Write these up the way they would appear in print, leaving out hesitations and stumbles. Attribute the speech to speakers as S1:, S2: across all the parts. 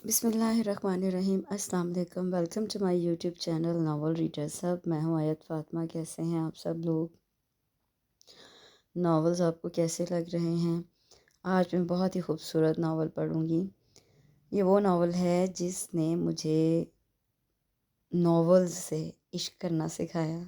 S1: بسم اللہ الرحمن الرحیم۔ السلام علیکم، welcome to my YouTube channel novel reader سب۔ میں ہوں آیت فاطمہ۔ کیسے ہیں آپ سب لوگ؟ ناولز آپ کو کیسے لگ رہے ہیں؟ آج میں بہت ہی خوبصورت ناول پڑھوں گی۔ یہ وہ ناول ہے جس نے مجھے ناولز سے عشق کرنا سکھایا۔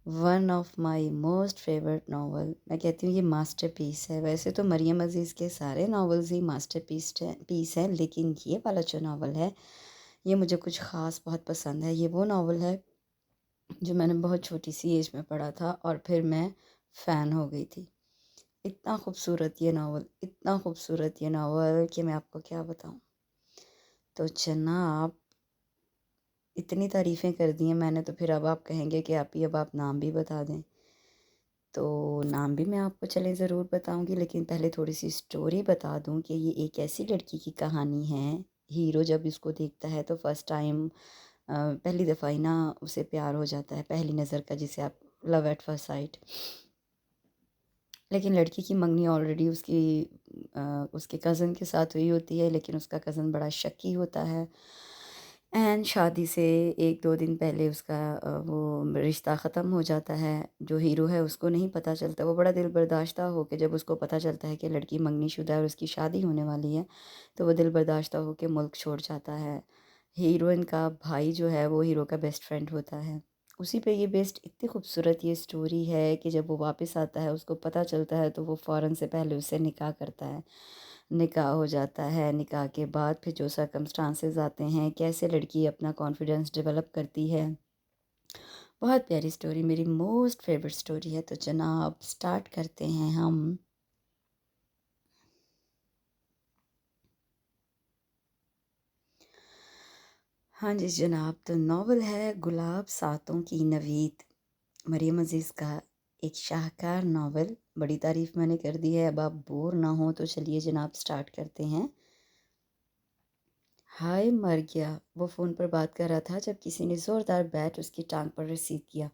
S1: One of my most favourite novel, میں کہتی ہوں یہ ماسٹر پیس ہے۔ ویسے تو مریم عزیز کے سارے ناولز ہی ماسٹر پیس ہیں، لیکن یہ والا جو ناول ہے یہ مجھے کچھ خاص بہت پسند ہے۔ یہ وہ ناول ہے جو میں نے بہت چھوٹی سی ایج میں پڑھا تھا اور پھر میں فین ہو گئی تھی۔ اتنا خوبصورت یہ ناول، اتنا خوبصورت یہ ناول کہ میں آپ کو کیا بتاؤں۔ تو جناب اتنی تعریفیں کر دی ہیں میں نے، تو پھر اب آپ کہیں گے کہ اب آپ نام بھی بتا دیں۔ تو نام بھی میں آپ کو چلیں ضرور بتاؤں گی، لیکن پہلے تھوڑی سی سٹوری بتا دوں کہ یہ ایک ایسی لڑکی کی کہانی ہے۔ ہیرو جب اس کو دیکھتا ہے تو فرسٹ ٹائم، پہلی دفعہ ہی نا اسے پیار ہو جاتا ہے پہلی نظر کا، جسے آپ لو ایٹ فرسٹ سائٹ۔ لیکن لڑکی کی منگنی آلریڈی اس کے کزن کے ساتھ ہوئی ہوتی ہے، لیکن اس کا کزن بڑا شکی ہوتا ہے۔ اینڈ شادی سے ایک دو دن پہلے اس کا وہ رشتہ ختم ہو جاتا ہے۔ جو ہیرو ہے اس کو نہیں پتہ چلتا، وہ بڑا دل برداشتہ ہو کے جب اس کو پتہ چلتا ہے کہ لڑکی منگنی شدہ ہے اور اس کی شادی ہونے والی ہے، تو وہ دل برداشتہ ہو کے ملک چھوڑ جاتا ہے۔ ہیروئن کا بھائی جو ہے وہ ہیرو کا بیسٹ فرینڈ ہوتا ہے۔ اسی پہ یہ بیسڈ اتنی خوبصورت یہ سٹوری ہے کہ جب وہ واپس آتا ہے اس کو پتہ چلتا ہے تو وہ فوراً سے پہلے اس سے نکاح کرتا ہے۔ نکاح ہو جاتا ہے، نکاح کے بعد پھر جو سرکمسٹانسز آتے ہیں، کیسے لڑکی اپنا کانفیڈنس ڈیولپ کرتی ہے۔ بہت پیاری سٹوری، میری موسٹ فیورٹ سٹوری ہے۔ تو جناب سٹارٹ کرتے ہیں ہم۔ ہاں جی جناب، تو ناول ہے گلاب ساتوں کی نوید، مریم عزیز کا ایک شاہکار ناول۔ بڑی تعریف میں نے کر دی ہے، اب آپ بور نہ ہوں تو چلیے جناب سٹارٹ کرتے ہیں۔ ہائے مر گیا، وہ فون پر بات کر رہا تھا جب کسی نے زوردار بیٹ اس کی ٹانگ پر رسیو کیا۔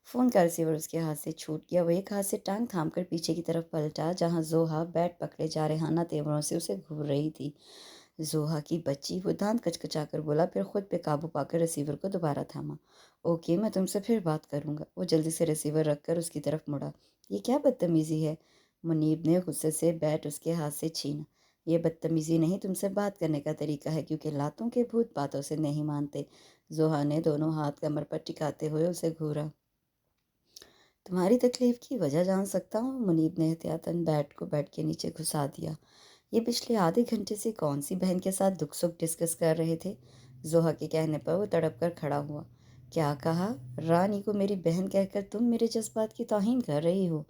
S1: فون کا ریسیور اس کے ہاتھ سے چھوٹ گیا۔ وہ ایک ہاتھ سے ٹانگ تھام کر پیچھے کی طرف پلٹا، جہاں زوہا بیٹ پکڑے جارحانہ تیوروں سے اسے گھور رہی تھی۔ زوہا کی بچی، وہ دانت کچکچا کر بولا، پھر خود پہ قابو پا کر ریسیور کو دوبارہ تھاما۔ اوکے، میں تم سے پھر بات کروں گا۔ وہ جلدی سے ریسیور رکھ کر اس کی طرف مڑا۔ یہ کیا بدتمیزی ہے؟ منیب نے غصے سے بیٹ اس کے ہاتھ سے چھینا۔ یہ بدتمیزی نہیں، تم سے بات کرنے کا طریقہ ہے، کیونکہ لاتوں کے بھوت باتوں سے نہیں مانتے۔ زوہا نے دونوں ہاتھ کمر پر ٹکاتے ہوئے اسے گھورا۔ تمہاری تکلیف کی وجہ جان سکتا ہوں؟ منیب نے احتیاطاً بیٹ کو بیٹ کے نیچے گھسا دیا۔ یہ پچھلے آدھے گھنٹے سے کون سی بہن کے ساتھ دکھ سکھ ڈسکس کر رہے تھے؟ زوہا کے کہنے پر وہ تڑپ کر کھڑا ہوا۔ کیا کہا؟ رانی کو میری بہن کہہ کر تم میرے جذبات کی توہین کر رہی ہو؟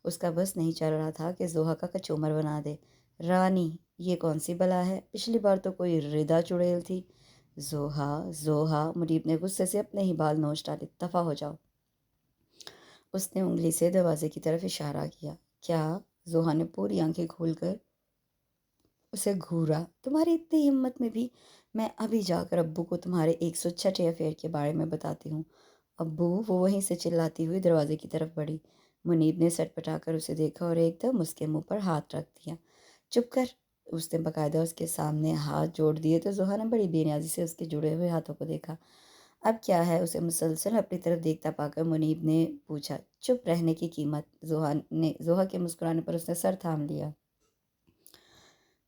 S1: اس کا بس نہیں چل رہا تھا کہ زوہا کا کچومر بنا دے۔ رانی، یہ کون سی بلا ہے؟ پچھلی بار تو کوئی ردا چڑیل تھی۔ زوہا زوہا، منیب نے غصے سے اپنے ہی بال نوچ ڈالے۔ دفع ہو جاؤ۔ اس نے انگلی سے دروازے کی طرف اشارہ کیا۔ کیا؟ زوہا نے پوری آنکھیں کھول کر اسے گھورا۔ تمہاری اتنی ہمت میں بھی؟ میں ابھی جا کر ابو کو تمہارے 106 افیئر کے بارے میں بتاتی ہوں۔ ابو؟ وہ وہیں سے چلاتی ہوئی دروازے کی طرف بڑھی۔ منیب نے سٹ پٹا کر اسے دیکھا اور ایک دم اس کے منہ پر ہاتھ رکھ دیا۔ چپ کر! اس نے باقاعدہ اس کے سامنے ہاتھ جوڑ دیے تو زوہا نے بڑی بے نیازی سے اس کے جڑے ہوئے ہاتھوں کو دیکھا۔ اب کیا ہے؟ اسے مسلسل اپنی طرف دیکھتا پا کر منیب نے پوچھا۔ چپ رہنے کی قیمت۔ زوہا کے مسکرانے پر اس نے سر تھام لیا۔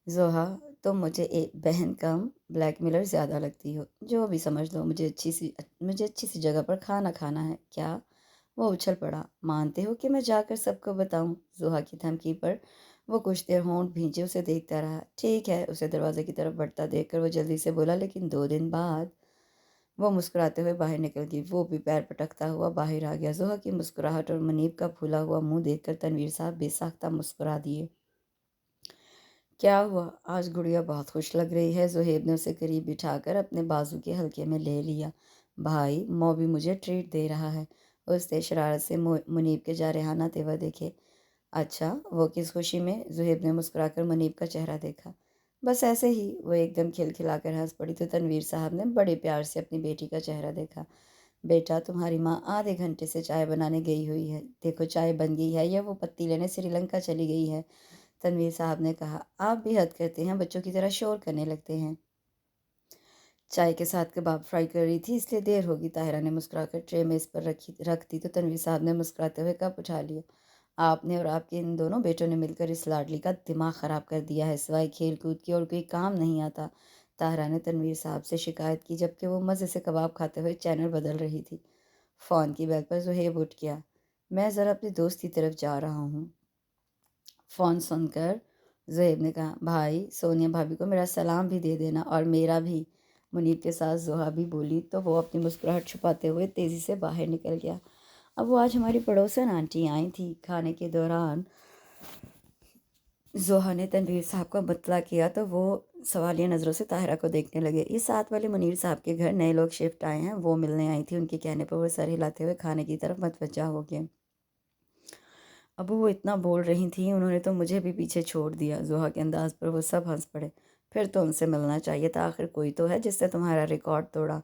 S1: زوہا، تم مجھے ایک بہن کم بلیک میلر زیادہ لگتی ہو۔ جو بھی سمجھ لو، مجھے اچھی سی جگہ پر کھانا کھانا ہے۔ کیا؟ وہ اچھل پڑا۔ مانتے ہو کہ میں جا کر سب کو بتاؤں؟ زوہا کی دھمکی پر وہ کچھ دیر ہونٹ بھینچے اسے دیکھتا رہا۔ ٹھیک ہے، اسے دروازے کی طرف بڑھتا دیکھ کر وہ جلدی سے بولا، لیکن 2 دن بعد۔ وہ مسکراتے ہوئے باہر نکل گئی۔ وہ بھی پیر پٹکتا ہوا باہر آ گیا۔ زوہا کی مسکراہٹ اور منیب کا پھولا ہوا منہ دیکھ کر تنویر صاحب بے ساختہ مسکرا دیے۔ کیا ہوا؟ آج گڑیا بہت خوش لگ رہی ہے۔ زہیب نے اسے قریب بٹھا کر اپنے بازو کے حلقے میں لے لیا۔ بھائی، موبی مجھے ٹریٹ دے رہا ہے۔ اس نے شرارت سے منیب کے جارحانہ تیور دیکھے۔ اچھا، وہ کس خوشی میں؟ زہیب نے مسکرا کر منیب کا چہرہ دیکھا۔ بس ایسے ہی۔ وہ ایک دم کھلکھلا کر ہنس پڑی تو تنویر صاحب نے بڑے پیار سے اپنی بیٹی کا چہرہ دیکھا۔ بیٹا، تمہاری ماں آدھے گھنٹے سے چائے بنانے گئی ہوئی ہے۔ دیکھو چائے بن گئی ہے، یا وہ پتی لینے سری لنکا چلی گئی ہے؟ تنویر صاحب نے کہا۔ آپ بھی حد کرتے ہیں، بچوں کی طرح شور کرنے لگتے ہیں۔ چائے کے ساتھ کباب فرائی کر رہی تھی، اس لیے دیر ہوگی۔ طاہرہ نے مسکرا کر ٹرے میز پر رکھ دی تو تنویر صاحب نے مسکراتے ہوئے کپ اٹھا لیا۔ آپ نے اور آپ کے ان دونوں بیٹوں نے مل کر اس لاڈلی کا دماغ خراب کر دیا ہے، سوائے کھیل کود کی اور کوئی کام نہیں آتا۔ طاہرہ نے تنویر صاحب سے شکایت کی جبکہ وہ مزے سے کباب کھاتے ہوئے چینل بدل رہی تھی۔ فون کی بیل پر زہیب اٹھ گیا۔ میں ذرا اپنے دوست کی طرف جا رہا ہوں۔ فون سن کر زہیب نے کہا، بھائی سونیا بھابھی کو میرا سلام بھی دے دینا، اور میرا بھی۔ منیب کے ساتھ زحا بھی بولی تو وہ اپنی مسکراہٹ چھپاتے ہوئے تیزی سے باہر نکل گیا۔ اب وہ آج ہماری پڑوسن آنٹی آئی تھیں۔ کھانے کے دوران زحا نے تنویر صاحب کا مطلع کیا تو وہ سوالیہ نظروں سے طاہرہ کو دیکھنے لگے۔ یہ ساتھ والے منیر صاحب کے گھر نئے لوگ شفٹ آئے ہیں، وہ ملنے آئی تھی۔ ان کے کہنے پر وہ سر ہلاتے ہوئے کھانے کی طرف متوجہ ہو گئے۔ ابو وہ اتنا بول رہی تھیں، انہوں نے تو مجھے بھی پیچھے چھوڑ دیا۔ زحا کے انداز پر وہ سب ہنس پڑے۔ پھر تو ان سے ملنا چاہیے تھا، آخر کوئی تو ہے جس نے تمہارا ریکارڈ توڑا۔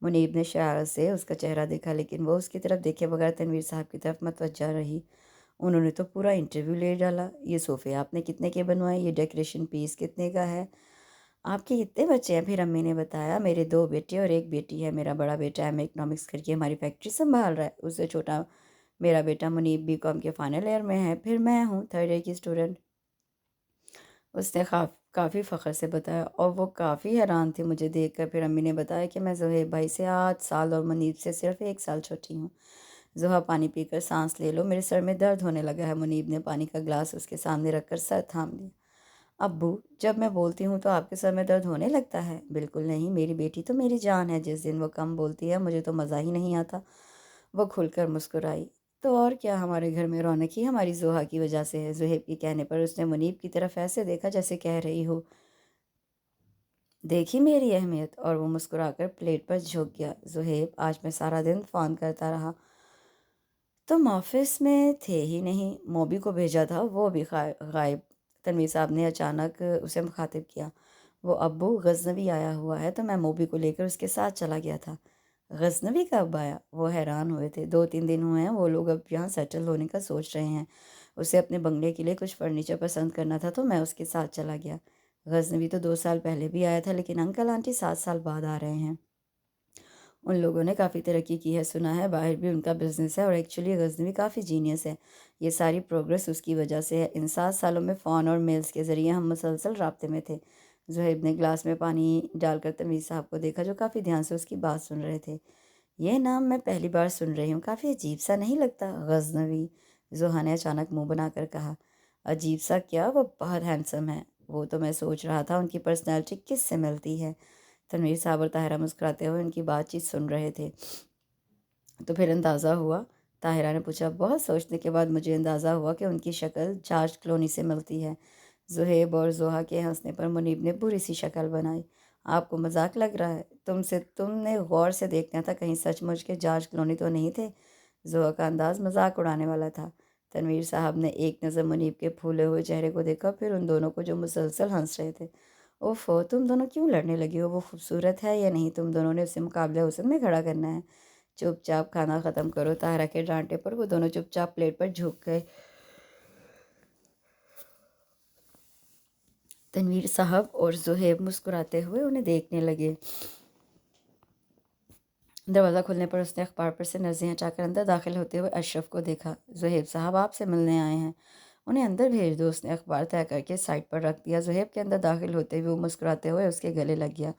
S1: منیب نے شرارت سے اس کا چہرہ دیکھا، لیکن وہ اس کی طرف دیکھے بغیر تنویر صاحب کی طرف متوجہ رہی۔ انہوں نے تو پورا انٹرویو لے ڈالا۔ یہ صوفے آپ نے کتنے کے بنوائے؟ یہ ڈیکوریشن پیس کتنے کا ہے؟ آپ کے کتنے بچے ہیں؟ پھر امی نے بتایا میرے 2 بیٹے اور 1 بیٹی ہے۔ میرا بڑا بیٹا ایم اے اکنامکس کر کے ہماری فیکٹری سنبھال رہا ہے، اس سے چھوٹا میرا بیٹا منیب بی کام کے فائنل ایئر میں ہے، پھر میں ہوں 3rd ایئر کی اسٹوڈنٹ۔ اس نے کافی فخر سے بتایا، اور وہ کافی حیران تھی مجھے دیکھ کر۔ پھر امی نے بتایا کہ میں زہیب بھائی سے 8 سال اور منیب سے صرف 1 سال چھوٹی ہوں۔ زحا پانی پی کر سانس لے لو، میرے سر میں درد ہونے لگا ہے۔ منیب نے پانی کا گلاس اس کے سامنے رکھ کر سر تھام لیا۔ ابو جب میں بولتی ہوں تو آپ کے سر میں درد ہونے لگتا ہے؟ بالکل نہیں، میری بیٹی تو میری جان ہے، جس دن وہ کم بولتی ہے مجھے تو مزہ ہی نہیں آتا۔ وہ کھل کر مسکرائی۔ تو اور کیا، ہمارے گھر میں رونق ہی ہماری زحا کی وجہ سے ہے۔ زہیب کے کہنے پر اس نے منیب کی طرف ایسے دیکھا جیسے کہہ رہی ہو، دیکھی میری اہمیت، اور وہ مسکرا کر پلیٹ پر جھک گیا۔ زہیب آج میں سارا دن فون کرتا رہا، تم آفس میں تھے ہی نہیں۔ موبی کو بھیجا تھا، وہ بھی غائب۔ تنویر صاحب نے اچانک اسے مخاطب کیا۔ وہ ابو غزنوی آیا ہوا ہے تو میں موبی کو لے کر اس کے ساتھ چلا گیا تھا۔ غزنوی کب آیا؟ وہ حیران ہوئے تھے۔ 2-3 دن ہوئے ہیں، وہ لوگ اب یہاں سیٹل ہونے کا سوچ رہے ہیں۔ اسے اپنے بنگلے کے لیے کچھ فرنیچر پسند کرنا تھا تو میں اس کے ساتھ چلا گیا۔ غزنوی تو 2 سال پہلے بھی آیا تھا، لیکن انکل آنٹی 7 سال بعد آ رہے ہیں۔ ان لوگوں نے کافی ترقی کی ہے، سنا ہے باہر بھی ان کا بزنس ہے، اور ایکچولی غزنوی کافی جینیس ہے۔ یہ ساری پروگریس اس کی وجہ سے ہے۔ ان 7 سالوں میں فون اور میلز کے ذریعے ہم مسلسل رابطے میں تھے۔ زہیب نے گلاس میں پانی ڈال کر تنویر صاحب کو دیکھا جو کافی دھیان سے اس کی بات سن رہے تھے۔ یہ نام میں پہلی بار سن رہی ہوں، کافی عجیب سا نہیں لگتا؟ غزنوی، زحا نے اچانک منہ بنا کر کہا۔ عجیب سا کیا، وہ بہت ہینڈسم ہے۔ وہ تو میں سوچ رہا تھا ان کی پرسنالٹی کس سے ملتی ہے۔ تنویر صاحب اور طاہرہ مسکراتے ہوئے ان کی بات چیت سن رہے تھے۔ تو پھر اندازہ ہوا؟ طاہرہ نے پوچھا۔ بہت سوچنے کے بعد مجھے اندازہ ہوا کہ ان کی شکل جارج کلونی سے ملتی ہے۔ زہیب اور زحا کے ہنسنے پر منیب نے بری سی شکل بنائی۔ آپ کو مذاق لگ رہا ہے؟ تم نے غور سے دیکھنا تھا، کہیں سچ مچ کے جارج کلونی تو نہیں تھے؟ زحا کا انداز مذاق اڑانے والا تھا۔ تنویر صاحب نے ایک نظر منیب کے پھولے ہوئے چہرے کو دیکھا، پھر ان دونوں کو جو مسلسل ہنس رہے تھے۔ اوفو، تم دونوں کیوں لڑنے لگے ہو؟ وہ خوبصورت ہے یا نہیں؟ تم دونوں نے اسے مقابلہ حسن میں کھڑا کرنا ہے؟ چپ چاپ کھانا ختم کرو۔ طاہرہ کے ڈانٹے پر وہ دونوں چپ چاپ پلیٹ پر جھک گئے۔ تنویر صاحب اور زہیب مسکراتے ہوئے انہیں دیکھنے لگے۔ دروازہ کھلنے پر اس نے اخبار پر سے نظریں ہٹا کر اندر داخل ہوتے ہوئے اشرف کو دیکھا۔ زہیب صاحب آپ سے ملنے آئے ہیں، انہیں اندر بھیج دو۔ اس نے اخبار طے کر کے سائٹ پر رکھ دیا۔ زہیب کے اندر داخل ہوتے ہوئے وہ مسکراتے ہوئے اس کے گلے لگ گیا۔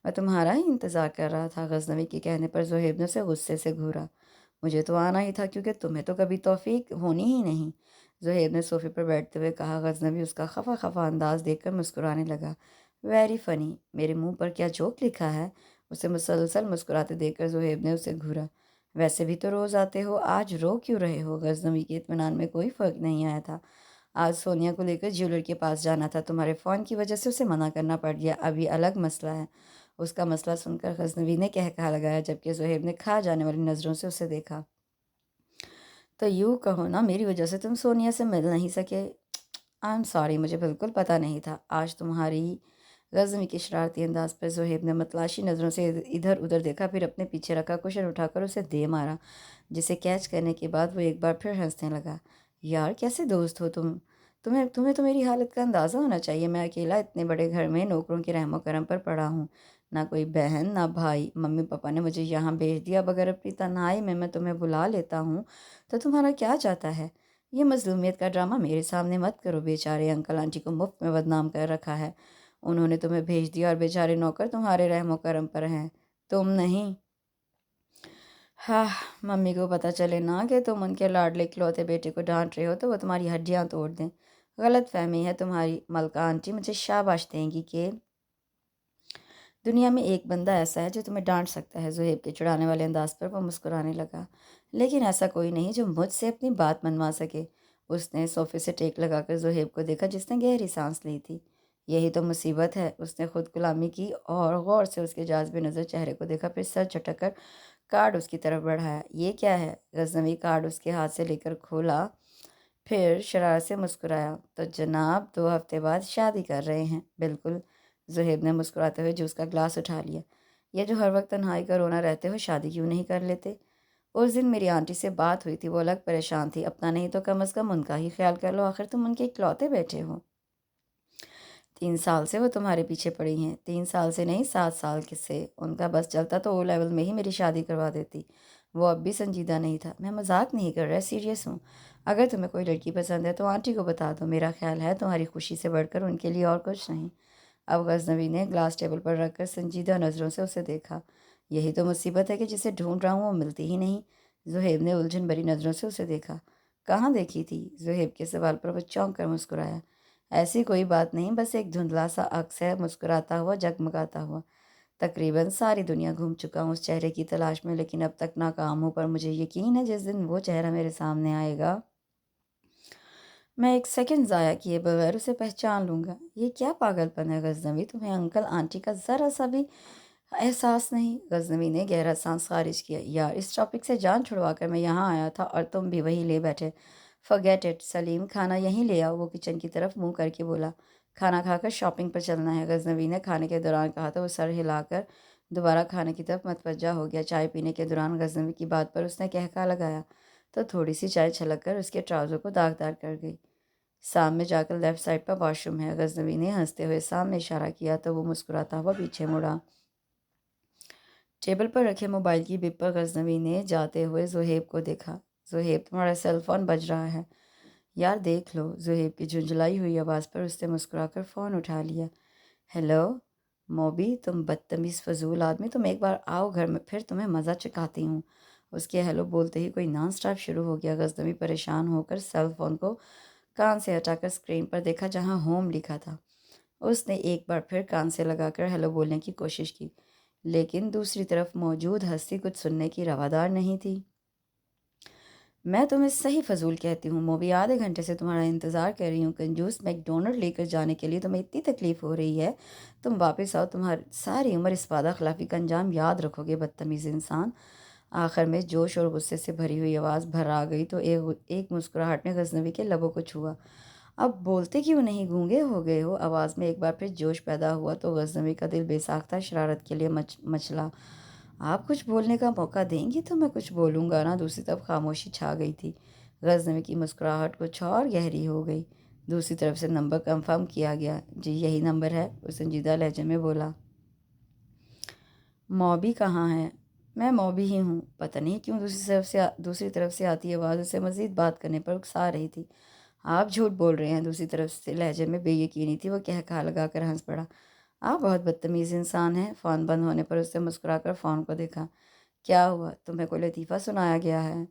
S1: میں تمہارا ہی انتظار کر رہا تھا۔ غزنوی کے کہنے پر زہیب نے اسے غصے سے گھورا۔ مجھے تو آنا ہی تھا، کیونکہ تمہیں تو کبھی توفیق ہونی ہی نہیں، زہیب نے صوفے پر بیٹھتے ہوئے کہا۔ غزنوی اس کا خفا خفا انداز دیکھ کر مسکرانے لگا۔ ویری فنی، میرے منہ پر کیا جوک لکھا ہے؟ اسے مسلسل مسکراتے دیکھ کر زہیب نے اسے گھورا۔ ویسے بھی تو روز آتے ہو، آج رو کیوں رہے ہو؟ غزنوی کے اطمینان میں کوئی فرق نہیں آیا تھا۔ آج سونیا کو لے کر جیولر کے پاس جانا تھا، تمہارے فون کی وجہ سے اسے منع کرنا پڑ گیا، اب یہ الگ مسئلہ ہے۔ اس کا مسئلہ سن کر غزنوی نے کہا لگایا، جبکہ زہیب نے کھا جانے والی نظروں سے اسے دیکھا۔ تو یوں کہو نا، میری وجہ سے تم سونیا سے مل نہیں سکے؟ آئی ایم سوری، مجھے بالکل پتہ نہیں تھا آج تمہاری۔ غزنوی کے شرارتی انداز پر زہیب نے متلاشی نظروں سے ادھر ادھر دیکھا، پھر اپنے پیچھے رکھا کوشن اٹھا کر اسے دے مارا، جسے کیچ کرنے کے بعد وہ ایک بار پھر ہنسنے لگا۔ یار کیسے دوست ہو تمہیں تو میری حالت کا اندازہ ہونا چاہیے۔ میں اکیلا اتنے بڑے گھر میں نوکروں کے رحم و کرم پر پڑا ہوں، نہ کوئی بہن نہ بھائی۔ ممی پاپا نے مجھے یہاں بھیج دیا، اب اگر اپنی تنہائی میں تمہیں بلا لیتا ہوں تو تمہارا کیا چاہتا ہے؟ یہ مظلومیت کا ڈرامہ میرے سامنے مت کرو، بیچارے انکل آنٹی کو مفت میں بدنام کر رکھا ہے، انہوں نے تمہیں بھیج دیا اور بیچارے نوکر تمہارے رحم و کرم پر ہیں، تم نہیں۔ ہاں، ممی کو پتہ چلے نا کہ تم ان کے لاڈلے اکلوتے بیٹے کو ڈانٹ رہے ہو تو وہ تمہاری ہڈیاں توڑ دیں۔ غلط فہمی ہے تمہاری۔ ملکہ آنٹی مجھے شاباش دیں گی کہ دنیا میں ایک بندہ ایسا ہے جو تمہیں ڈانٹ سکتا ہے۔ زہیب کے چڑھانے والے انداز پر وہ مسکرانے لگا۔ لیکن ایسا کوئی نہیں جو مجھ سے اپنی بات منوا سکے۔ اس نے صوفے سے ٹیک لگا کر زہیب کو دیکھا جس نے گہری سانس لی تھی۔ یہی تو مصیبت ہے۔ اس نے خود غلامی کی اور غور سے اس کے جاذب نظر چہرے کو دیکھا، پھر سر جھٹک کر کارڈ اس کی طرف بڑھایا۔ یہ کیا ہے؟ غزنوی کارڈ اس کے ہاتھ سے لے کر کھولا، پھر شرارت سے مسکرایا۔ تو جناب 2 ہفتے بعد شادی کر رہے ہیں۔ بالکل، زہیب نے مسکراتے ہوئے جوس کا گلاس اٹھا لیا۔ یہ جو ہر وقت تنہائی کا رونا رہتے ہو، شادی کیوں نہیں کر لیتے؟ اس دن میری آنٹی سے بات ہوئی تھی، وہ الگ پریشان تھی، اپنا نہیں تو کم از کم ان کا ہی خیال کر لو، آخر تم ان کے اکلوتے بیٹے ہو۔ 3 سال سے وہ تمہارے پیچھے پڑی ہیں۔ 3 سال سے نہیں، 7 سال سے۔ ان کا بس چلتا تو او لیول میں ہی میری شادی کروا دیتی۔ وہ اب بھی سنجیدہ نہیں تھا۔ میں مذاق نہیں کر رہا، سیریس ہوں۔ اگر تمہیں کوئی لڑکی پسند ہے تو آنٹی کو بتا دو، میرا خیال ہے تمہاری خوشی سے بڑھ کر ان کے لیے اور کچھ نہیں۔ اب غزنوی نے گلاس ٹیبل پر رکھ کر سنجیدہ نظروں سے اسے دیکھا۔ یہی تو مصیبت ہے کہ جسے ڈھونڈ رہا ہوں وہ ملتی ہی نہیں۔ زہیب نے الجھن بھری نظروں سے اسے دیکھا۔ کہاں دیکھی تھی؟ زہیب کے سوال پر وہ چونک کر مسکرایا۔ ایسی کوئی بات نہیں، بس ایک دھندلا سا عکس ہے، مسکراتا ہوا، جگمگاتا ہوا۔ تقریباً ساری دنیا گھوم چکا ہوں اس چہرے کی تلاش میں، لیکن اب تک ناکام ہوں، پر مجھے یقین ہے جس دن وہ چہرہ میرے سامنے آئے گا میں 1 سیکنڈ ضائع کیے بغیر اسے پہچان لوں گا۔ یہ کیا پاگل پن ہے غزنوی؟ تمہیں انکل آنٹی کا ذرا سا بھی احساس نہیں؟ غزنوی نے گہرا سانس خارج کیا۔ یار، اس ٹاپک سے جان چھڑوا کر میں یہاں آیا تھا اور تم بھی وہی لے بیٹھے۔ فرگیٹ اٹ سلیم، کھانا یہیں لے آؤ۔ وہ کچن کی طرف منہ کر کے بولا۔ کھانا کھا کر شاپنگ پر چلنا ہے، غزنوی نے کھانے کے دوران کہا تو وہ سر ہلا کر دوبارہ کھانے کی طرف متوجہ ہو گیا۔ چائے پینے کے دوران غزنوی کی بات پر اس نے قہقہا لگایا تو تھوڑی سی چائے چھلک کر اس کے ٹراؤزر کو داغدار کر گئی۔ سامنے جا کر لیفٹ سائڈ پر واش روم ہے۔ غزنوی نے ہنستے ہوئے سامنے اشارہ کیا تو وہ مسکراتا ہوا پیچھے مڑا۔ ٹیبل پر رکھے موبائل کی بپ پر غزنوی نے جاتے ہوئے زہیب کو دیکھا۔ زہیب، تمہارا سیل فون بج رہا ہے، یار دیکھ لو۔ زہیب کی جھنجھلائی ہوئی آواز پر اس نے مسکرا کر فون اٹھا لیا۔ ہیلو موبی، تم بدتمیز فضول آدمی، تم ایک بار آؤ گھر میں، پھر تمہیں مزہ چکھاتی ہوں۔ اس کے ہیلو بولتے ہی کوئی نان سٹاپ شروع ہو گیا۔ غزنوی پریشان ہو کر سیل فون کو کان سے ہٹا کر اسکرین پر دیکھا جہاں ہوم لکھا تھا۔ اس نے ایک بار پھر کان سے لگا کر ہیلو بولنے کی کوشش کی، لیکن دوسری طرف موجود ہستی کچھ سننے کی روادار نہیں تھی۔ میں تمہیں صحیح فضول کہتی ہوں موبی، آدھے گھنٹے سے تمہارا انتظار کر رہی ہوں۔ کنجوس میک ڈونلڈ لے کر جانے کے لیے تمہیں اتنی تکلیف ہو رہی ہے، تم واپس آؤ، تمہاری ساری عمر اس وعدہ خلافی کا انجام یاد رکھو گے، بدتمیز انسان۔ آخر میں جوش اور غصے سے بھری ہوئی آواز بھرا گئی تو ایک مسکراہٹ نے غزنوی کے لبوں کو چھوا۔ اب بولتے کیوں نہیں، گونگے ہو گئے ہو؟ آواز میں ایک بار پھر جوش پیدا ہوا تو غزنوی کا دل بے ساختہ شرارت کے لیے مچلا۔ آپ کچھ بولنے کا موقع دیں گی تو میں کچھ بولوں گا نا۔ دوسری طرف خاموشی چھا گئی تھی۔ غزنوی کی مسکراہٹ کچھ اور گہری ہو گئی۔ دوسری طرف سے نمبر کنفرم کیا گیا۔ جی یہی نمبر ہے، وہ سنجیدہ لہجے میں بولا۔ موبی کہاں ہے؟ میں موبی ہی ہوں۔ پتہ نہیں کیوں دوسری طرف سے آتی آواز اسے مزید بات کرنے پر اکسا رہی تھی۔ آپ جھوٹ بول رہے ہیں، دوسری طرف سے لہجے میں بے یقینی تھی۔ وہ قہقہا لگا کر ہنس پڑا۔ آپ بہت بدتمیز انسان ہیں۔ فون بند ہونے پر اس نے مسکرا کر فون کو دیکھا۔ کیا ہوا؟ تمہیں کوئی لطیفہ سنایا گیا ہے؟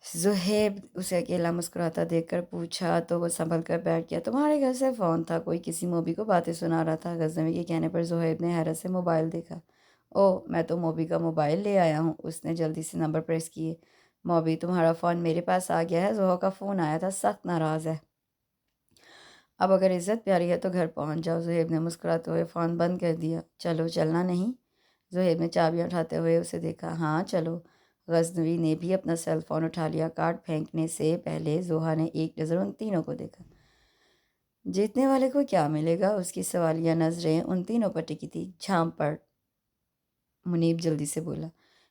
S1: زہیب اسے اکیلا مسکراتا دیکھ کر پوچھا تو وہ سنبھل کر بیٹھ گیا۔ تمہارے گھر سے فون تھا، کوئی کسی موبی کو باتیں سنا رہا تھا۔ غزنوی کے کہنے پر زہیب نے حیرت سے موبائل دیکھا۔ اوہ، میں تو موبی کا موبائل لے آیا ہوں۔ اس نے جلدی سے نمبر پریس کیے۔ موبی، تمہارا فون میرے پاس آ گیا ہے، زہا کا فون آیا تھا، سخت ناراض ہے۔ اب اگر عزت پیاری ہے تو گھر پہنچ جاؤ۔ زہیب نے مسکراتے ہوئے فون بند کر دیا۔ چلو، چلنا نہیں؟ زہیب نے چابیاں اٹھاتے ہوئے اسے دیکھا۔ ہاں چلو۔ غزنوی نے بھی اپنا سیل فون اٹھا لیا۔ کارڈ پھینکنے سے پہلے زہا نے ایک نظر ان تینوں کو دیکھا۔ جیتنے والے کو کیا ملے گا؟ اس کی سوالیہ نظریں ان تینوں پر ٹکی تھی۔ جھانپڑ، منیب جلدی سے بولا۔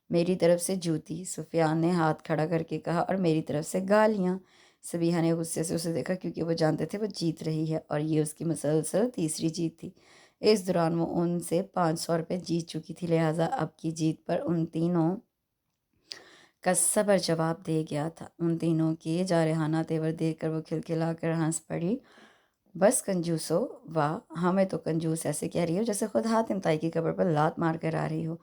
S1: میری طرف سے جوتی، سفیان نے ہاتھ کھڑا کر کے کہا، اور میری طرف سے گالیاں۔ سبیہہ نے غصے سے اسے دیکھا کیونکہ وہ جانتے تھے وہ جیت رہی ہے اور یہ اس کی مسلسل تیسری جیت تھی۔ اس دوران وہ ان سے 500 روپے جیت چکی تھی، لہٰذا اب کی جیت پر ان تینوں کا صبر جواب دے گیا تھا۔ ان تینوں کے جارحانہ تیور دیکھ کر وہ کھلکھلا کر ہنس پڑی۔ بس کنجوسو، واہ، ہمیں تو کنجوس ایسے کہہ رہی ہو جیسے خود حاتم تائی کی قبر پر لات مار کر آ رہی ہو۔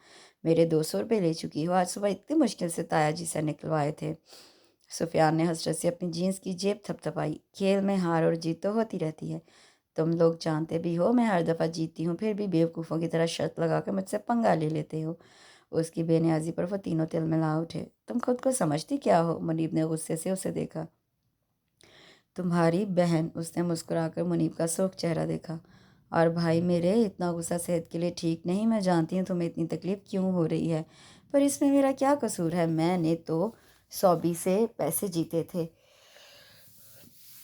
S1: میرے 200 روپے لے چکی ہو، آج صبح اتنی مشکل سے تایا جی سے نکلوائے تھے۔ سفیان نے حسرت سے اپنی جینس کی جیب تھپتھپائی۔ کھیل میں ہار اور جیت تو ہوتی رہتی ہے، تم لوگ جانتے بھی ہو میں ہر دفعہ جیتتی ہوں، پھر بھی بیوقوفوں کی طرح شرط لگا کر مجھ سے پنگا لے لیتے ہو۔ اس کی بے نیازی پر وہ تینوں تل ملا اٹھے۔ تم خود کو سمجھتی کیا ہو؟ منیب نے غصے سے اسے دیکھا۔ تمہاری بہن، اس نے مسکرا کر منیب کا سرخ چہرہ دیکھا۔ اور بھائی میرے، اتنا غصہ صحت کے لیے ٹھیک نہیں، میں جانتی ہوں تمہیں اتنی تکلیف کیوں ہو رہی ہے، پر اس میں میرا کیا قصور ہے؟ میں نے تو صوبی سے پیسے جیتے تھے۔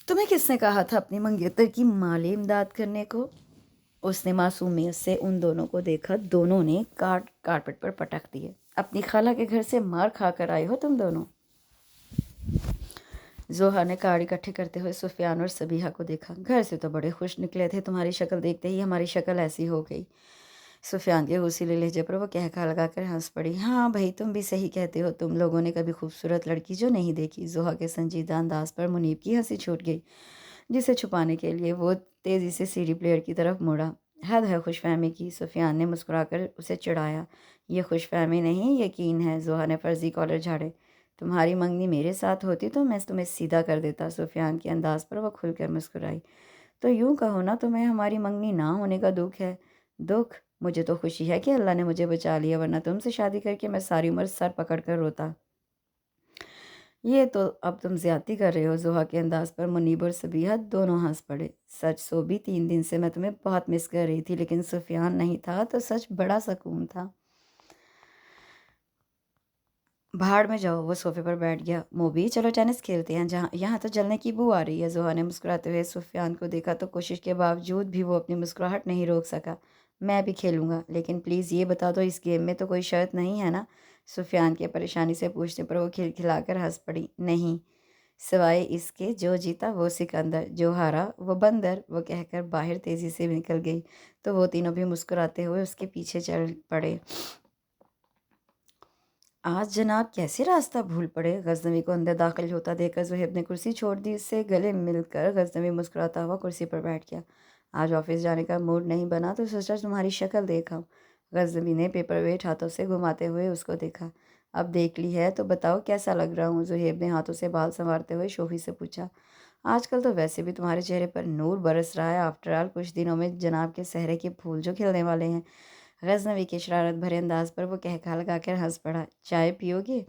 S1: تمہیں کس نے کہا تھا اپنی منگیتر کی مالی امداد کرنے کو؟ اس نے معصومیت سے ان دونوں کو دیکھا۔ دونوں نے کارپٹ پر پٹک دیے۔ اپنی خالہ کے گھر سے مار کھا کر آئے ہو تم دونوں۔ زوہا نے کارڈ اکٹھے کرتے ہوئے سفیان اور صبیحہ کو دیکھا۔ گھر سے تو بڑے خوش نکلے تھے، تمہاری شکل دیکھتے ہی ہماری شکل ایسی ہو گئی۔ سفیان کے غصیلے لہجے پر وہ کہکہا لگا کر ہنس پڑی۔ ہاں بھائی، تم بھی صحیح کہتے ہو، تم لوگوں نے کبھی خوبصورت لڑکی جو نہیں دیکھی۔ زوہا کے سنجیدہ انداز پر منیب کی ہنسی چھوٹ گئی، جسے چھپانے کے لیے وہ تیزی سے CD پلیئر کی طرف مڑا۔ حد ہے خوش فہمی کی، سفیان نے مسکرا کر اسے چڑھایا۔ یہ خوش فہمی نہیں، یقین ہے۔ زوہا نے فرضی کالر جھاڑے۔ تمہاری منگنی میرے ساتھ ہوتی تو میں تمہیں سیدھا کر دیتا۔ سفیان کے انداز پر وہ کھل کر مسکرائی۔ تو یوں کہو نا، تمہیں ہماری منگنی نہ ہونے کا دکھ ہے؟ دکھ؟ مجھے تو خوشی ہے کہ اللہ نے مجھے بچا لیا، ورنہ تم سے شادی کر کے میں ساری عمر سر پکڑ کر روتا۔ یہ تو اب تم زیادتی کر رہے ہو۔ زوہا کے انداز پر منیب اور صبیحہ دونوں ہنس پڑے۔ سچ صوبی، 3 دن سے میں تمہیں بہت مس کر رہی تھی، لیکن سفیان نہیں تھا تو سچ بڑا سکون تھا۔ بھاڑ میں جاؤ، وہ صوفے پر بیٹھ گیا۔ موبی، چلو ٹینس کھیلتے ہیں، یہاں تو جلنے کی بو آ رہی ہے۔ زوہا نے مسکراتے ہوئے سفیان کو دیکھا تو کوشش کے باوجود بھی وہ اپنی مسکراہٹ نہیں روک سکا۔ میں بھی کھیلوں گا، لیکن پلیز یہ بتا دو، اس گیم میں تو کوئی شرط نہیں ہے نا؟ سفیان کے پریشانی سے پوچھنے پر وہ کھلکھلا کر ہنس پڑی۔ نہیں، سوائے اس کے جو جیتا وہ سکندر، جو ہارا وہ بندر، وہ کہہ کر باہر تیزی سے نکل گئی تو وہ تینوں بھی مسکراتے ہوئے اس کے پیچھے چل پڑے۔ آج جناب کیسے راستہ بھول پڑے؟ غزنوی کو اندر داخل ہوتا دیکھ کر زہیب نے کرسی چھوڑ دی۔ اس سے گلے مل کر غزنوی مسکراتا ہوا کرسی پر بیٹھ گیا۔ آج آفس جانے کا موڈ نہیں بنا تو سوچا تمہاری شکل دیکھا۔ غزنوی نے پیپر ویٹ ہاتھوں سے گھماتے ہوئے اس کو دیکھا۔ اب دیکھ لی ہے تو بتاؤ کیسا لگ رہا ہوں؟ زہیب نے ہاتھوں سے بال سنوارتے ہوئے شوخی سے پوچھا۔ آج کل تو ویسے بھی تمہارے چہرے پر نور برس رہا ہے، آفٹر آل کچھ دنوں میں جناب کے سہرے کے پھول جو کھلنے والے ہیں۔ غزنوی کے شرارت بھرے انداز پر وہ کہکہا لگا کر ہنس پڑا۔ چائے پیو گے؟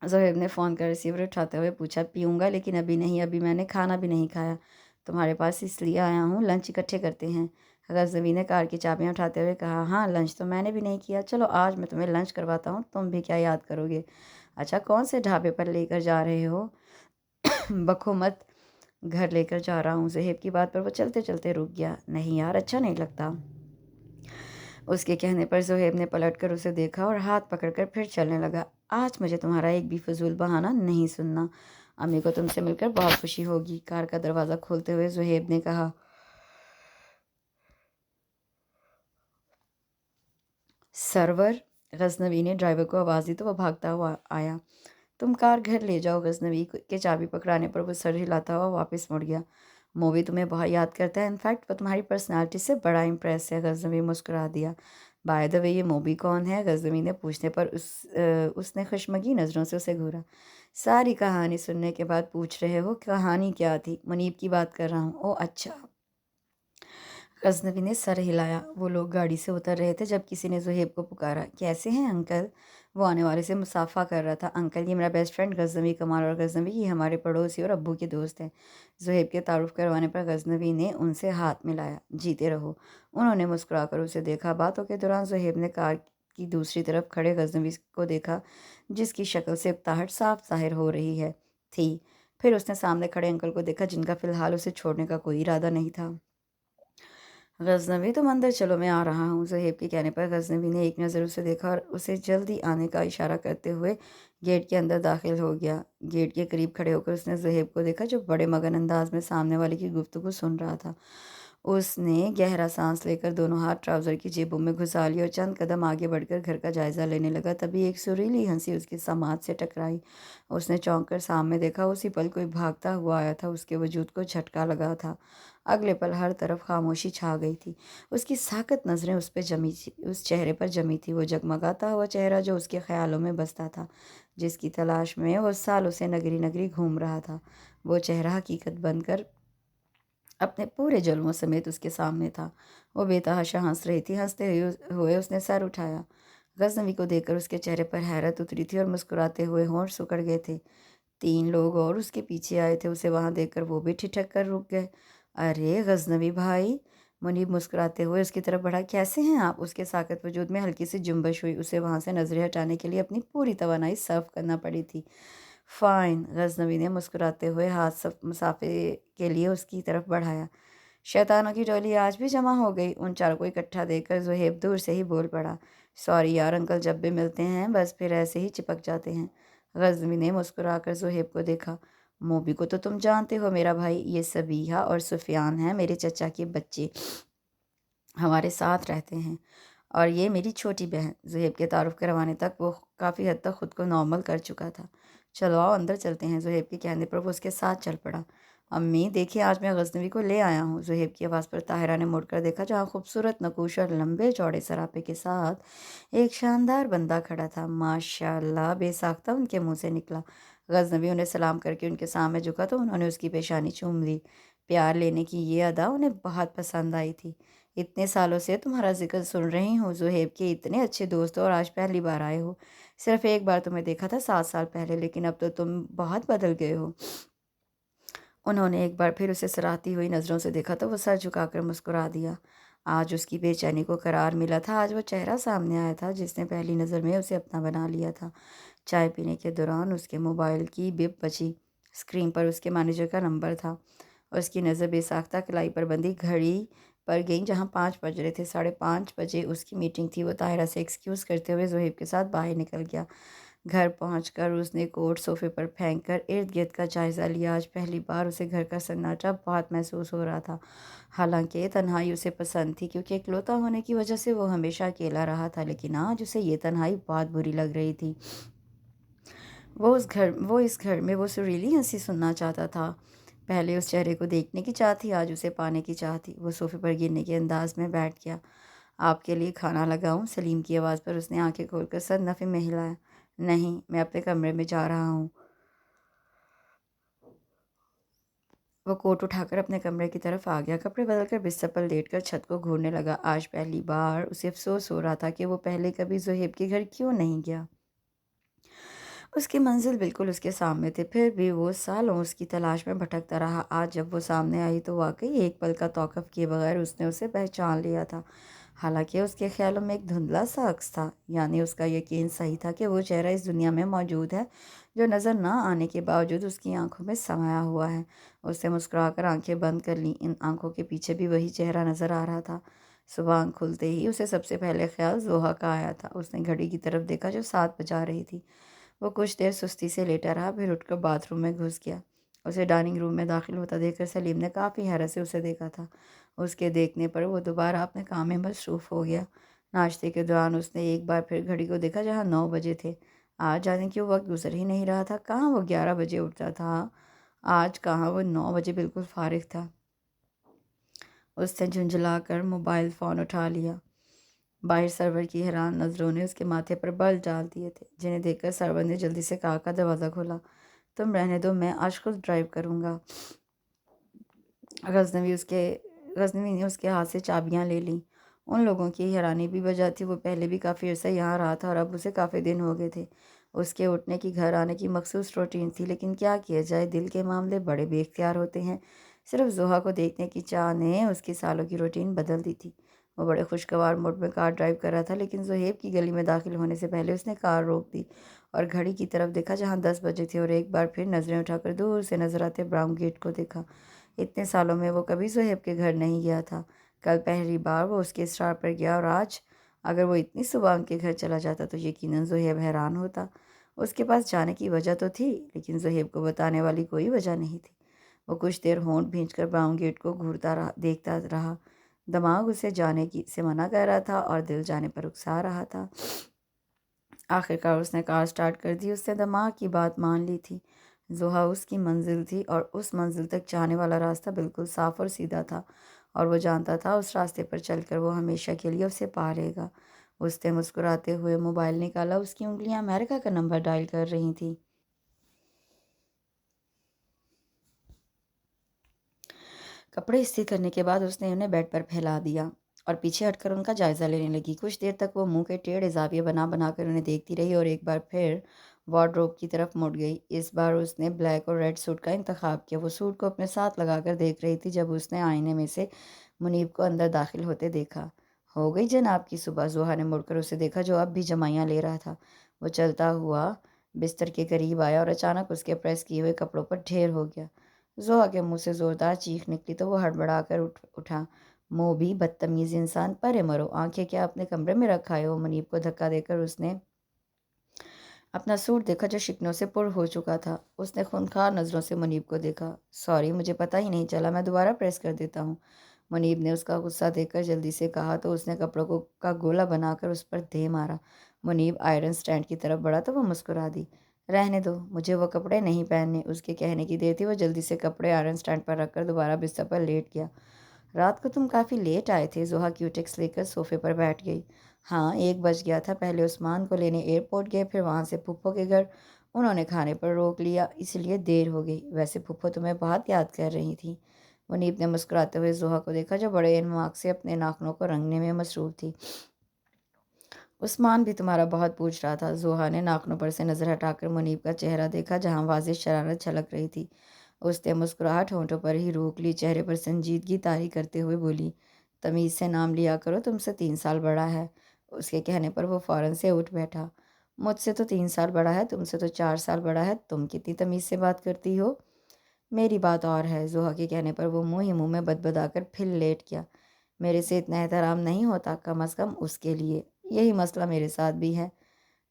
S1: زہیب نے فون کا ریسیور اٹھاتے ہوئے پوچھا۔ پیوں گا، لیکن ابھی نہیں، ابھی میں نے کھانا بھی نہیں کھایا۔ تمہارے پاس اس لیے آیا ہوں، لنچ اکٹھے کرتے ہیں۔ غزنوی نے کار کی چابیاں اٹھاتے ہوئے کہا۔ ہاں، لنچ تو میں نے بھی نہیں کیا، چلو آج میں تمہیں لنچ کرواتا ہوں، تم بھی کیا یاد کرو گے۔ اچھا، کون سے ڈھابے پر لے کر جا رہے ہو؟ بکو مت، گھر لے کر جا رہا ہوں۔ زہیب کی بات پر وہ چلتے چلتے رک گیا۔ نہیں یار، اچھا نہیں لگتا۔ اس کے کہنے پر زہیب نے پلٹ کر اسے دیکھا اور ہاتھ پکڑ کر پھر چلنے لگا۔ آج مجھے تمہارا ایک بھی فضول بہانہ نہیں سننا۔ امی کو تم سے مل کر بہت خوشی ہوگی۔ کار کا دروازہ کھولتے ہوئے زہیب نے کہا۔ سرور، غزنوی نے ڈرائیور کو آواز دی تو وہ بھاگتا ہوا آیا۔ تم کار گھر لے جاؤ۔ غزنوی کے چابی پکڑانے پر وہ سر ہلاتا ہوا واپس مڑ گیا۔ مووی تمہیں بہت یاد کرتا ہے، انفیکٹ وہ تمہاری پرسنالٹی سے بڑا امپریس ہے۔ غزنوی مسکرا دیا۔ بائی دا وے، یہ مووی کون ہے؟ غزنوی نے پوچھنے پر اس نے خشمگی نظروں سے اسے گھورا۔ ساری کہانی سننے کے بعد پوچھ رہے ہو؟ کہانی کیا تھی؟ منیب کی بات کر رہا ہوں۔ او اچھا۔ غزنوی نے سر ہلایا۔ وہ لوگ گاڑی سے اتر رہے تھے جب کسی نے زہیب کو پکارا۔ کیسے ہیں انکل؟ وہ آنے والے سے مصافحہ کر رہا تھا۔ انکل، یہ میرا بیسٹ فرینڈ غزنوی کمال، اور غزنوی یہ ہمارے پڑوسی اور ابو کے دوست ہیں۔ زہیب کے تعارف کروانے پر غزنوی نے ان سے ہاتھ ملایا۔ جیتے رہو۔ انہوں نے مسکرا کر اسے دیکھا۔ باتوں کے دوران زہیب نے کار کی دوسری طرف کھڑے غزنوی کو دیکھا، جس کی شکل سے اکتاہٹ صاف ظاہر ہو رہی تھی۔ پھر اس نے سامنے کھڑے انکل کو دیکھا، جن کا فی الحال اسے چھوڑنے کا کوئی ارادہ نہیں تھا۔ غزنوی، تم اندر چلو، میں آ رہا ہوں۔ زہیب کے کہنے پر غزنوی نے ایک نظر اسے دیکھا اور اسے جلدی آنے کا اشارہ کرتے ہوئے گیٹ کے اندر داخل ہو گیا۔ گیٹ کے قریب کھڑے ہو کر اس نے زہیب کو دیکھا، جو بڑے مگن انداز میں سامنے والے کی گفتگو سن رہا تھا۔ اس نے گہرا سانس لے کر دونوں ہاتھ ٹراؤزر کی جیبوں میں گھسا لیے اور چند قدم آگے بڑھ کر گھر کا جائزہ لینے لگا۔ تبھی ایک سریلی ہنسی اس کی سماعت سے ٹکرائی۔ اس نے چونک کر سامنے دیکھا، اسی پل کوئی بھاگتا ہوا آیا تھا۔ اس کے وجود کو جھٹکا لگا تھا۔ اگلے پل ہر طرف خاموشی چھا گئی تھی۔ اس کی ساکت نظریں اس چہرے پر جمی تھی، وہ جگمگاتا ہوا چہرہ جو اس کے خیالوں میں بستا تھا، جس کی تلاش میں وہ سالوں سے نگری نگری گھوم رہا تھا۔ وہ چہرہ حقیقت بن کر اپنے پورے جلووں سمیت اس کے سامنے تھا۔ وہ بے تحاشا ہنس رہی تھی۔ ہنستے ہوئے اس نے سر اٹھایا۔ غزنوی کو دیکھ کر اس کے چہرے پر حیرت اتری تھی اور مسکراتے ہوئے ہونٹ سکڑ گئے تھے۔ 3 لوگ اور اس کے پیچھے آئے تھے، اسے وہاں دیکھ کر وہ بھی ٹھٹک کر رک گئے۔ ارے غزنوی بھائی! منیب مسکراتے ہوئے اس کی طرف بڑھا۔ کیسے ہیں آپ؟ اس کے ساکت وجود میں ہلکی سی جنبش ہوئی۔ اسے وہاں سے نظریں ہٹانے کے لیے اپنی پوری توانائی صرف کرنا پڑی تھی۔ فائن، غزنوی نے مسکراتے ہوئے ہاتھ مسافے کے لیے اس کی طرف بڑھایا۔ شیطانوں کی ٹولی آج بھی جمع ہو گئی۔ ان چاروں کو اکٹھا دیکھ کر زہیب دور سے ہی بول پڑا۔ سوری یار انکل، جب بھی ملتے ہیں بس پھر ایسے ہی چپک جاتے ہیں۔ غزنوی نے مسکرا کر زہیب کو دیکھا۔ موبی کو تو تم جانتے ہو میرا بھائی، یہ صبیحہ اور سفیان ہیں میرے چچا کے بچے، ہمارے ساتھ رہتے ہیں، اور یہ میری چھوٹی بہن۔ زہیب کے تعارف کروانے تک وہ کافی حد تک خود کو نارمل کر چکا تھا۔ چلو آؤ اندر چلتے ہیں۔ زہیب کے کہنے پر وہ اس کے ساتھ چل پڑا۔ امی دیکھیے، آج میں غزنوی کو لے آیا ہوں۔ زہیب کی آواز پر طاہرہ نے مڑ کر دیکھا، جہاں خوبصورت نقوش اور لمبے چوڑے سراپے کے ساتھ ایک شاندار بندہ کھڑا تھا۔ ماشاءاللہ، بے ساختہ ان کے منہ سے نکلا۔ غزنوی انہیں سلام کر کے ان کے سامنے جھکا تو انہوں نے اس کی پیشانی چوم لی۔ پیار لینے کی یہ ادا انہیں بہت پسند آئی تھی۔ اتنے سالوں سے تمہارا ذکر سن رہی ہوں، زہیب کے اتنے اچھے دوست ہو اور آج پہلی بار آئے ہو۔ صرف ایک بار تمہیں دیکھا تھا 7 سال پہلے، لیکن اب تو تم بہت بدل گئے ہو۔ انہوں نے ایک بار پھر اسے سراہتی ہوئی نظروں سے دیکھا تو وہ سر جھکا کر مسکرا دیا۔ آج اس کی بے چینی کو قرار ملا تھا۔ آج وہ چہرہ سامنے آیا تھا جس نے پہلی نظر میں اسے اپنا بنا لیا تھا۔ چائے پینے کے دوران اس کے موبائل کی بپ بجی۔ اسکرین پر اس کے مینیجر کا نمبر تھا۔ اس کی نظر بے ساختہ کلائی پر بندھی گھڑی پر گئی، جہاں 5 بج رہے تھے۔ 5:30 بجے اس کی میٹنگ تھی۔ وہ طاہرہ سے ایکسکیوز کرتے ہوئے زہیب کے ساتھ باہر نکل گیا۔ گھر پہنچ کر اس نے کوٹ صوفے پر پھینک کر ارد گرد کا جائزہ لیا۔ آج پہلی بار اسے گھر کا سناٹا بہت محسوس ہو رہا تھا۔ حالانکہ تنہائی اسے پسند تھی، کیونکہ اکلوتا ہونے کی وجہ سے وہ ہمیشہ اکیلا رہا تھا، لیکن آج اسے یہ تنہائی بہت بری لگ رہی تھی۔ وہ اس گھر میں وہ سریلی ہنسی سننا چاہتا تھا۔ پہلے اس چہرے کو دیکھنے کی چاہ تھی، آج اسے پانے کی چاہ تھی۔ وہ صوفے پر گرنے کے انداز میں بیٹھ گیا۔ آپ کے لیے کھانا لگاؤں؟ سلیم کی آواز پر اس نے آنکھیں کھول کر سر نفی میں ہلایا۔ نہیں، میں اپنے کمرے میں جا رہا ہوں۔ وہ کوٹ اٹھا کر اپنے کمرے کی طرف آ گیا۔ کپڑے بدل کر بستر پر لیٹ کر چھت کو گھورنے لگا۔ آج پہلی بار اسے افسوس ہو رہا تھا کہ وہ پہلے کبھی زہیب کے گھر کیوں نہیں گیا۔ اس کی منزل بالکل اس کے سامنے تھی، پھر بھی وہ سالوں اس کی تلاش میں بھٹکتا رہا۔ آج جب وہ سامنے آئی تو واقعی ایک پل کا توقف کیے بغیر اس نے اسے پہچان لیا تھا۔ حالانکہ اس کے خیالوں میں ایک دھندلا سا عکس تھا، یعنی اس کا یقین صحیح تھا کہ وہ چہرہ اس دنیا میں موجود ہے جو نظر نہ آنے کے باوجود اس کی آنکھوں میں سمایا ہوا ہے۔ اس نے مسکرا کر آنکھیں بند کر لیں۔ ان آنکھوں کے پیچھے بھی وہی چہرہ نظر آ رہا تھا۔ صبح آنکھ کھلتے ہی اسے سب سے پہلے خیال زوہا کا آیا تھا۔ اس نے گھڑی کی طرف دیکھا جو 7 بجا رہی تھی۔ وہ کچھ دیر سستی سے لیٹا رہا، پھر اٹھ کر باتھ روم میں گھس گیا۔ اسے ڈائننگ روم میں داخل ہوتا دیکھ کر سلیم نے کافی حیرت سے اسے دیکھا تھا۔ اس کے دیکھنے پر وہ دوبارہ اپنے کام میں مصروف ہو گیا۔ ناشتے کے دوران اس نے ایک بار پھر گھڑی کو دیکھا، جہاں 9 بجے تھے۔ آج جانے کیوں وقت گزر ہی نہیں رہا تھا۔ کہاں وہ 11 بجے اٹھتا تھا، آج کہاں وہ 9 بجے بالکل فارغ تھا۔ اس نے جھنجھلا کر موبائل فون اٹھا لیا۔ باہر سرور کی حیران نظروں نے اس کے ماتھے پر بل ڈال دیے تھے، جنہیں دیکھ کر سرور نے جلدی سے کہا کا دروازہ کھولا۔ تم رہنے دو، میں آج خود ڈرائیو کروں گا۔ غزنوی نے اس کے ہاتھ سے چابیاں لے لیں۔ ان لوگوں کی حیرانی بھی وجہ تھی، وہ پہلے بھی کافی عرصہ یہاں رہا تھا اور اب اسے کافی دن ہو گئے تھے۔ اس کے اٹھنے کی، گھر آنے کی مخصوص روٹین تھی، لیکن کیا کیا جائے، دل کے معاملے بڑے بے اختیار ہوتے ہیں۔ صرف زوہا کو دیکھنے کی چاہ نے اس کی سالوں کی روٹین بدل دی تھی۔ وہ بڑے خوشگوار موڈ میں کار ڈرائیو کر رہا تھا، لیکن زہیب کی گلی میں داخل ہونے سے پہلے اس نے کار روک دی اور گھڑی کی طرف دیکھا، جہاں 10 بجے تھے، اور ایک بار پھر نظریں اٹھا کر دور سے نظر آتے براؤن گیٹ کو دیکھا۔ اتنے سالوں میں وہ کبھی زہیب کے گھر نہیں گیا تھا۔ کل پہلی بار وہ اس کے اصرار پر گیا، اور آج اگر وہ اتنی صبح ان کے گھر چلا جاتا تو یقیناً زہیب حیران ہوتا۔ اس کے پاس جانے کی وجہ تو تھی، لیکن زہیب کو بتانے والی کوئی وجہ نہیں تھی۔ وہ کچھ دیر ہونٹ بھینچ کر براؤن گیٹ کو دیکھتا رہا۔ دماغ اسے جانے سے منع کر رہا تھا اور دل جانے پر اکسا رہا تھا۔ آخرکار اس نے کار سٹارٹ کر دی۔ اس نے دماغ کی بات مان لی تھی۔ زوہا اس کی منزل تھی اور اس منزل تک جانے والا راستہ بالکل صاف اور سیدھا تھا، اور وہ جانتا تھا اس راستے پر چل کر وہ ہمیشہ کے لیے اسے پا لے گا۔ اس نے مسکراتے ہوئے موبائل نکالا۔ اس کی انگلیاں امریکہ کا نمبر ڈائل کر رہی تھیں۔ کپڑے استری کرنے کے بعد اس نے انہیں بیڈ پر پھیلا دیا اور پیچھے ہٹ کر ان کا جائزہ لینے لگی۔ کچھ دیر تک وہ منہ کے ٹیڑھے زاویے بنا بنا کر انہیں دیکھتی رہی اور ایک بار پھر وارڈروب کی طرف مڑ گئی۔ اس بار اس نے بلیک اور ریڈ سوٹ کا انتخاب کیا۔ وہ سوٹ کو اپنے ساتھ لگا کر دیکھ رہی تھی جب اس نے آئینے میں سے منیب کو اندر داخل ہوتے دیکھا۔ ہو گئی جناب کی صبح؟ زوہا نے مڑ کر اسے دیکھا جو اب بھی جمائیاں لے رہا تھا۔ وہ چلتا ہوا بستر کے قریب آیا اور اچانک اس کے پریس کیے ہوئے کپڑوں پر ڈھیر ہو گیا۔ زوہا کے منہ سے زوردار چیخ نکلی تو وہ ہڑبڑا کر اٹھا۔ موبی، بدتمیز انسان، پرے مرو، آنکھیں کیا اپنے کمرے میں رکھا ہے؟ وہ منیب کو دھکا دے کر اس نے اپنا سوٹ دیکھا جو شکنوں سے پر ہو چکا تھا۔ اس نے خونخوار نظروں سے منیب کو دیکھا۔ سوری، مجھے پتہ ہی نہیں چلا، میں دوبارہ پریس کر دیتا ہوں۔ منیب نے اس کا غصہ دیکھ کر جلدی سے کہا تو اس نے کپڑوں کا گولا بنا کر اس پر دے مارا۔ منیب آئرن سٹینڈ کی طرف بڑھا تو وہ مسکرا دی۔ رہنے دو، مجھے وہ کپڑے نہیں پہننے۔ اس کے کہنے کی دیر تھی وہ جلدی سے کپڑے آئرن سٹینڈ پر رکھ کر دوبارہ بستر پر لیٹ گیا۔ رات کو تم کافی لیٹ آئے تھے۔ زوہا کیوٹیکس لے کر صوفے پر بیٹھ گئی۔ ہاں، 1 بج گیا تھا۔ پہلے عثمان کو لینے ایئرپورٹ گئے، پھر وہاں سے پھپھو کے گھر۔ انہوں نے کھانے پر روک لیا، اس لیے دیر ہو گئی۔ ویسے پھپھو تمہیں بہت یاد کر رہی تھی۔ منیب نے مسکراتے ہوئے زوہا کو دیکھا جو بڑے انماق سے اپنے ناخنوں کو رنگنے میں مصروف تھی۔ عثمان بھی تمہارا بہت پوچھ رہا تھا۔ زوہا نے ناخنوں پر سے نظر ہٹا کر منیب کا چہرہ دیکھا جہاں واضح شرارت جھلک رہی تھی۔ اس نے مسکراہٹ ہونٹوں پر ہی روک لی، چہرے پر سنجیدگی طاری کرتے ہوئے بولی، تمیز سے نام لیا کرو، تم سے 3 سال بڑا ہے۔ اس کے کہنے پر وہ فوراً سے اٹھ بیٹھا۔ مجھ سے تو 3 سال بڑا ہے، تم سے تو 4 سال بڑا ہے، تم کتنی تمیز سے بات کرتی ہو؟ میری بات اور ہے۔ زوہا کے کہنے پر وہ منہ ہی منہ میں بدبدا کر پھر لیٹ گیا۔ میرے سے اتنا احترام نہیں ہوتا، کم از کم اس کے لیے۔ یہی مسئلہ میرے ساتھ بھی ہے۔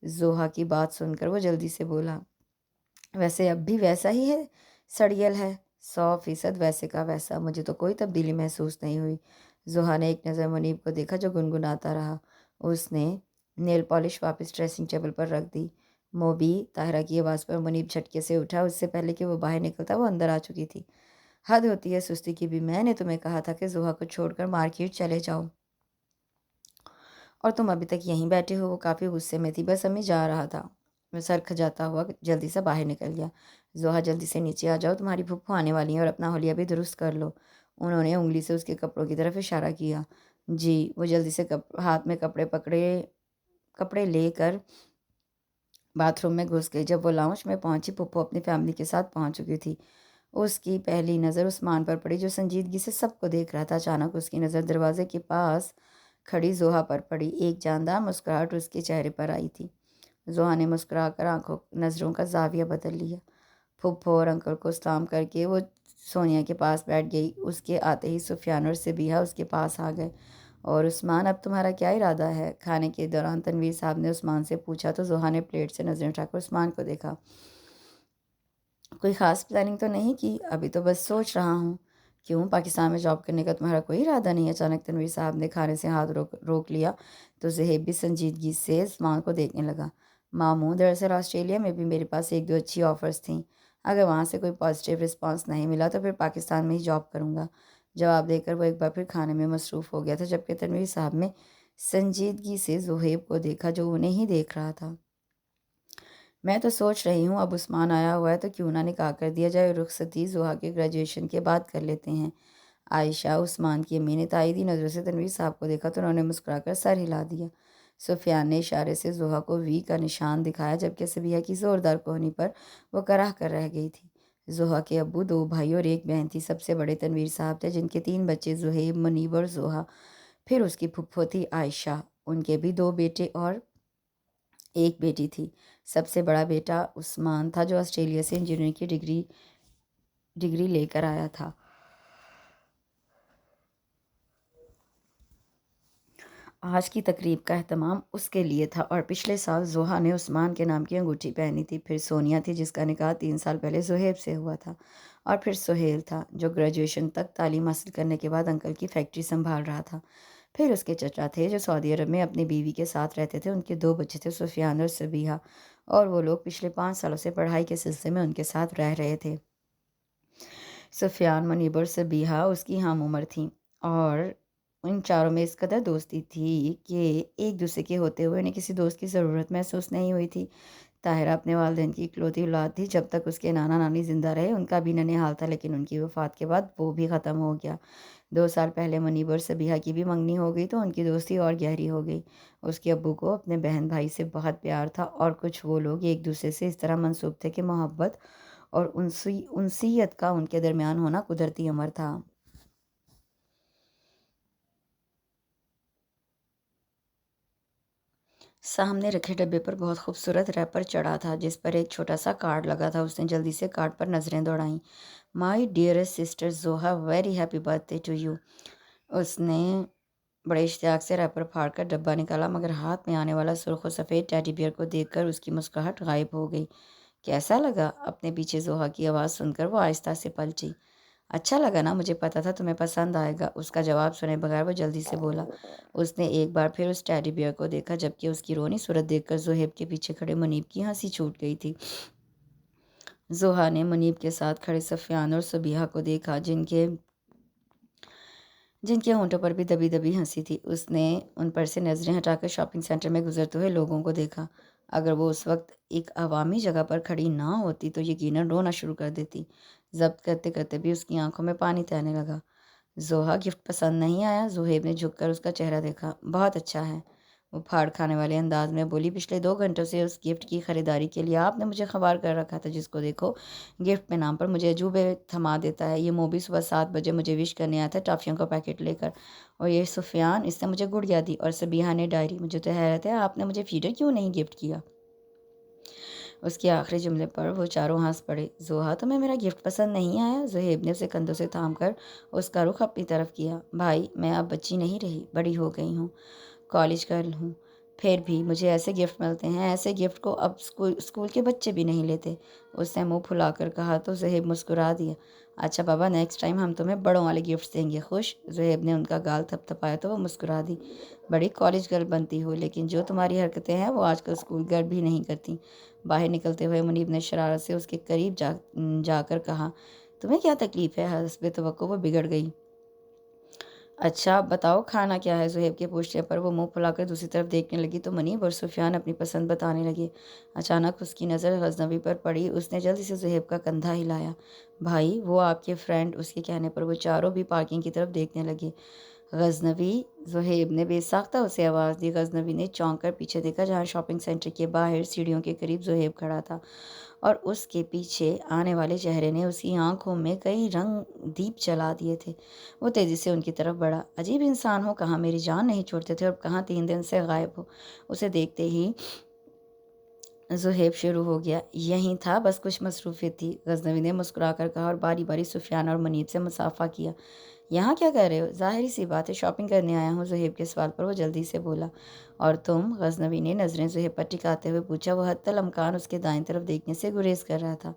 S1: زوہا کی بات سن کر وہ جلدی سے بولا، ویسے اب بھی ویسا ہی ہے، سڑیل ہے، 100% ویسے کا ویسا۔ مجھے تو کوئی تبدیلی محسوس نہیں ہوئی۔ زوہا نے ایک نظر منیب کو دیکھا جو گنگناتا رہا۔ اس نے نیل پالش واپس ڈریسنگ ٹیبل پر رکھ دی۔ موبی، طاہرہ کی آواز پر منیب جھٹکے سے اٹھا۔ اس سے پہلے کہ وہ باہر نکلتا وہ اندر آ چکی تھی۔ حد ہوتی ہے سستی کی بھی، میں نے تمہیں کہا تھا کہ زوہا کو چھوڑ کر مارکیٹ چلے جاؤ اور تم ابھی تک یہیں بیٹھے ہو۔ وہ کافی غصے میں تھی، بس امی جا رہا تھا۔ وہ سر کھجاتا ہوا جلدی سے باہر نکل گیا۔ زوہا، جلدی سے نیچے آ جاؤ، تمہاری پھپھو آنے والی ہیں، اور اپنا حلیہ بھی درست کر لو۔ انہوں نے انگلی سے اس کے کپڑوں کی طرف اشارہ کیا۔ جی۔ وہ جلدی سے ہاتھ میں کپڑے لے کر باتھ روم میں گھس گئی۔ جب وہ لاؤنج میں پہنچی، پھپھو اپنی فیملی کے ساتھ پہنچ چکی تھی۔ اس کی پہلی نظر عثمان پر پڑی جو سنجیدگی سے سب کو دیکھ رہا تھا۔ اچانک اس کی نظر دروازے کے پاس کھڑی زوہا پر پڑی۔ ایک جاندار مسکراہٹ اس کے چہرے پر آئی تھی۔ زوہا نے مسکرا کر نظروں کا زاویہ بدل لیا۔ پھپھو اور انکل کو سلام کر کے وہ سونیا کے پاس بیٹھ گئی۔ اس کے آتے ہی سفیان اور سبیہہ اس کے پاس آ گئے۔ اور عثمان، اب تمہارا کیا ارادہ ہے؟ کھانے کے دوران تنویر صاحب نے عثمان سے پوچھا تو زوہا نے پلیٹ سے نظریں اٹھا کر عثمان کو دیکھا۔ کوئی خاص پلاننگ تو نہیں کی؟ ابھی تو بس سوچ رہا ہوں۔ کیوں، پاکستان میں جاب کرنے کا تمہارا کوئی ارادہ نہیں؟ اچانک تنویر صاحب نے کھانے سے ہاتھ روک لیا تو زہیب بھی سنجیدگی سے عثمان کو دیکھنے لگا۔ ماموں، دراصل آسٹریلیا میں بھی میرے پاس 1-2 اچھی آفرز تھیں۔ اگر وہاں سے کوئی پازیٹیو رسپانس نہیں ملا تو پھر پاکستان میں ہی جاب کروں گا۔ جواب دے کر وہ ایک بار پھر کھانے میں مصروف ہو گیا تھا، جبکہ تنویر صاحب نے سنجیدگی سے زہیب کو دیکھا جو انہیں ہی دیکھ رہا تھا۔ میں تو سوچ رہی ہوں اب عثمان آیا ہوا ہے تو کیوں نہ نکاح کر دیا جائے، رخصتی زوہا کے گریجویشن کے بعد کر لیتے ہیں۔ عائشہ، عثمان کی امی نے تائیدی نظروں سے تنویر صاحب کو دیکھا تو انہوں نے مسکرا کر سر ہلا دیا۔ سفیان نے اشارے سے زوہا کو وی کا نشان دکھایا، جبکہ سبیہہ کی زوردار کوہنی پر وہ کراہ کر رہ گئی تھی۔ زوہا کے ابو 2 بھائی اور 1 بہن تھی۔ سب سے بڑے تنویر صاحب تھے جن کے 3 بچے زہیب، منیب اور زوہا۔ پھر اس کی پھپھو تھی عائشہ، ان کے بھی 2 بیٹے اور 1 بیٹی تھی۔ سب سے بڑا بیٹا عثمان تھا جو آسٹریلیا سے انجینئرنگ کی ڈگری لے کر آیا تھا۔ آج کی تقریب کا اہتمام اس کے لیے تھا اور پچھلے سال زوہا نے عثمان کے نام کی انگوٹھی پہنی تھی، پھر سونیا تھی جس کا نکاح 3 سال پہلے زہیب سے ہوا تھا، اور پھر سہیل تھا جو گریجویشن تک تعلیم حاصل کرنے کے بعد انکل کی فیکٹری سنبھال رہا تھا، پھر اس کے چچا تھے جو سعودی عرب میں اپنی بیوی کے ساتھ رہتے تھے، ان کے 2 بچے تھے سفیان اور سبیہہ، اور وہ لوگ پچھلے 5 سالوں سے پڑھائی کے سلسلے میں ان کے ساتھ رہ رہے تھے۔ سفیان، منیب اور سبیہہ اس کی ہم عمر تھیں اور ان چاروں میں اس قدر دوستی تھی کہ ایک دوسرے کے ہوتے ہوئے انہیں کسی دوست کی ضرورت محسوس نہیں ہوئی تھی۔ طاہرہ اپنے والدین کی اکلوتی اولاد تھی، جب تک اس کے نانا نانی زندہ رہے ان کا بھی ننھیال تھا، لیکن ان کی وفات کے بعد وہ بھی ختم ہو گیا۔ 2 سال پہلے منیب اور سبیہہ کی بھی منگنی ہو گئی تو ان کی دوستی اور گہری ہو گئی۔ اس کے ابو کو اپنے بہن بھائی سے بہت پیار تھا اور کچھ وہ لوگ ایک دوسرے سے اس طرح منسوب تھے کہ محبت اور انسیت کا ان کے درمیان ہونا قدرتی امر تھا۔ سامنے رکھے ڈبے پر بہت خوبصورت ریپر چڑھا تھا جس پر ایک چھوٹا سا کارڈ لگا تھا۔ اس نے جلدی سے کارڈ پر نظریں دوڑائیں۔ My dearest sister Zoha, very happy birthday to you. اس نے بڑے اشتیاق سے ریپر پھاڑ کر ڈبہ نکالا، مگر ہاتھ میں آنے والا سرخ و سفید ٹیڈی بیئر کو دیکھ کر اس کی مسکراہٹ غائب ہو گئی۔ کیسا لگا؟ اپنے پیچھے زوہا کی آواز سن کر وہ آہستہ سے پلٹی۔ اچھا لگا نا، مجھے پتا تھا تمہیں پسند آئے گا، اس کا جواب سنے بغیر وہ جلدی سے بولا۔ اس نے ایک بار پھر اس ٹیڈی بیئر کو دیکھا، جبکہ اس کی رونی صورت دیکھ کر زہیب کے پیچھے کھڑے منیب کی ہنسی چھوٹ گئی تھی۔ زوہا نے منیب کے ساتھ کھڑے سفیان اور سبیہہ کو دیکھا جن کے ہونٹوں پر بھی دبی دبی ہنسی تھی۔ اس نے ان پر سے نظریں ہٹا کر شاپنگ سینٹر میں گزرتے ہوئے لوگوں کو دیکھا۔ اگر وہ اس وقت ایک عوامی جگہ پر کھڑی نہ ہوتی تو یقیناً رونا شروع کر دیتی۔ ضبط کرتے کرتے بھی اس کی آنکھوں میں پانی تیرنے لگا۔ زوہا، گفٹ پسند نہیں آیا؟ زہیب نے جھک کر اس کا چہرہ دیکھا۔ بہت اچھا ہے، وہ پھاڑ کھانے والے انداز میں بولی۔ پچھلے 2 گھنٹوں سے اس گفٹ کی خریداری کے لیے آپ نے مجھے خبر کر رکھا تھا، جس کو دیکھو گفٹ کے نام پر مجھے عجوبے تھما دیتا ہے۔ یہ موبی صبح 7 بجے مجھے وش کرنے آیا تھا ٹافیوں کا پیکٹ لے کر، اور یہ سفیان، اس نے مجھے گڑیا دی، اور سبیہہ نے ڈائری۔ مجھے تو حیرت ہے آپ نے مجھے فیڈر کیوں نہیں گفٹ کیا؟ اس کے آخری جملے پر وہ چاروں ہنس پڑے۔ زوہا، تمہیں میرا گفٹ پسند نہیں آیا؟ زہیب نے اسے کندھوں سے تھام کر اس کا رخ اپنی طرف کیا۔ بھائی، میں اب بچی نہیں رہی، بڑی ہو گئی ہوں، کالج گرل ہوں، پھر بھی مجھے ایسے گفٹ ملتے ہیں، ایسے گفٹ کو اب اسکول کے بچے بھی نہیں لیتے۔ اس نے منہ پھلا کر کہا تو زہیب مسکرا دیا۔ اچھا بابا، نیکسٹ ٹائم ہم تمہیں بڑوں والے گفٹس دیں گے۔ خوش؟ زہیب نے ان کا گال تھپ تھپایا تو وہ مسکرا دی۔ بڑی کالج گرل بنتی ہو، لیکن جو تمہاری حرکتیں ہیں وہ آج کل اسکول گرل بھی نہیں کرتی۔ باہر نکلتے ہوئے منیب نے شرارت سے اس کے قریب جا کر کہا، تمہیں کیا تکلیف ہے؟ حسب توقع وہ بگڑ گئی۔ اچھا اب بتاؤ کھانا کیا ہے؟ زہیب کے پوچھنے پر وہ منہ پھلا کر دوسری طرف دیکھنے لگی تو منیب اور سفیان اپنی پسند بتانے لگے۔ اچانک اس کی نظر غزنوی پر پڑی۔ اس نے جلدی سے زہیب کا کندھا ہلایا۔ بھائی، وہ آپ کے فرینڈ۔ اس کے کہنے پر وہ چاروں بھی پارکنگ کی طرف دیکھنے لگے۔ غزنوی؟ زہیب نے بے ساختہ اسے آواز دی۔ غزنوی نے چونک کر پیچھے دیکھا، جہاں شاپنگ سینٹر کے باہر سیڑھیوں کے قریب زہیب کھڑا تھا، اور اس کے پیچھے آنے والے چہرے نے اس کی آنکھوں میں کئی رنگ دیپ جلا دیے تھے۔ وہ تیزی سے ان کی طرف بڑھا۔ عجیب انسان ہو، کہاں میری جان نہیں چھوڑتے تھے اور کہاں 3 دن سے غائب ہو۔ اسے دیکھتے ہی زہیب شروع ہو گیا۔ یہیں تھا، بس کچھ مصروفیت تھی، غزنوی نے مسکرا کر کہا اور باری باری سفیان اور منیب سے مصافحہ کیا۔ یہاں کیا کر رہے ہو؟ ظاہری سی بات ہے، شاپنگ کرنے آیا ہوں۔ زہیب کے سوال پر وہ جلدی سے بولا۔ اور تم؟ غزنوی نے نظریں زہیب پر ٹکاتے ہوئے پوچھا۔ وہ حتی الامکان اس کے دائیں طرف دیکھنے سے گریز کر رہا تھا۔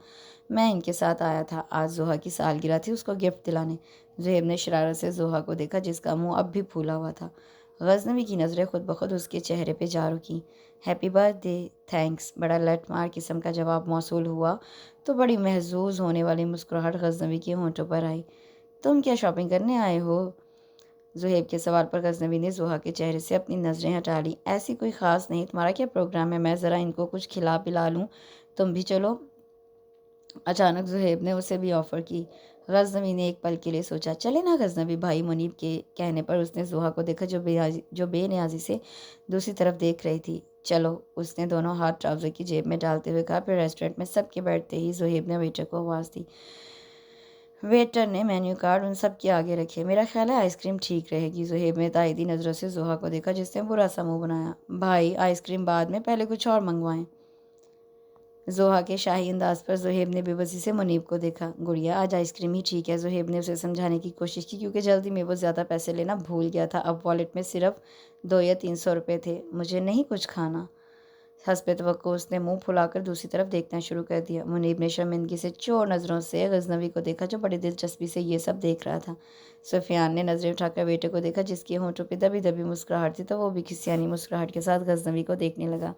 S1: میں ان کے ساتھ آیا تھا، آج زوہا کی سالگرہ تھی، اس کو گفٹ دلانے۔ زہیب نے شرارت سے زوہا کو دیکھا جس کا منہ اب بھی پھولا ہوا تھا۔ غزنوی کی نظریں خود بخود اس کے چہرے پہ جا رکیں۔ ہیپی برتھ ڈے، تھینکس، بڑا لٹ مار قسم کا جواب موصول ہوا تو بڑی محظوظ ہونے والی مسکراہٹ غزنوی کے ہونٹوں پر آئی۔ تم کیا شاپنگ کرنے آئے ہو؟ زہیب کے سوال پر غزنوی نے زوہا کے چہرے سے اپنی نظریں ہٹا لیں۔ ایسی کوئی خاص نہیں، تمہارا کیا پروگرام ہے؟ میں ذرا ان کو کچھ کھلا پلا لوں، تم بھی چلو۔ اچانک زہیب نے اسے بھی آفر کی۔ غزنوی نے ایک پل کے لیے سوچا، چلے نا غزنوی بھائی؟ منیب کے کہنے پر اس نے زوہا کو دیکھا جو بے نیازی سے دوسری طرف دیکھ رہی تھی۔ چلو، اس نے دونوں ہاتھ ٹراؤزر کی جیب میں ڈالتے ہوئے کہا۔ پھر ریسٹورنٹ میں سب کے بیٹھتے ہی زہیب نے ویٹر کو آواز دی۔ ویٹر نے مینیو کارڈ ان سب کے آگے رکھے۔ میرا خیال ہے آئس کریم ٹھیک رہے گی۔ زہیب نے تائیدی نظروں سے زوہا کو دیکھا جس نے برا سا منہ بنایا۔ بھائی، آئس کریم بعد میں، پہلے کچھ اور منگوائیں۔ زوہا کے شاہی انداز پر زہیب نے بے بسی سے منیب کو دیکھا۔ گڑیا آج آئس کریم ہی ٹھیک ہے، زہیب نے اسے سمجھانے کی کوشش کی کیونکہ جلدی میں وہ زیادہ پیسے لینا بھول گیا تھا۔ اب والیٹ میں صرف 200 یا 300 روپے تھے۔ مجھے نہیں کچھ کھانا۔ حسب توقع اس نے منہ پھلا کر دوسری طرف دیکھنا شروع کر دیا۔ منیب نے شرمندگی سے چور نظروں سے غزنوی کو دیکھا جو بڑی دلچسپی سے یہ سب دیکھ رہا تھا۔ سفیان نے نظریں اٹھا کر بیٹے کو دیکھا جس کے ہونٹوں پہ دبی دبی مسکراہٹ تھی، تو وہ بھی کھسیانی مسکراہٹ کے ساتھ غزنوی کو دیکھنے لگا۔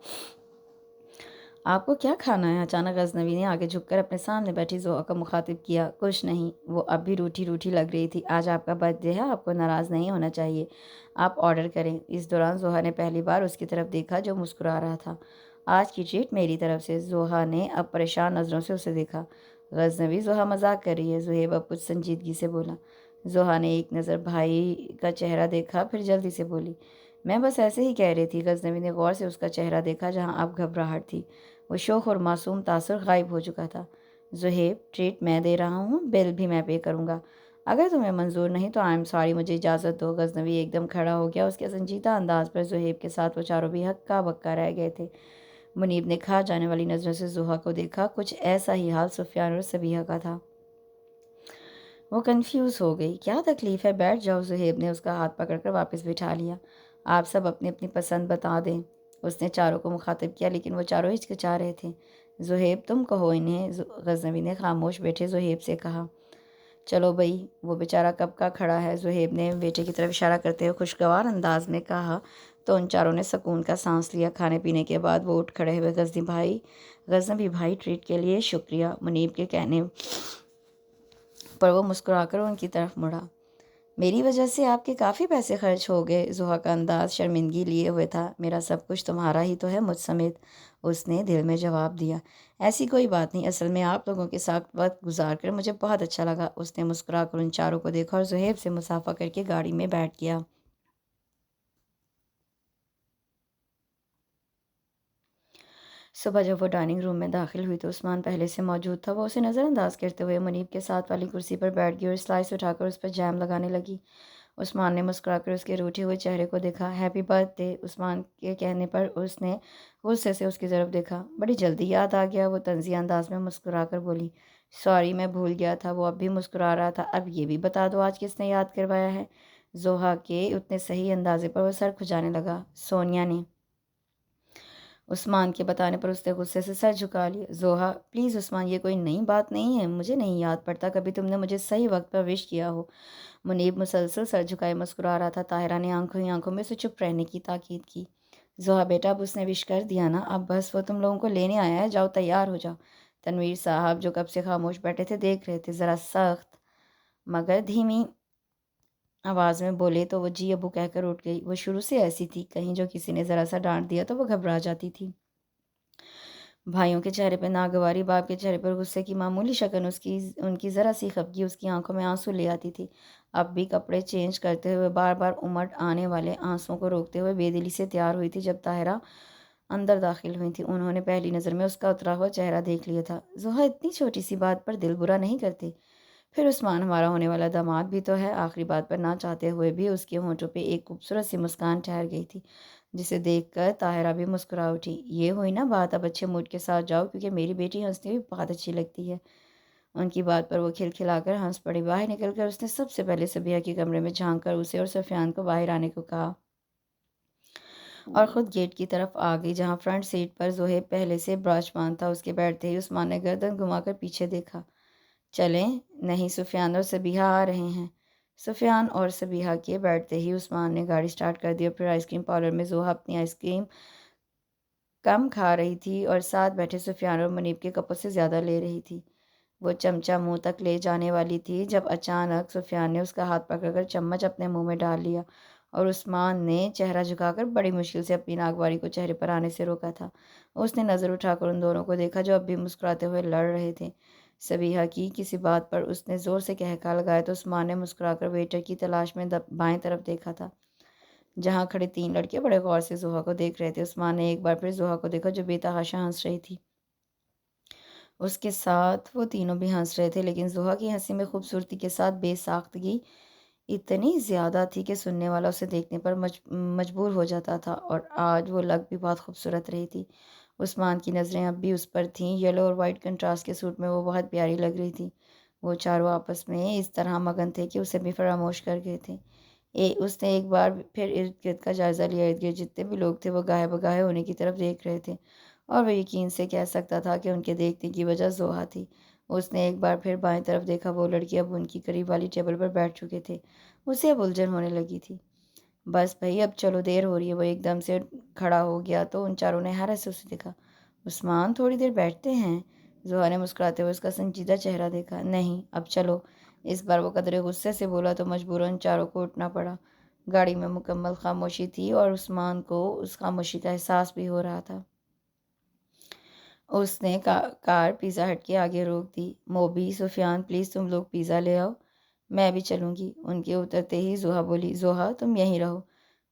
S1: آپ کو کیا کھانا ہے؟ اچانک غزنوی نے آگے جھک کر اپنے سامنے بیٹھی زوہا کو مخاطب کیا۔ کچھ نہیں، وہ اب بھی روٹھی روٹھی لگ رہی تھی۔ آج آپ کا برتھ ڈے ہے، آپ کو ناراض نہیں ہونا چاہیے، آپ آرڈر کریں۔ اس دوران زوہا نے پہلی بار اس کی طرف دیکھا جو مسکرا رہا تھا۔ آج کی ٹریٹ میری طرف سے۔ زوہا نے اب پریشان نظروں سے اسے دیکھا۔ غزنوی، زوہا مذاق کر رہی ہے، زہیب اب کچھ سنجیدگی سے بولا۔ زوہا نے ایک نظر بھائی کا چہرہ دیکھا، پھر جلدی سے بولی، میں بس ایسے ہی کہہ رہی تھی۔ غزنوی نے غور سے اس کا چہرہ دیکھا جہاں اب گھبراہٹ تھی، وہ شوخ اور معصوم تاثر غائب ہو چکا تھا۔ زہیب، ٹریٹ میں دے رہا ہوں، بل بھی میں پے کروں گا۔ اگر تمہیں منظور نہیں تو آئی ایم سوری، مجھے اجازت دو۔ غزنوی ایک دم کھڑا ہو گیا۔ اس کے سنجیدہ انداز پر زہیب کے ساتھ وہ چاروں بھی ہکا بکا رہ گئے تھے۔ منیب نے کھا جانے والی نظروں سے زوہا کو دیکھا۔ کچھ ایسا ہی حال سفیان اور صبیحہ کا تھا۔ وہ کنفیوز ہو گئی۔ کیا تکلیف ہے؟ بیٹھ جاؤ۔ زہیب نے اس کا ہاتھ پکڑ کر واپس بٹھا لیا۔ آپ سب اپنی اپنی پسند بتا دیں۔ اس نے چاروں کو مخاطب کیا لیکن وہ چاروں ہچکچا رہے تھے۔ زہیب، تم کہو انہیں۔ غزنوی نے خاموش بیٹھے زہیب سے کہا۔ چلو بھئی، وہ بیچارہ کب کا کھڑا ہے، زہیب نے بیٹے کی طرف اشارہ کرتے ہوئے خوشگوار انداز میں کہا، تو ان چاروں نے سکون کا سانس لیا۔ کھانے پینے کے بعد وہ اٹھ کھڑے ہوئے۔ غزنوی بھائی، ٹریٹ کے لیے شکریہ۔ منیب کے کہنے پر وہ مسکرا کر ان کی طرف مڑا۔ میری وجہ سے آپ کے کافی پیسے خرچ ہو گئے۔ زوہا کا انداز شرمندگی لیے ہوئے تھا۔ میرا سب کچھ تمہارا ہی تو ہے، مجھ سمیت، اس نے دل میں جواب دیا۔ ایسی کوئی بات نہیں، اصل میں آپ لوگوں کے ساتھ وقت گزار کر مجھے بہت اچھا لگا۔ اس نے مسکرا کر ان چاروں کو دیکھا اور زہیب سے مصافحہ کر کے گاڑی میں بیٹھ گیا۔ صبح جب وہ ڈائننگ روم میں داخل ہوئی تو عثمان پہلے سے موجود تھا۔ وہ اسے نظر انداز کرتے ہوئے منیب کے ساتھ والی کرسی پر بیٹھ گئی اور سلائس اٹھا کر اس پر جیم لگانے لگی۔ عثمان نے مسکرا کر اس کے روٹھے ہوئے چہرے کو دیکھا۔ Happy birth day. عثمان کے کہنے پر اس نے غصے سے اس کی طرف دیکھا۔ بڑی جلدی یاد آ گیا، وہ طنزیہ انداز میں مسکرا کر بولی۔ سوری، میں بھول گیا تھا۔ وہ اب بھی مسکرا رہا تھا۔ اب یہ بھی بتا دو آج کس نے یاد کروایا ہے؟ زوہا کے اتنے صحیح اندازے پر وہ سر کھجانے لگا۔ سونیا نے۔ عثمان کے بتانے پر اس نے غصے سے سر جھکا لیا۔ زوہا، پلیز عثمان، یہ کوئی نئی بات نہیں ہے، مجھے نہیں یاد پڑتا کبھی تم نے مجھے صحیح وقت پر وش کیا ہو۔ منیب مسلسل سر جھکائے مسکرا رہا تھا۔ طاہرہ نے آنکھوں ہی آنکھوں میں اسے چپ رہنے کی تاکید کی۔ زوہا بیٹا، اب اس نے وش کر دیا نا، اب بس وہ تم لوگوں کو لینے آیا ہے، جاؤ تیار ہو جاؤ۔ تنویر صاحب جو کب سے خاموش بیٹھے تھے دیکھ رہے تھے، ذرا سخت مگر دھیمی آواز میں بولے تو وہ جی ابو کہہ کر اٹھ گئی۔ وہ شروع سے ایسی تھی، کہیں جو کسی نے ذرا سا ڈانٹ دیا تو وہ گھبرا جاتی تھی۔ بھائیوں کے چہرے پر ناگواری، باپ کے چہرے پر غصے کی معمولی شکن، ان کی ذرا سی خفگی اس کی آنکھوں میں آنسو لے آتی تھی۔ اب بھی کپڑے چینج کرتے ہوئے بار بار امٹ آنے والے آنسوؤں کو روکتے ہوئے بے دلی سے تیار ہوئی تھی جب طاہرہ اندر داخل ہوئی تھی۔ انہوں نے پہلی نظر میں اس کا اترا ہوا چہرہ دیکھ لیا تھا۔ زوہا، اتنی چھوٹی سی بات پر دل برا نہیں کرتے؟ پھر عثمان ہمارا ہونے والا داماد بھی تو ہے۔ آخری بات پر نہ چاہتے ہوئے بھی اس کے ہونٹوں پہ ایک خوبصورت سی مسکان ٹھہر گئی تھی جسے دیکھ کر طاہرہ بھی مسکرا اٹھی۔ یہ ہوئی نا بات، اب اچھے موڈ کے ساتھ جاؤ کیونکہ میری بیٹی ہنستی ہوئی بہت اچھی لگتی ہے۔ ان کی بات پر وہ کھلکھلا کر ہنس پڑی۔ باہر نکل کر اس نے سب سے پہلے صبیحہ کے کمرے میں جھانک کر اسے اور سفیان کو باہر آنے کو کہا اور خود گیٹ کی طرف آ گئی جہاں فرنٹ سیٹ پر زہیب پہلے سے براجمان تھا۔ اس کے بیٹھتے ہی عثمان نے گردن گھما کر پیچھے دیکھا۔ چلیں؟ نہیں، سفیان اور صبیحہ آ رہے ہیں۔ سفیان اور صبیحہ کے بیٹھتے ہی عثمان نے گاڑی سٹارٹ کر دی اور پھر آئس کریم پارلر میں زوہا اپنی آئس کریم کم کھا رہی تھی اور ساتھ بیٹھے سفیان اور منیب کے کپوں سے زیادہ لے رہی تھی۔ وہ چمچہ منہ تک لے جانے والی تھی جب اچانک سفیان نے اس کا ہاتھ پکڑ کر چمچ اپنے منہ میں ڈال لیا اور عثمان نے چہرہ جھکا کر بڑی مشکل سے اپنی ناگواری کو چہرے پر آنے سے روکا تھا۔ اس نے نظر اٹھا کر ان دونوں کو دیکھا جو اب بھی مسکراتے ہوئے لڑ رہے تھے۔ صبیحہ کی کسی بات پر اس نے زور سے کہکا لگایا تو عثمان نے مسکرا کر ویٹر کی تلاش میں بائیں طرف دیکھا تھا جہاں کھڑے 3 لڑکے بڑے غور سے زوہا کو دیکھ رہے تھے۔ عثمان نے ایک بار پھر زوہا کو دیکھا جو بے تحاشا ہنس رہی تھی۔ اس کے ساتھ وہ تینوں بھی ہنس رہے تھے لیکن زوہا کی ہنسی میں خوبصورتی کے ساتھ بے ساختگی اتنی زیادہ تھی کہ سننے والا اسے دیکھنے پر مجبور ہو جاتا تھا، اور آج وہ لگ بھی بہت خوبصورت رہی تھی۔ عثمان کی نظریں اب بھی اس پر تھیں۔ یلو اور وائٹ کنٹراسٹ کے سوٹ میں وہ بہت پیاری لگ رہی تھی۔ وہ چاروں آپس میں اس طرح مگن تھے کہ اسے بھی فراموش کر گئے تھے۔ اس نے ایک بار پھر ارد گرد کا جائزہ لیا۔ ارد گرد جتنے بھی لوگ تھے وہ گاہے بگاہے ہونے کی طرف دیکھ رہے تھے، اور وہ یقین سے کہہ سکتا تھا کہ ان کے دیکھنے کی وجہ زوہا تھی۔ اس نے ایک بار پھر بائیں طرف دیکھا۔ وہ لڑکی اب ان کی قریب والی ٹیبل پر بیٹھ چکے تھے۔ اسے اب الجھن ہونے لگی تھی۔ بس بھائی اب چلو، دیر ہو رہی ہے۔ وہ ایک دم سے کھڑا ہو گیا تو ان چاروں نے حیرت سے اسے دیکھا۔ عثمان، تھوڑی دیر بیٹھتے ہیں؟ زوہا نے مسکراتے ہوئے اس کا سنجیدہ چہرہ دیکھا۔ نہیں، اب چلو۔ اس بار وہ قدرے غصے سے بولا تو مجبوراً چاروں کو اٹھنا پڑا۔ گاڑی میں مکمل خاموشی تھی اور عثمان کو اس خاموشی کا احساس بھی ہو رہا تھا۔ اس نے کار پیزا ہٹ کے آگے روک دی۔ موبی، سفیان، پلیز تم لوگ پیزا لے آؤ، میں بھی چلوں گی۔ ان کے اترتے ہی زوہا بولی، زوہا تم یہیں رہو۔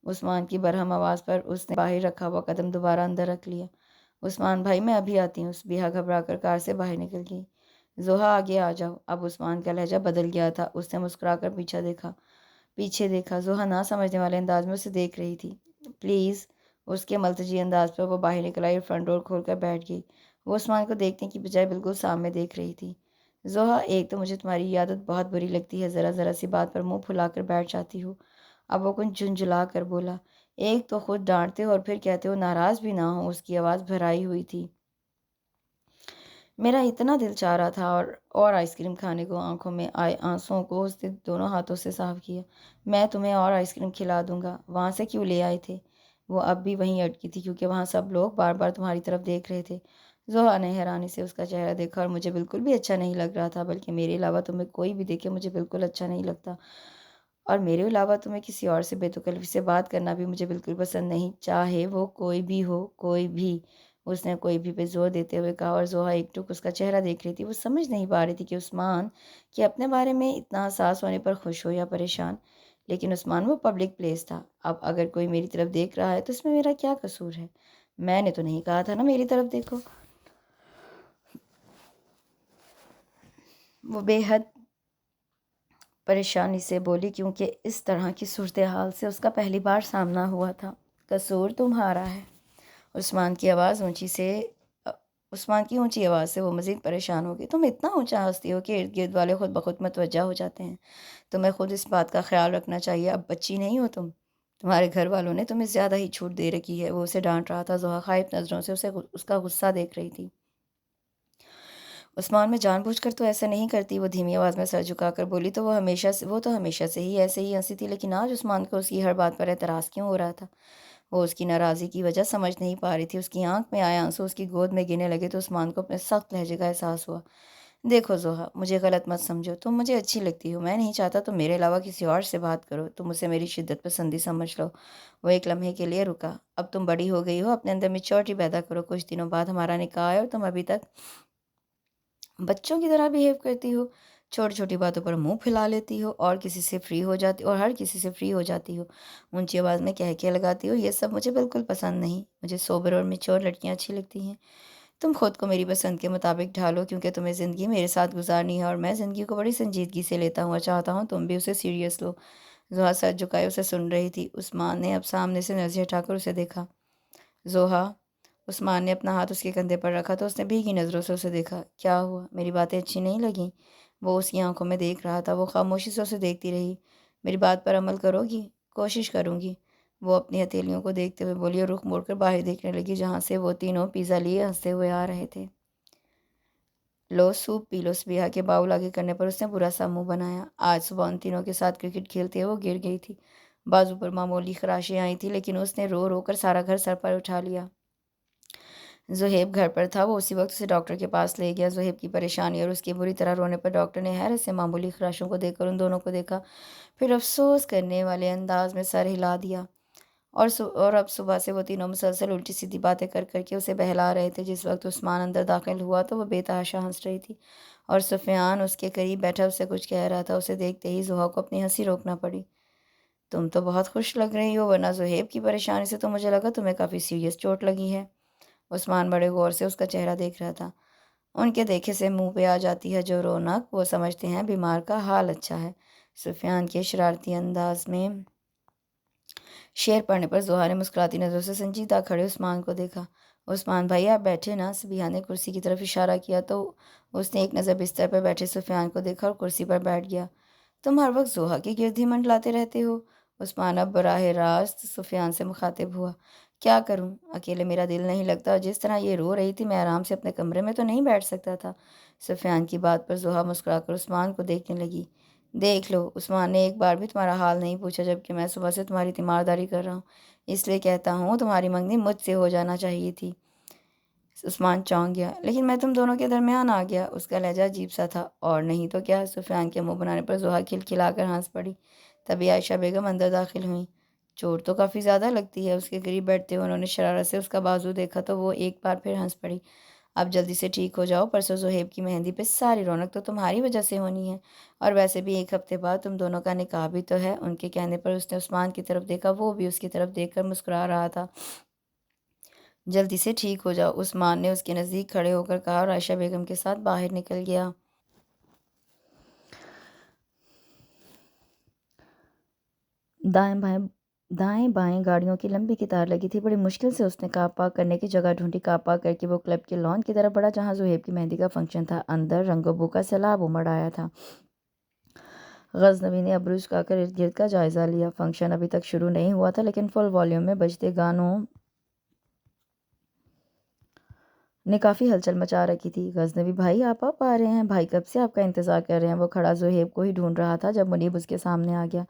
S1: عثمان کی برہم آواز پر اس نے باہر رکھا ہوا قدم دوبارہ اندر رکھ لیا۔ عثمان بھائی، میں ابھی آتی ہوں۔ سبیہا گھبرا کر کار سے باہر نکل گئی۔ زوہا آگے آ جاؤ۔ اب عثمان کا لہجہ بدل گیا تھا۔ اس نے مسکرا کر پیچھے دیکھا۔ زوہا نہ سمجھنے والے انداز میں اسے دیکھ رہی تھی۔ پلیز، اس کے ملتجی انداز پر وہ باہر نکل آئی اور فرنٹ ڈور کھول کر بیٹھ گئی۔ وہ عثمان کو دیکھنے کی بجائے بالکل سامنے دیکھ رہی تھی۔ زوہا، ایک تو مجھے تمہاری یہ عادت بہت بری لگتی ہے، ذرا سی بات پر منہ پھلا کر بیٹھ جاتی ہو۔ اب وہ کچھ جھنجھلا کر بولا، ایک تو خود ڈانٹتے ہو اور پھر کہتے ہو ناراض بھی نہ ہو۔ اس کی آواز بھرائی ہوئی تھی۔ میرا اتنا دل چاہ رہا تھا اور آئس کریم کھانے کو۔ آنکھوں میں آئے آنسوؤں کو اس نے دونوں ہاتھوں سے صاف کیا۔ میں تمہیں اور آئس کریم کھلا دوں گا۔ وہاں سے کیوں لے آئے تھے؟ وہ اب بھی وہیں اٹکی تھی کیونکہ وہاں سب لوگ بار بار تمہاری طرف دیکھ رہے تھے۔ زوہا نے حیرانی سے اس کا چہرہ دیکھا، اور مجھے بالکل بھی اچھا نہیں لگ رہا تھا، بلکہ میرے علاوہ تمہیں کوئی بھی دیکھے مجھے بالکل اچھا نہیں لگتا، اور میرے علاوہ تمہیں کسی اور سے بے تکلفی سے بات کرنا بھی مجھے بالکل پسند نہیں، چاہے وہ کوئی بھی ہو، کوئی بھی۔ اس نے کوئی بھی پہ زور دیتے ہوئے کہا، اور زوہا ایک ٹک اس کا چہرہ دیکھ رہی تھی۔ وہ سمجھ نہیں پا رہی تھی کہ عثمان کہ اپنے بارے میں اتنا حساس ہونے پر خوش ہو یا پریشان، لیکن عثمان وہ پبلک پلیس تھا۔ اب اگر کوئی میری طرف دیکھ رہا ہے تو اس میں میرا کیا قصور ہے؟ میں نے تو نہیں کہا تھا نا میری طرف دیکھو۔ وہ بے حد پریشانی سے بولی، کیونکہ اس طرح کی صورتحال سے اس کا پہلی بار سامنا ہوا تھا۔ قصور تمہارا ہے۔ عثمان کی اونچی آواز سے وہ مزید پریشان ہو گئی۔ تم اتنا اونچا ہنستی ہو کہ ارد گرد والے خود بخود متوجہ ہو جاتے ہیں۔ تمہیں خود اس بات کا خیال رکھنا چاہیے۔ اب بچی نہیں ہو تم۔ تمہارے گھر والوں نے تمہیں زیادہ ہی چھوٹ دے رکھی ہے۔ وہ اسے ڈانٹ رہا تھا۔ زوہا خائف نظروں سے اس کا غصہ دیکھ رہی تھی۔ عثمان، میں جان بوجھ کر تو ایسا نہیں کرتی، وہ دھیمی آواز میں سر جھکا کر بولی۔ وہ تو ہمیشہ سے ہی ایسے ہی ہنسی تھی، لیکن آج عثمان کو اس کی ہر بات پر اعتراض کیوں ہو رہا تھا؟ وہ اس کی ناراضی کی وجہ سمجھ نہیں پا رہی تھی۔ اس کی آنکھ میں آئے آنسو اس کی گود میں گرنے لگے تو عثمان کو اپنے سخت لہجے کا احساس ہوا۔ دیکھو زوہا، مجھے غلط مت سمجھو، تم مجھے اچھی لگتی ہو، میں نہیں چاہتا تم میرے علاوہ کسی اور سے بات کرو، تم اسے میری شدت پسندی سمجھ لو۔ وہ ایک لمحے کے لیے رکا۔ اب تم بڑی ہو گئی ہو، اپنے اندر میچورٹی پیدا کرو۔ کچھ دنوں بعد ہمارا نکاح ہے اور تم ابھی تک بچوں کی طرح بیہیو کرتی ہو، چھوٹی چھوٹی باتوں پر منہ پھیلا لیتی ہو اور ہر کسی سے فری ہو جاتی ہو، اونچی آواز میں کہہ لگاتی ہو۔ یہ سب مجھے بالکل پسند نہیں۔ مجھے سوبر اور میچور لڑکیاں اچھی لگتی ہیں۔ تم خود کو میری پسند کے مطابق ڈھالو، کیونکہ تمہیں زندگی میرے ساتھ گزارنی ہے اور میں زندگی کو بڑی سنجیدگی سے لیتا ہوں اور چاہتا ہوں تم بھی اسے سیریس لو۔ زوہا سر جھکائے اسے سن رہی تھی۔ عثمان نے اب سامنے سے نظر ہٹا کر اسے دیکھا۔ زوہا، عثمان نے اپنا ہاتھ اس کے کندھے پر رکھا تو اس نے بھیگی نظروں سے اسے دیکھا۔ کیا ہوا؟ میری باتیں اچھی نہیں لگیں؟ وہ اس کی آنکھوں میں دیکھ رہا تھا۔ وہ خاموشی سے اسے دیکھتی رہی۔ میری بات پر عمل کرو گی؟ کوشش کروں گی، وہ اپنی ہتھیلیوں کو دیکھتے ہوئے بولی اور رخ موڑ کر باہر دیکھنے لگی، جہاں سے وہ تینوں پیزا لیے ہنستے ہوئے آ رہے تھے۔ لو، سوپ پی لو۔ سبیہا کے باؤل آگے کرنے پر اس نے برا سا منہ بنایا۔ آج صبح ان تینوں کے ساتھ کرکٹ کھیلتے ہوئے وہ گر گئی تھی۔ بازو پر معمولی خراشیں آئی تھیں، لیکن اس نے رو رو کر سارا گھر سر پر اٹھا لیا۔ زہیب گھر پر تھا۔ وہ اسی وقت اسے ڈاکٹر کے پاس لے گیا۔ زہیب کی پریشانی اور اس کے بری طرح رونے پر ڈاکٹر نے حیرت سے معمولی خراشوں کو دیکھ کر ان دونوں کو دیکھا، پھر افسوس کرنے والے انداز میں سر ہلا دیا۔ اور اب صبح سے وہ تینوں مسلسل الٹی سیدھی باتیں کر کر کے اسے بہلا رہے تھے۔ جس وقت عثمان اندر داخل ہوا تو وہ بے تحاشا ہنس رہی تھی، اور سفیان اس کے قریب بیٹھا اس سے کچھ کہہ رہا تھا۔ اسے دیکھتے ہی زوہا کو اپنی ہنسی روکنا پڑی۔ تم تو بہت خوش لگ رہی ہو، ورنہ زہیب کی پریشانی سے تو مجھے لگا تمہیں کافی سیریس چوٹ لگی ہے۔ عثمان بڑے غور سے اس کا چہرہ دیکھ رہا تھا۔ ان کے دیکھے سے منہ پہ آ جاتی ہے جو رونق، وہ سمجھتے ہیں بیمار کا حال اچھا ہے۔ سفیان کے شرارتی انداز میں شعر پڑھنے پر زحا نے مسکراتی نظروں سے سنجیدہ کھڑے عثمان کو دیکھا۔ عثمان بھائی آپ بیٹھے نا؟ سبیہ نے کرسی کی طرف اشارہ کیا تو اس نے ایک نظر بستر پر بیٹھے سفیان کو دیکھا اور کرسی پر بیٹھ گیا۔ تم ہر وقت زحا کے گرد ہی منڈلاتے رہتے ہو؟ عثمان اب براہ راست سفیان سے مخاطب ہوا۔ کیا کروں، اکیلے میرا دل نہیں لگتا، اور جس طرح یہ رو رہی تھی میں آرام سے اپنے کمرے میں تو نہیں بیٹھ سکتا تھا۔ سفیان کی بات پر زحا مسکرا کر عثمان کو دیکھنے لگی۔ دیکھ لو، عثمان نے ایک بار بھی تمہارا حال نہیں پوچھا، جبکہ میں صبح سے تمہاری تیمارداری کر رہا ہوں۔ اس لیے کہتا ہوں تمہاری منگنی مجھ سے ہو جانا چاہیے تھی۔ عثمان چونک گیا۔ لیکن میں تم دونوں کے درمیان آ گیا۔ اس کا لہجہ عجیب سا تھا۔ اور نہیں تو کیا؟ سفیان کے منہ بنانے پر زحا کھلکھلا کر ہنس پڑی۔ تبھی عائشہ بیگم اندر داخل ہوئیں۔ چوٹ تو کافی زیادہ لگتی ہے۔ اس کے قریب بیٹھتے ہوئے انہوں نے شرارت سے اس کا بازو دیکھا تو وہ ایک بار پھر ہنس پڑی۔ اب جلدی سے ٹھیک ہو جاؤ، پرسوں زہیب کی مہندی پہ ساری رونق تو تمہاری وجہ سے ہونی ہے، اور ویسے بھی ایک ہفتے بعد تم دونوں کا نکاح بھی تو ہے۔ ان کے کہنے پر اس نے عثمان کی طرف دیکھا، وہ بھی اس کی طرف دیکھ کر مسکرا رہا تھا۔ جلدی سے ٹھیک ہو جاؤ، عثمان نے اس کے نزدیک کھڑے ہو کر کہا اور عائشہ بیگم کے ساتھ باہر نکل گیا۔ دائیں بائیں گاڑیوں کی لمبی قطار لگی تھی۔ بڑی مشکل سے اس نے کار پارک کرنے کی جگہ ڈھونڈی۔ کار پارک کر کے وہ کلب کے لان کی طرف بڑھا جہاں زہیب کی مہندی کا فنکشن تھا۔ اندر رنگ و بو کا سیلاب امڑ آیا تھا۔ غزنوی نے ابرو جھکا کر ارد گرد کا جائزہ لیا۔ فنکشن ابھی تک شروع نہیں ہوا تھا، لیکن فل والیوم میں بجتے گانوں نے کافی ہلچل مچا رکھی تھی۔ غزنوی بھائی آپ آ رہے ہیں؟ بھائی کب سے آپ کا انتظار کر رہے ہیں۔ وہ کھڑا زہیب کو ہی ڈھونڈ رہا تھا جب منیب اس کے سامنے آ گیا۔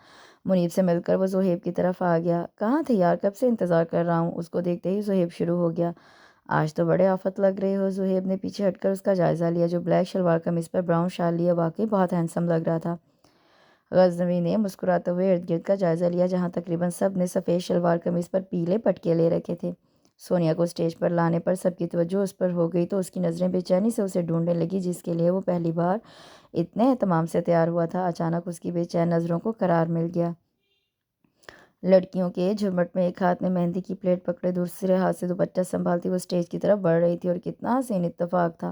S1: منیب سے مل کر وہ زہیب کی طرف آ گیا۔ کہاں تھے یار، کب سے انتظار کر رہا ہوں۔ اس کو دیکھتے ہی زہیب شروع ہو گیا۔ آج تو بڑے آفت لگ رہے ہو۔ زہیب نے پیچھے ہٹ کر اس کا جائزہ لیا جو بلیک شلوار قمیض پر براؤن شال لیے واقعی بہت ہینڈسم لگ رہا تھا۔ غزنوی نے مسکراتے ہوئے ارد گرد کا جائزہ لیا جہاں تقریباً سب نے سفید شلوار قمیض پر پیلے پٹکے لے رکھے تھے۔ سونیا کو اسٹیج پر لانے پر سب کی توجہ اس پر ہو گئی تو اس کی نظریں بے چینی سے اسے ڈھونڈنے لگی جس کے لیے وہ پہلی بار اتنے اہتمام سے تیار ہوا تھا۔ اچانک اس کی بے چین نظروں کو قرار مل گیا۔ لڑکیوں کے جھرمٹ میں ایک ہاتھ میں مہندی کی پلیٹ پکڑے دوسرے ہاتھ سے دوپٹہ سنبھالتی وہ اسٹیج کی طرف بڑھ رہی تھی، اور کتنا حسین اتفاق تھا،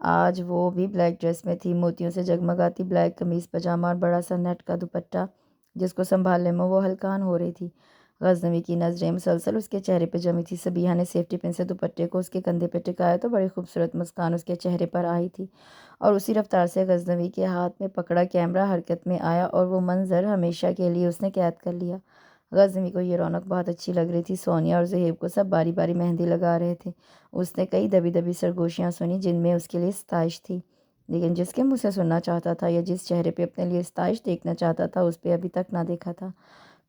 S1: آج وہ بھی بلیک ڈریس میں تھی۔ موتیوں سے جگمگاتی بلیک قمیض پاجامہ اور بڑا سا نیٹ کا دوپٹہ جس کو سنبھالنے میں وہ ہلکان ہو رہی تھی۔ غزنوی کی نظریں مسلسل اس کے چہرے پہ جمی تھی۔ سبیہا نے سیفٹی پن سے دوپٹے کو اس کے کندھے پہ ٹکایا تو بڑی خوبصورت مسکان اس کے چہرے پر آئی تھی، اور اسی رفتار سے غزنوی کے ہاتھ میں پکڑا کیمرہ حرکت میں آیا اور وہ منظر ہمیشہ کے لیے اس نے قید کر لیا۔ غزنوی کو یہ رونق بہت اچھی لگ رہی تھی۔ سونیا اور زہیب کو سب باری باری مہندی لگا رہے تھے۔ اس نے کئی دبی دبی سرگوشیاں سنی جن میں اس کے لیے ستائش تھی، لیکن جس کے منہ سے سننا چاہتا تھا یا جس چہرے پہ اپنے لیے ستائش دیکھنا چاہتا تھا اس پہ ابھی تک نہ دیکھا تھا۔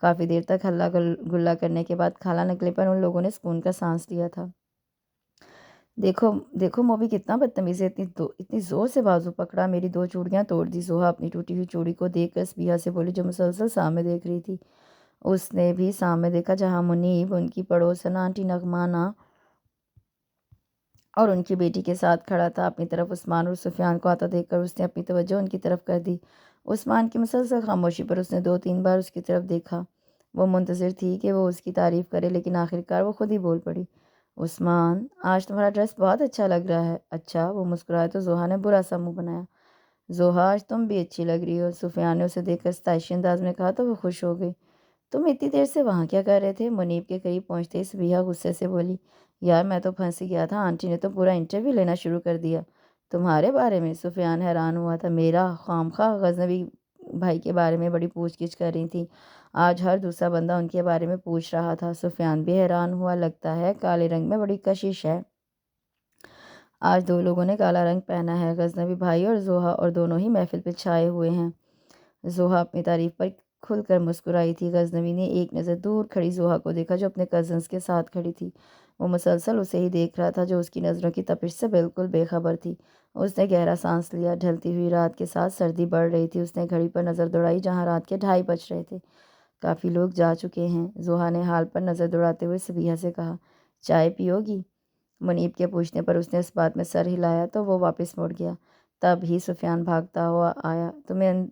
S1: کافی دیر تک ہلا گلا کرنے کے بعد کھالا نکلے پر ان لوگوں نے سکون کا سانس لیا تھا۔ دیکھو دیکھو موبی کتنا بدتمیز ہے، اتنی زور سے بازو پکڑا، میری دو چوڑیاں توڑ دی۔ زحا اپنی ٹوٹی ہوئی چوڑی کو دیکھ کر سبیہا سے بولی جو مسلسل سامنے دیکھ رہی تھی۔ اس نے بھی سامنے دیکھا جہاں منیب ان کی پڑوسن آنٹی نغمانہ اور ان کی بیٹی کے ساتھ کھڑا تھا۔ اپنی طرف عثمان اور سفیان کو آتا دیکھ کر اس نے اپنی توجہ ان کی طرف کر دی۔ عثمان کی مسلسل خاموشی پر اس نے 2-3 بار اس کی طرف دیکھا۔ وہ منتظر تھی کہ وہ اس کی تعریف کرے، لیکن آخرکار وہ خود ہی بول پڑی۔ عثمان آج تمہارا ڈریس بہت اچھا لگ رہا ہے۔ اچھا؟ وہ مسکرائے تو زحا نے برا سا منہ بنایا۔ زحا آج تم بھی اچھی لگ رہی ہو، سفیان نے اسے دیکھ کر ستائشی انداز میں کہا تو وہ خوش ہو گئی۔ تم اتنی دیر سے وہاں کیا کر رہے تھے؟ منیب کے قریب پہنچتے ہی سبیہا غصے سے بولی۔ یار میں تو پھنس گیا تھا، آنٹی نے تو پورا انٹرویو لینا شروع کر دیا تمہارے بارے میں۔ سفیان حیران ہوا تھا۔ میرا خواہ غزنوی بھائی کے بارے میں بڑی پوچھ گچھ کر رہی تھی، آج ہر دوسرا بندہ ان کے بارے میں پوچھ رہا تھا۔ سفیان بھی حیران ہوا۔ لگتا ہے کالے رنگ میں بڑی کشش ہے، آج 2 لوگوں نے کالا رنگ پہنا ہے، غزنوی بھائی اور زحا، اور دونوں ہی محفل پہ چھائے ہوئے ہیں۔ زحا اپنی تعریف پر کھل کر مسکرائی تھی۔ غزنوی نے ایک نظر دور کھڑی زحا کو دیکھا جو اپنے کزنز کے ساتھ کھڑی تھی۔ وہ مسلسل اسے ہی دیکھ رہا تھا جو اس کی نظروں کی تپش سے بالکل بے خبر تھی۔ اس نے گہرا سانس لیا۔ ڈھلتی ہوئی رات کے ساتھ سردی بڑھ رہی تھی۔ اس نے گھڑی پر نظر دوڑائی جہاں رات کے 2:30 بج رہے تھے۔ کافی لوگ جا چکے ہیں، زحا نے حال پر نظر دوڑاتے ہوئے سبیہا سے کہا۔ چائے پیو گی؟ منیب کے پوچھنے پر اس نے اس بات میں سر ہلایا تو وہ واپس مڑ گیا۔ تب ہی سفیان بھاگتا ہوا آیا۔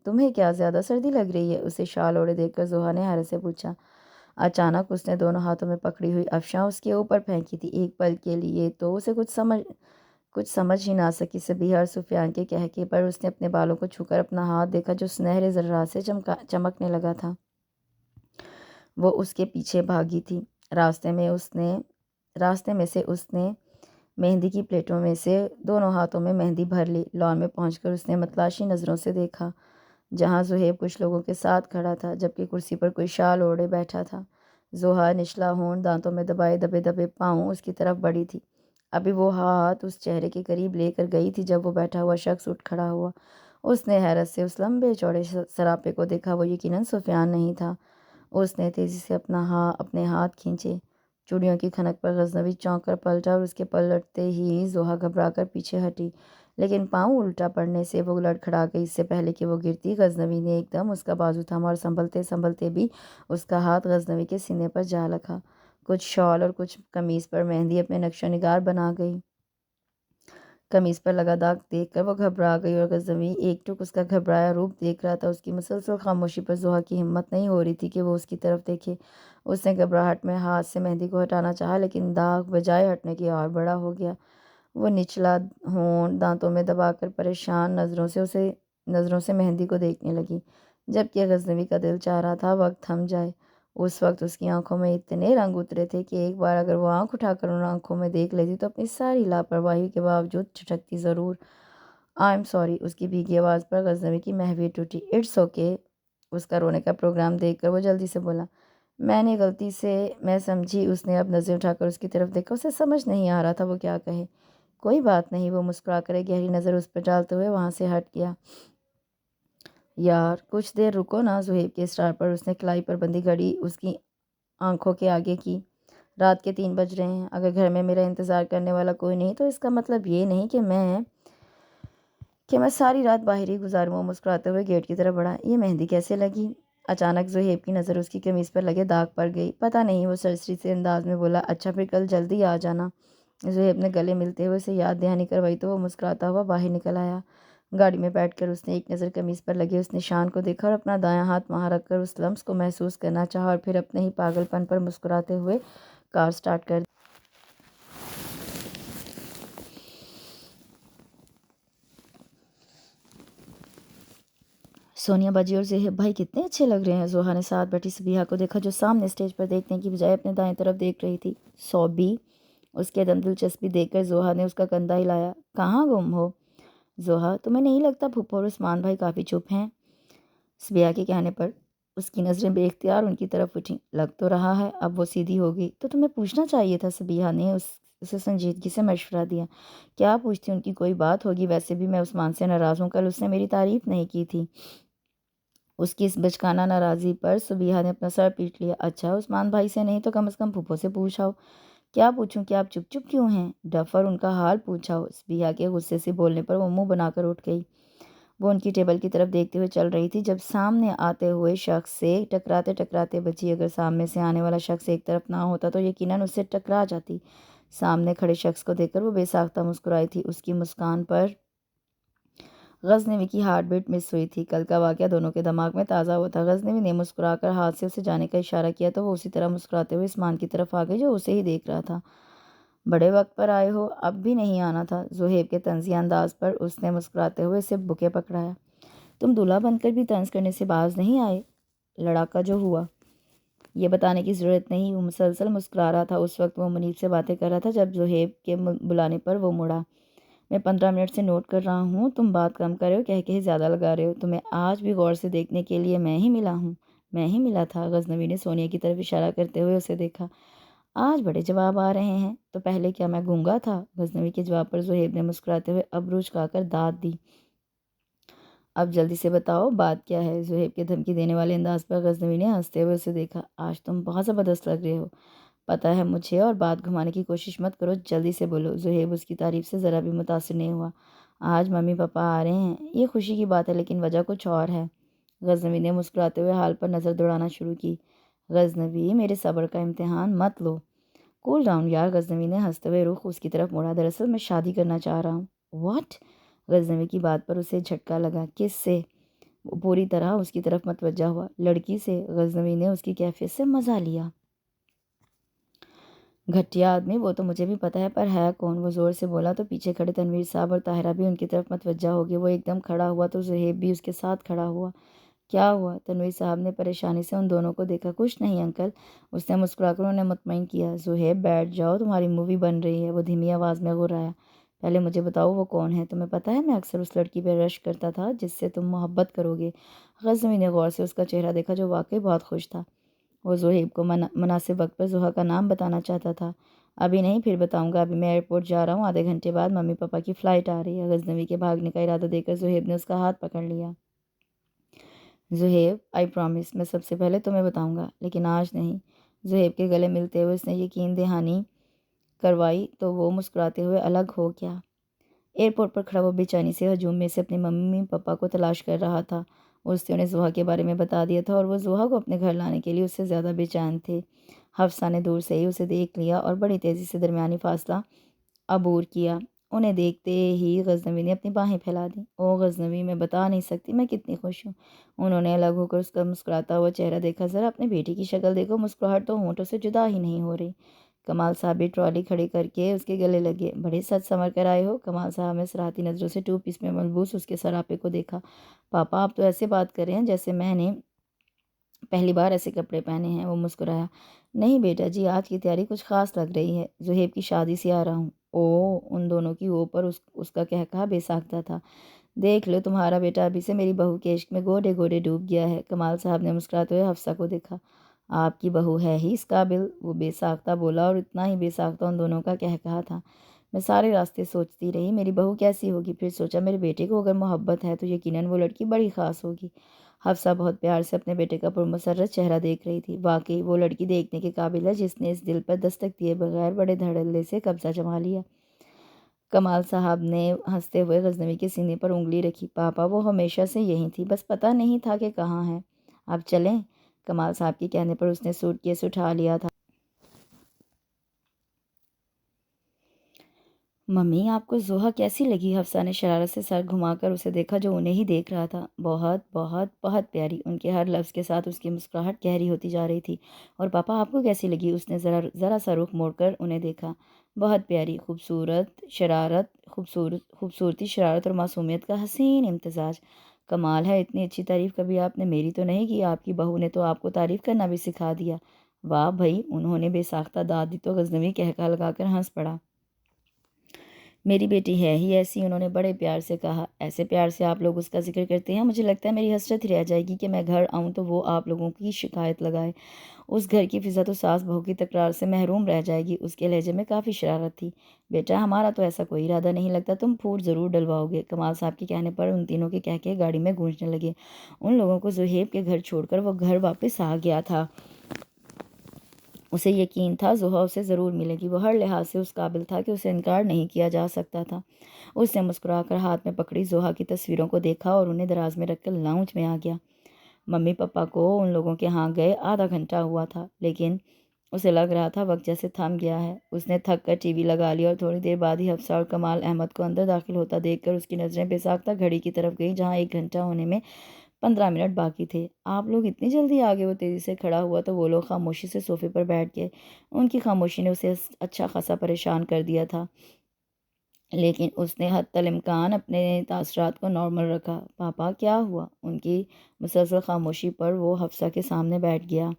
S1: تمہیں کیا زیادہ سردی لگ رہی ہے؟ اسے شال اوڑھے دیکھ کر زحا نے حیرت سے پوچھا۔ اچانک اس نے دونوں ہاتھوں میں پکڑی ہوئی افشاں اس کے اوپر پھینکی تھی۔ ایک پل کے لیے تو اسے کچھ سمجھ ہی نہ سکی سبیہا اور سفیان کے کہکے پر اس نے اپنے بالوں کو چھو کر اپنا ہاتھ دیکھا جو سنہرے ذرات سے چمکنے لگا تھا۔ وہ اس کے پیچھے بھاگی تھی۔ راستے میں سے اس نے مہندی کی پلیٹوں میں سے دونوں ہاتھوں میں مہندی بھر لی۔ لان میں پہنچ کر اس نے متلاشی نظروں سے دیکھا جہاں زہیب کچھ لوگوں کے ساتھ کھڑا تھا، جبکہ کرسی پر کوئی شال اوڑھے بیٹھا تھا۔ زوہا نچلا ہونٹ دانتوں میں دبائے دبے دبے پاؤں اس کی طرف بڑھی تھی۔ ابھی وہ ہاتھ اس چہرے کے قریب لے کر گئی تھی جب وہ بیٹھا ہوا شخص اٹھ کھڑا ہوا۔ اس نے حیرت سے اس لمبے چوڑے سراپے کو دیکھا۔ وہ یقیناً سفیان نہیں تھا۔ اس نے تیزی سے اپنے ہاتھ کھینچے۔ چوڑیوں کی کھنک پر غزنوی چونک کر پلٹا اور اس کے پلٹتے ہی زوہا گھبرا کر پیچھے ہٹی، لیکن پاؤں الٹا پڑنے سے وہ لڑکھڑا گئی۔ اس سے پہلے کہ وہ گرتی، غزنوی نے ایک دم اس کا بازو تھاما اور سنبھلتے سنبھلتے بھی اس کا ہاتھ غزنوی کے سینے پر جا لگا۔ کچھ شال اور کچھ قمیص پر مہندی اپنے نقش و نگار بنا گئی۔ قمیص پر لگا داغ دیکھ کر وہ گھبرا گئی اور غزنوی ایک ٹک اس کا گھبرایا روپ دیکھ رہا تھا۔ اس کی مسلسل خاموشی پر زوہا کی ہمت نہیں ہو رہی تھی کہ وہ اس کی طرف دیکھے۔ اس نے گھبراہٹ میں ہاتھ سے مہندی کو ہٹانا چاہا، لیکن داغ بجائے ہٹنے کے اور بڑا ہو گیا۔ وہ نچلا ہونٹ دانتوں میں دبا کر پریشان نظروں سے مہندی کو دیکھنے لگی، جبکہ غزنوی کا دل چاہ رہا تھا وقت تھم جائے۔ اس وقت اس کی آنکھوں میں اتنے رنگ اترے تھے کہ ایک بار اگر وہ آنکھ اٹھا کر ان آنکھوں میں دیکھ لیتی تو اپنی ساری لاپرواہی کے باوجود چھٹکتی ضرور۔ "آئی ایم سوری"، اس کی بھیگی آواز پر غزنوی کی مہویت ٹوٹی۔ "اٹس اوکے"، اس کا رونے کا پروگرام دیکھ کر وہ جلدی سے بولا۔ غلطی سے میں سمجھی۔ اس نے اب نظریں اٹھا کر اس کی طرف دیکھا۔ اسے سمجھ نہیں آ رہا تھا وہ کیا کہے۔ "کوئی بات نہیں"، وہ مسکرا کر ایک گہری نظر اس پر ڈالتے ہوئے وہاں سے ہٹ گیا۔ "یار کچھ دیر رکو نا"، زہیب کے اصرار پر اس نے کلائی پر بندھی گھڑی اس کی آنکھوں کے آگے کی۔ "رات کے 3 بج رہے ہیں۔ اگر گھر میں میرا انتظار کرنے والا کوئی نہیں تو اس کا مطلب یہ نہیں کہ میں ساری رات باہر ہی گزاروں"۔ وہ مسکراتے ہوئے گیٹ کی طرف بڑھا۔ "یہ مہندی کیسے لگی"؟ اچانک زہیب کی نظر اس کی قمیص پر لگے داغ پر گئی۔ "پتہ نہیں"، وہ سرسری سے انداز میں بولا۔ "اچھا پھر کل جلدی آ جانا"۔ زہیب نے گلے ملتے ہوئے اسے یاد دہانی کروائی تو وہ مسکراتا ہوا باہر نکل آیا۔ گاڑی میں بیٹھ کر اس نے ایک نظر قمیص پر لگے اس نشان کو دیکھا اور اپنا دایاں ہاتھ وہاں رکھ کر اس لمس کو محسوس کرنا چاہا، اور پھر اپنے ہی پاگل پن پر مسکراتے ہوئے کار سٹارٹ کر دی۔ سونیا باجی اور زہیب بھائی کتنے اچھے لگ رہے ہیں۔ زوہا نے ساتھ بیٹھی سبیہا کو دیکھا جو سامنے اسٹیج پر دیکھنے کی بجائے اپنے دائیں طرف دیکھ رہی تھی۔ "سوبی"، اس کے دم دلچسپی دیکھ کر زوہا نے اس کا کندھا ہلایا۔ "کہاں گم ہو"؟ "زوہا تمہیں نہیں لگتا پھپھو اور عثمان بھائی کافی چپ ہیں"؟ سبیہا کے کہنے پر اس کی نظریں بے اختیار ان کی طرف اٹھیں۔ "لگ تو رہا ہے"۔ اب وہ سیدھی ہو گئی۔ "تو تمہیں پوچھنا چاہیے تھا"، سبیہا نے اسے سنجیدگی سے مشورہ دیا۔ "کیا پوچھتی، ان کی کوئی بات ہوگی، ویسے بھی میں عثمان سے ناراض ہوں، کل اس نے میری تعریف نہیں کی تھی"۔ اس کی اس بچکانہ ناراضی پر سبیہا نے اپنا سر پیٹ لیا۔ "اچھا عثمان بھائی سے نہیں تو کم از کم پھپھو سے پوچھ آؤ"۔ "کیا پوچھوں کہ آپ چپ چپ کیوں ہیں"؟ "ڈفر، ان کا حال پوچھ آؤ"۔ سبیہا کے غصے سے بولنے پر وہ منہ بنا کر اٹھ گئی۔ وہ ان کی ٹیبل کی طرف دیکھتے ہوئے چل رہی تھی جب سامنے آتے ہوئے شخص سے ٹکراتے ٹکراتے بچی۔ اگر سامنے سے آنے والا شخص ایک طرف نہ ہوتا تو یقیناً اس سے ٹکرا جاتی۔ سامنے کھڑے شخص کو دیکھ کر وہ بے ساختہ مسکرائی تھی۔ اس کی مسکان پر غزنوی کی ہارٹ بیٹ مس ہوئی تھی۔ کل کا واقعہ دونوں کے دماغ میں تازہ ہوا تھا۔ غزنوی نے مسکرا کر ہاتھ سے اسے جانے کا اشارہ کیا تو وہ اسی طرح مسکراتے ہوئے عثمان کی طرف آ گئی جو اسے ہی دیکھ رہا تھا۔ "بڑے وقت پر آئے ہو، اب بھی نہیں آنا تھا"، زہیب کے طنزیہ انداز پر اس نے مسکراتے ہوئے اسے بکے پکڑایا۔ "تم دولہا بن کر بھی طنز کرنے سے باز نہیں آئے"؟ "لڑاکا جو ہوا"۔ یہ بتانے کی ضرورت نہیں"۔ وہ مسلسل مسکرا رہا تھا۔ اس وقت وہ منیب سے باتیں کر رہا تھا جب زہیب کے بلانے پر وہ مڑا۔ "میں 15 منٹ سے نوٹ کر رہا ہوں، تم بات کم کر رہے ہو، کہے زیادہ لگا رہے ہو۔ تمہیں آج بھی غور سے دیکھنے کے لیے میں ہی ملا ہوں"۔ "میں ہی ملا تھا"، غزنوی نے سونیا کی طرف اشارہ کرتے ہوئے اسے دیکھا۔ "آج بڑے جواب آ رہے ہیں"۔ "تو پہلے کیا میں گونگا تھا"؟ غزنوی کے جواب پر زہیب نے مسکراتے ہوئے ابرو جھکا کر داد دی۔ "اب جلدی سے بتاؤ بات کیا ہے"، زہیب کے دھمکی دینے والے انداز پر غزنوی نے ہنستے ہوئے اسے دیکھا۔ "آج تم بہت زبردست لگ رہے ہو"۔ "پتہ ہے مجھے، اور بات گھمانے کی کوشش مت کرو، جلدی سے بولو"۔ زہیب اس کی تعریف سے ذرا بھی متاثر نہیں ہوا۔ "آج ممی پاپا آ رہے ہیں"۔ "یہ خوشی کی بات ہے، لیکن وجہ کچھ اور ہے"۔ غزنوی نے مسکراتے ہوئے حال پر نظر دوڑانا شروع کی۔ "غزنوی، میرے صبر کا امتحان مت لو"۔ "کول ڈاؤن یار"، غزنوی نے ہنستے ہوئے رخ اس کی طرف موڑا۔ "دراصل میں شادی کرنا چاہ رہا ہوں"۔ "واٹ"، غزنوی کی بات پر اسے جھٹکا لگا۔ "کس سے"؟ وہ پوری طرح اس کی طرف متوجہ ہوا۔ "لڑکی سے"، غزنوی نے اس کی کیفیت سے مزہ لیا۔ "گھٹیا آدمی، وہ تو مجھے بھی پتہ ہے، پر ہے کون"؟ وہ زور سے بولا تو پیچھے کھڑے تنویر صاحب اور طاہرہ بھی ان کی طرف متوجہ ہو گئے۔ وہ ایک دم کھڑا ہوا تو زہیب بھی اس کے ساتھ کھڑا ہوا۔ کیا ہوا؟ تنویر صاحب نے پریشانی سے ان دونوں کو دیکھا۔ کچھ نہیں انکل، اس نے مسکرا کر انہیں مطمئن کیا۔ زہیب بیٹھ جاؤ، تمہاری مووی بن رہی ہے، وہ دھیمی آواز میں غرایا۔ پہلے مجھے بتاؤ وہ کون ہے؟ تمہیں پتہ ہے میں اکثر اس لڑکی پہ رشک کرتا تھا جس سے تم محبت کرو گے۔ غزنوی نے غور سے اس کا چہرہ دیکھا جو واقعی بہت خوش تھا۔ وہ زہیب کو مناسب وقت پر زحا کا نام بتانا چاہتا تھا۔ ابھی نہیں، پھر بتاؤں گا، ابھی میں ایئرپورٹ جا رہا ہوں، آدھے گھنٹے بعد ممی پاپا کی فلائٹ آ رہی ہے۔ غزنوی کے بھاگنے کا ارادہ دے کر زہیب نے اس کا ہاتھ پکڑ لیا۔ زہیب، آئی پرامس، میں سب سے پہلے تمہیں بتاؤں گا، لیکن آج نہیں۔ زہیب کے گلے ملتے ہوئے اس نے یقین دہانی کروائی تو وہ مسکراتے ہوئے الگ ہو گیا۔ ایئرپورٹ پر کھڑا وہ بے چینی سے ہجوم میں سے اپنے ممی پاپا کو تلاش کر رہا تھا۔ اس نے انہیں زحا کے بارے میں بتا دیا تھا اور وہ زحا کو اپنے گھر لانے کے لیے اس سے زیادہ بے چین تھے۔ حفصہ نے دور سے ہی اسے دیکھ لیا اور بڑی تیزی سے درمیانی فاصلہ عبور کیا۔ انہیں دیکھتے ہی غزنوی نے اپنی باہیں پھیلا دیں۔ او غزنوی، میں بتا نہیں سکتی میں کتنی خوش ہوں۔ انہوں نے الگ ہو کر اس کا مسکراتا ہوا چہرہ دیکھا۔ ذرا اپنے بیٹی کی شکل دیکھو، مسکراہٹ تو ہونٹوں سے جدا ہی نہیں ہو رہی۔ کمال صاحب بھی ٹرالی کھڑی کر کے اس کے گلے لگے۔ بڑے سج سنور کر آئے ہو۔ کمال صاحب نے صراحتی نظروں سے ٹو پیس میں ملبوس اس کے سراپے کو دیکھا۔ پاپا، آپ تو ایسے بات کر رہے ہیں جیسے میں نے پہلی بار ایسے کپڑے پہنے ہیں۔ وہ مسکرایا۔ نہیں بیٹا جی، آج کی تیاری کچھ خاص لگ رہی ہے، زہیب کی شادی سے آ رہا ہوں۔ او، ان دونوں کی او پر اس کا کہا بے ساختہ تھا۔ دیکھ لو، تمہارا بیٹا ابھی سے میری بہو کے عشق میں گوڈے گوڈے ڈوب گیا ہے۔ کمال صاحب نے مسکراتے ہوئے حفصہ کو دیکھا۔ آپ کی بہو ہے ہی اس قابل، وہ بے ساختہ بولا، اور اتنا ہی بے ساختہ ان دونوں کا کہا تھا۔ میں سارے راستے سوچتی رہی میری بہو کیسی ہوگی، پھر سوچا میرے بیٹے کو اگر محبت ہے تو یقیناً وہ لڑکی بڑی خاص ہوگی۔ حفصہ بہت پیار سے اپنے بیٹے کا پرمسرت چہرہ دیکھ رہی تھی۔ واقعی وہ لڑکی دیکھنے کے قابل ہے جس نے اس دل پر دستک دیے بغیر بڑے دھڑلے سے قبضہ جما لیا۔ کمال صاحب نے ہنستے ہوئے غزنوی کے سینے پر انگلی رکھی۔ پاپا، وہ ہمیشہ سے یہی تھی، بس پتہ نہیں تھا کہ کہاں ہے۔ اب چلیں؟ کمال صاحب کے کہنے پر اس نے سوٹ کیس اٹھا لیا تھا۔ ممی، آپ کو زحا کیسی لگی؟ حفصہ نے شرارت سے سر گھما کر اسے دیکھا جو انہیں ہی دیکھ رہا تھا۔ بہت بہت بہت پیاری۔ ان کے ہر لفظ کے ساتھ اس کی مسکراہٹ گہری ہوتی جا رہی تھی۔ اور پاپا، آپ کو کیسی لگی؟ اس نے ذرا سا رخ موڑ کر انہیں دیکھا۔ بہت پیاری، خوبصورتی، شرارت اور معصومیت کا حسین امتزاج۔ کمال ہے، اتنی اچھی تعریف کبھی آپ نے میری تو نہیں کی۔ آپ کی بہو نے تو آپ کو تعریف کرنا بھی سکھا دیا۔ واہ بھائی، انہوں نے بے ساختہ داد دی تو غزنوی کہا لگا کر ہنس پڑا۔ میری بیٹی ہے ہی ایسی، انہوں نے بڑے پیار سے کہا۔ ایسے پیار سے آپ لوگ اس کا ذکر کرتے ہیں، مجھے لگتا ہے میری حسرت ہی رہ جائے گی کہ میں گھر آؤں تو وہ آپ لوگوں کی شکایت لگائے۔ اس گھر کی فضا تو ساس بہو کی تکرار سے محروم رہ جائے گی۔ اس کے لہجے میں کافی شرارت تھی۔ بیٹا، ہمارا تو ایسا کوئی ارادہ نہیں، لگتا تم پھوٹ ضرور ڈلواؤ گے۔ کمال صاحب کے کہنے پر ان تینوں کے کہکہے گاڑی میں گونجنے لگے۔ ان لوگوں کو زہیب کے گھر چھوڑ کر وہ گھر واپس آ گیا تھا۔ اسے یقین تھا زحا اسے ضرور ملے گی۔ وہ ہر لحاظ سے اس قابل تھا کہ اسے انکار نہیں کیا جا سکتا تھا۔ اس نے مسکرا کر ہاتھ میں پکڑی زحا کی تصویروں کو دیکھا اور انہیں دراز میں رکھ کر لاؤنج میں آ گیا۔ ممی پاپا کو ان لوگوں کے ہاں گئے آدھا گھنٹہ ہوا تھا، لیکن اسے لگ رہا تھا وقت جیسے تھم گیا ہے۔ اس نے تھک کر ٹی وی لگا لیا اور تھوڑی دیر بعد ہی حفصہ اور کمال احمد کو اندر داخل ہوتا دیکھ کر اس کی نظریں بے ساختہ گھڑی کی طرف گئیں جہاں 1 گھنٹہ ہونے میں 15 منٹ باقی تھے۔ آپ لوگ اتنی جلدی آ گئے؟ وہ تیزی سے کھڑا ہوا تو وہ لوگ خاموشی سے صوفے پر بیٹھ گئے۔ ان کی خاموشی نے اسے اچھا خاصا پریشان کر دیا تھا، لیکن اس نے حتی الامکان اپنے تاثرات کو نارمل رکھا۔ پاپا، کیا ہوا؟ ان کی مسلسل خاموشی پر وہ حفصہ کے سامنے بیٹھ گیا۔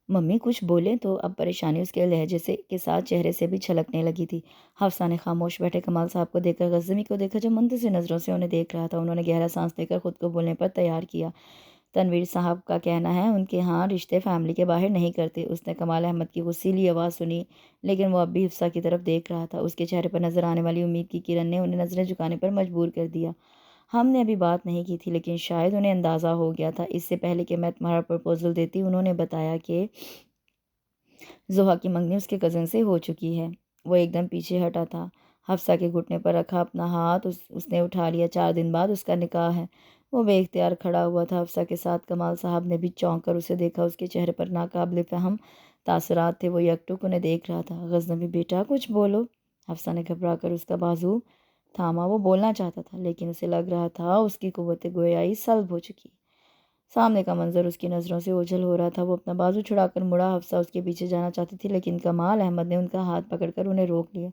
S1: ممی کچھ بولیں تو اب پریشانی اس کے لہجے کے ساتھ چہرے سے بھی چھلکنے لگی تھی۔ حفصہ نے خاموش بیٹھے کمال صاحب کو دیکھ کر غزنوی کو دیکھا جو منتظر نظروں سے انہیں دیکھ رہا تھا۔ انہوں نے گہرا سانس لے کر خود کو بولنے پر تیار کیا۔ تنویر صاحب کا کہنا ہے ان کے ہاں رشتے فیملی کے باہر نہیں کرتے۔ اس نے کمال احمد کی غصیلی آواز سنی، لیکن وہ اب بھی حفصہ کی طرف دیکھ رہا تھا۔ اس کے چہرے پر نظر آنے والی امید کی کرن نے انہیں نظریں جھکانے پر مجبور کر دیا۔ ہم نے ابھی بات نہیں کی تھی، لیکن شاید انہیں اندازہ ہو گیا تھا۔ اس سے پہلے کہ میں تمہارا پرپوزل دیتی، انہوں نے بتایا کہ زحا کی منگنی اس کے کزن سے ہو چکی ہے۔ وہ ایک دم پیچھے ہٹا تھا، حفصہ کے گھٹنے پر رکھا اپنا ہاتھ اس نے اٹھا لیا۔ 4 دن بعد اس کا نکاح ہے۔ وہ بے اختیار کھڑا ہوا تھا حفصہ کے ساتھ۔ کمال صاحب نے بھی چونک کر اسے دیکھا۔ اس کے چہرے پر ناقابل فہم تاثرات تھے۔ وہ یکٹک انہیں دیکھ رہا تھا۔ غزنوی بیٹا کچھ بولو۔ حفصہ نے گھبرا کر اس کا بازو تھاما۔ وہ بولنا چاہتا تھا، لیکن اسے لگ رہا تھا اس کی قوت گویائی سلب ہو چکی۔ سامنے کا منظر اس کی نظروں سے اوجھل ہو رہا تھا۔ وہ اپنا بازو چھڑا کر مڑا۔ حفصہ اس کے پیچھے جانا چاہتی تھی، لیکن کمال احمد نے ان کا ہاتھ پکڑ کر انہیں روک لیا۔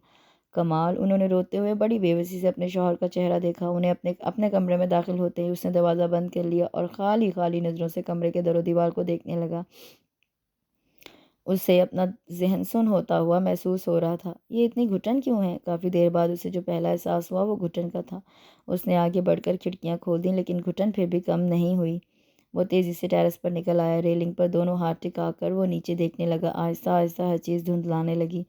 S1: کمال، انہوں نے روتے ہوئے بڑی بے بسی سے اپنے شوہر کا چہرہ دیکھا۔ انہیں اپنے کمرے میں داخل ہوتے ہی اس نے دروازہ بند کر لیا اور خالی خالی نظروں سے کمرے کے در و دیوار کو دیکھنے لگا۔ اسے اپنا ذہن سن ہوتا ہوا محسوس ہو رہا تھا۔ یہ اتنی گھٹن کیوں ہے؟ کافی دیر بعد اسے جو پہلا احساس ہوا وہ گھٹن کا تھا۔ اس نے آگے بڑھ کر کھڑکیاں کھول دیں لیکن گھٹن پھر بھی کم نہیں ہوئی۔ وہ تیزی سے ٹیرس پر نکل آیا۔ ریلنگ پر دونوں ہاتھ ٹکا کر وہ نیچے دیکھنے لگا۔ آہستہ آہستہ ہر چیز دھندلانے لگی۔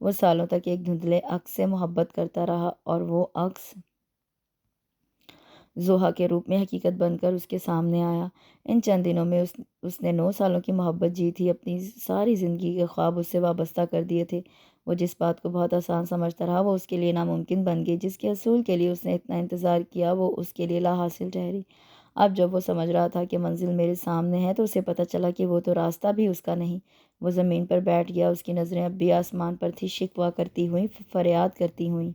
S1: وہ سالوں تک ایک دھندلے عکس سے محبت کرتا رہا اور وہ عکس زوہا کے روپ میں حقیقت بن کر اس کے سامنے آیا۔ ان چند دنوں میں اس نے 9 سالوں کی محبت جی تھی۔ اپنی ساری زندگی کے خواب اس سے وابستہ کر دیے تھے۔ وہ جس بات کو بہت آسان سمجھتا رہا وہ اس کے لیے ناممکن بن گئی۔ جس کے حصول کے لیے اس نے اتنا انتظار کیا وہ اس کے لیے لا حاصل ٹھہری۔ اب جب وہ سمجھ رہا تھا کہ منزل میرے سامنے ہے تو اسے پتہ چلا کہ وہ تو راستہ بھی اس کا نہیں۔ وہ زمین پر بیٹھ گیا۔ اس کی نظریں اب بھی آسمان پر تھی، شکوہ کرتی ہوئیں، فریاد کرتی ہوئیں۔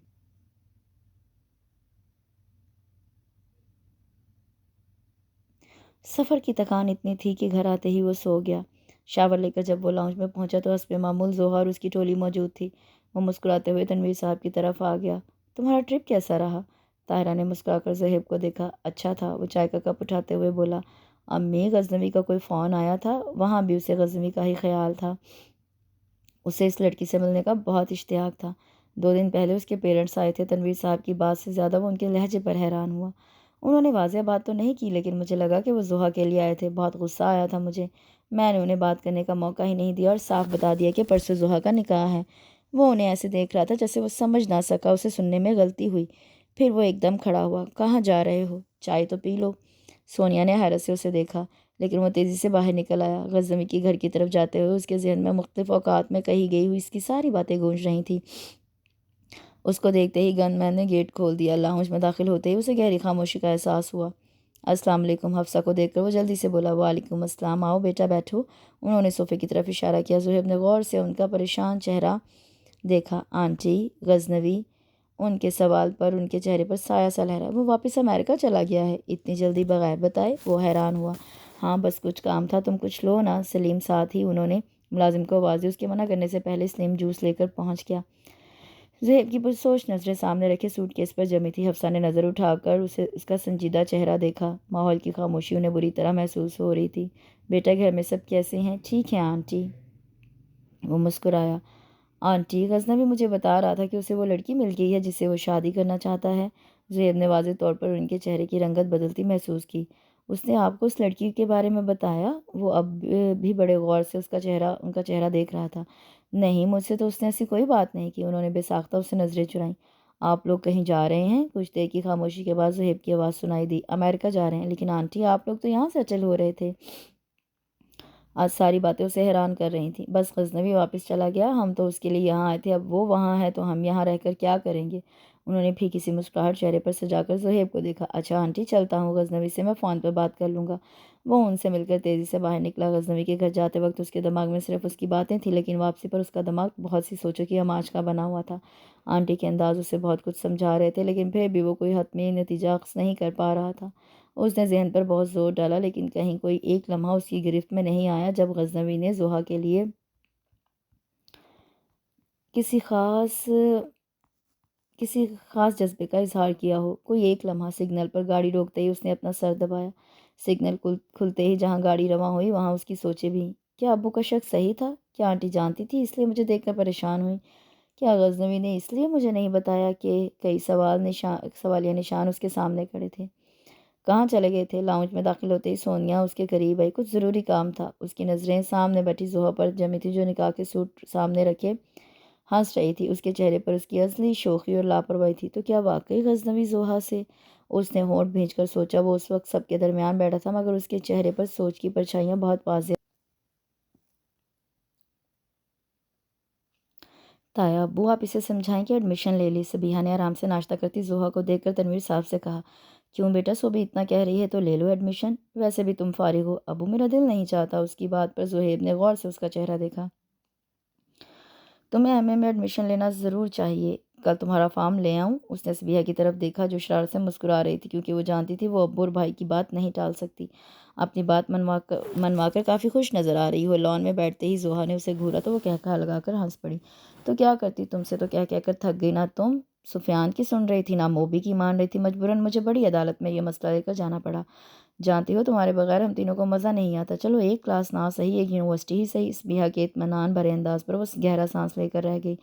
S1: سفر کی تھکان اتنی تھی کہ گھر آتے ہی وہ سو گیا۔ شاور لے کر جب وہ لاؤنج میں پہنچا تو حسب معمول زوہا اور اس کی ٹولی موجود تھی۔ وہ مسکراتے ہوئے تنویر صاحب کی طرف آ گیا۔ تمہارا ٹرپ کیسا رہا؟ طاہرہ نے مسکرا کر زہیب کو دیکھا۔ اچھا تھا، وہ چائے کا کپ اٹھاتے ہوئے بولا۔ امی، غزنوی کا کوئی فون آیا تھا؟ وہاں بھی اسے غزنوی کا ہی خیال تھا۔ اسے اس لڑکی سے ملنے کا بہت اشتیاق تھا۔ 2 دن پہلے اس کے پیرنٹس آئے تھے۔ تنویر صاحب کی بات سے زیادہ وہ ان کے لہجے پر حیران ہوا۔ انہوں نے واضح بات تو نہیں کی لیکن مجھے لگا کہ وہ زوہا کے لیے آئے تھے۔ بہت غصہ آیا تھا مجھے۔ میں نے انہیں بات کرنے کا موقع ہی نہیں دیا اور صاف بتا دیا کہ پرسوں زوہا کا نکاح ہے۔ وہ انہیں ایسے دیکھ رہا تھا جیسے وہ سمجھ نہ سکا۔ اسے سننے میں غلطی ہوئی۔ پھر وہ ایک دم کھڑا ہوا۔ کہاں جا رہے ہو؟ چائے تو پی لو۔ سونیا نے حیرت سے اسے دیکھا لیکن وہ تیزی سے باہر نکل آیا۔ غزنوی کے گھر کی طرف جاتے ہوئے اس کے ذہن میں مختلف اوقات میں کہی گئی ہوئی اس کی ساری باتیں گونج رہی تھیں۔ اس کو دیکھتے ہی گن مین نے گیٹ کھول دیا۔ لاؤنج میں داخل ہوتے ہی اسے گہری خاموشی کا احساس ہوا۔ السلام علیکم۔ حفصہ کو دیکھ کر وہ جلدی سے بولا۔ وعلیکم السلام، آؤ بیٹا بیٹھو۔ انہوں نے صوفے کی طرف اشارہ کیا۔ زہیب نے غور سے ان کا پریشان چہرہ دیکھا۔ آنٹی، غزنوی، ان کے سوال پر ان کے چہرے پر سایہ سا لہرا۔ وہ واپس امریکہ چلا گیا ہے؟ اتنی جلدی بغیر بتائے؟ وہ حیران ہوا۔ ہاں بس کچھ کام تھا، تم کچھ لو نا۔ سلیم ساتھ ہی انہوں نے ملازم کو آواز دی۔ اس کے منع کرنے سے پہلے سلیم جوس لے کر پہنچ گیا۔ زہیب کی پرسوچ نظریں سامنے رکھے سوٹ کیس پر جمی تھی۔ حفصہ نے نظر اٹھا کر اس کا سنجیدہ چہرہ دیکھا۔ ماحول کی خاموشی انہیں بری طرح محسوس ہو رہی تھی۔ بیٹا، گھر میں سب کیسے ہیں؟ ٹھیک ہیں آنٹی۔ وہ مسکرایا۔ آنٹی، غزنوی مجھے بتا رہا تھا کہ اسے وہ لڑکی مل گئی ہے جس سے وہ شادی کرنا چاہتا ہے۔ زہیب نے واضح طور پر ان کے چہرے کی رنگت بدلتی محسوس کی۔ اس نے آپ کو اس لڑکی کے بارے میں بتایا؟ وہ اب بھی بڑے غور سے ان کا چہرہ دیکھ رہا تھا۔ نہیں، مجھ سے تو اس نے ایسی کوئی بات نہیں کی۔ انہوں نے بے ساختہ اس سے نظریں چرائیں۔ آپ لوگ کہیں جا رہے ہیں؟ کچھ دیر کی خاموشی کے بعد زہیب کی آواز سنائی دی۔ امریکہ جا رہے ہیں؟ لیکن آنٹی، آپ لوگ تو یہاں سیٹل ہو رہے تھے۔ آج ساری باتیں اسے حیران کر رہی تھیں۔ بس غزنوی واپس چلا گیا، ہم تو اس کے لیے یہاں آئے تھے، اب وہ وہاں ہے تو ہم یہاں رہ کر کیا کریں گے؟ انہوں نے پھیکی سی مسکراہٹ چہرے پر سجا کر زہیب کو دیکھا۔ اچھا آنٹی، چلتا ہوں، غزنوی سے میں فون پر بات کر لوں گا۔ وہ ان سے مل کر تیزی سے باہر نکلا۔ غزنوی کے گھر جاتے وقت اس کے دماغ میں صرف اس کی باتیں تھیں لیکن واپسی پر اس کا دماغ بہت سی سوچوں کی آماج کا بنا ہوا تھا۔ آنٹی کے انداز اسے بہت کچھ سمجھا رہے تھے لیکن پھر بھی وہ کوئی حتمی نتیجہ اخذ نہیں کر پا رہا تھا۔ اس نے ذہن پر بہت زور ڈالا لیکن کہیں کوئی ایک لمحہ اس کی گرفت میں نہیں آیا جب غزنوی نے زوہا کے لیے کسی خاص جذبے کا اظہار کیا ہو۔ کوئی ایک لمحہ۔ سگنل پر گاڑی روکتے ہی اس نے اپنا سر دبایا۔ سگنل کھلتے ہی جہاں گاڑی رواں ہوئی وہاں اس کی سوچیں بھی۔ کیا ابو کا شک صحیح تھا؟ کیا آنٹی جانتی تھی اس لیے مجھے دیکھ کر پریشان ہوئی؟ کیا غزنوی نے اس لیے مجھے نہیں بتایا کہ کئی سوالیہ نشان اس کے سامنے کھڑے تھے؟ کہاں چلے گئے تھے؟ لاؤنج میں داخل ہوتے ہی سونیا اس کے قریب آئی۔ کچھ ضروری کام تھا۔ اس کی نظریں سامنے بیٹھی زوہا پر جمی تھی جو نکاح کے سوٹ سامنے رکھے ہنس رہی تھی۔ اس کے چہرے پر اس کی اصلی شوخی اور لاپرواہی تھی۔ تو کیا واقعی غزنوی زوہا سے؟ اس نے ہونٹ بھینچ کر سوچا۔ وہ اس وقت سب کے درمیان بیٹھا تھا مگر اس کے چہرے پر سوچ کی پرچھائیاں بہت واضح۔ تایا ابو، آپ اسے سمجھائیں کہ ایڈمیشن لے لی۔ سبیہا نے آرام سے ناشتہ کرتی زوہا کو دیکھ کر تنویر صاحب سے کہا۔ کیوں بیٹا، سو بھی اتنا کہہ رہی ہے تو لے لو ایڈمیشن، ویسے بھی تم فارغ ہو۔ ابو، میرا دل نہیں چاہتا۔ اس کی بات پر زہیب نے غور سے اس کا چہرہ دیکھا۔ تمہیں ایم اے میں ایڈمیشن لینا ضرور چاہیے کل تمہارا فارم لے آؤں؟ اس نے صبیحہ کی طرف دیکھا جو شرارت سے مسکرا رہی تھی، کیونکہ وہ جانتی تھی وہ ابو اور بھائی کی بات نہیں ٹال سکتی۔ اپنی بات منوا کر کافی خوش نظر آ رہی ہو۔ لان میں بیٹھتے ہی زوہا نے اسے گھورا تو وہ قہقہہ لگا کر ہنس پڑی۔ تو کیا کرتی، تم سے تو کہہ کر تھک گئی نا تم؟ سفیان کی سن رہی تھی نہ موبی کی مان رہی تھی، مجبوراً مجھے بڑی عدالت میں یہ مسئلہ لے کر جانا پڑا۔ جانتی ہو تمہارے بغیر ہم تینوں کو مزہ نہیں آتا، چلو ایک کلاس نہ صحیح، ایک یونیورسٹی ہی صحیح۔ صبیحہ کے اطمینان بھرے انداز پر وہ گہرا سانس لے کر رہ گئی۔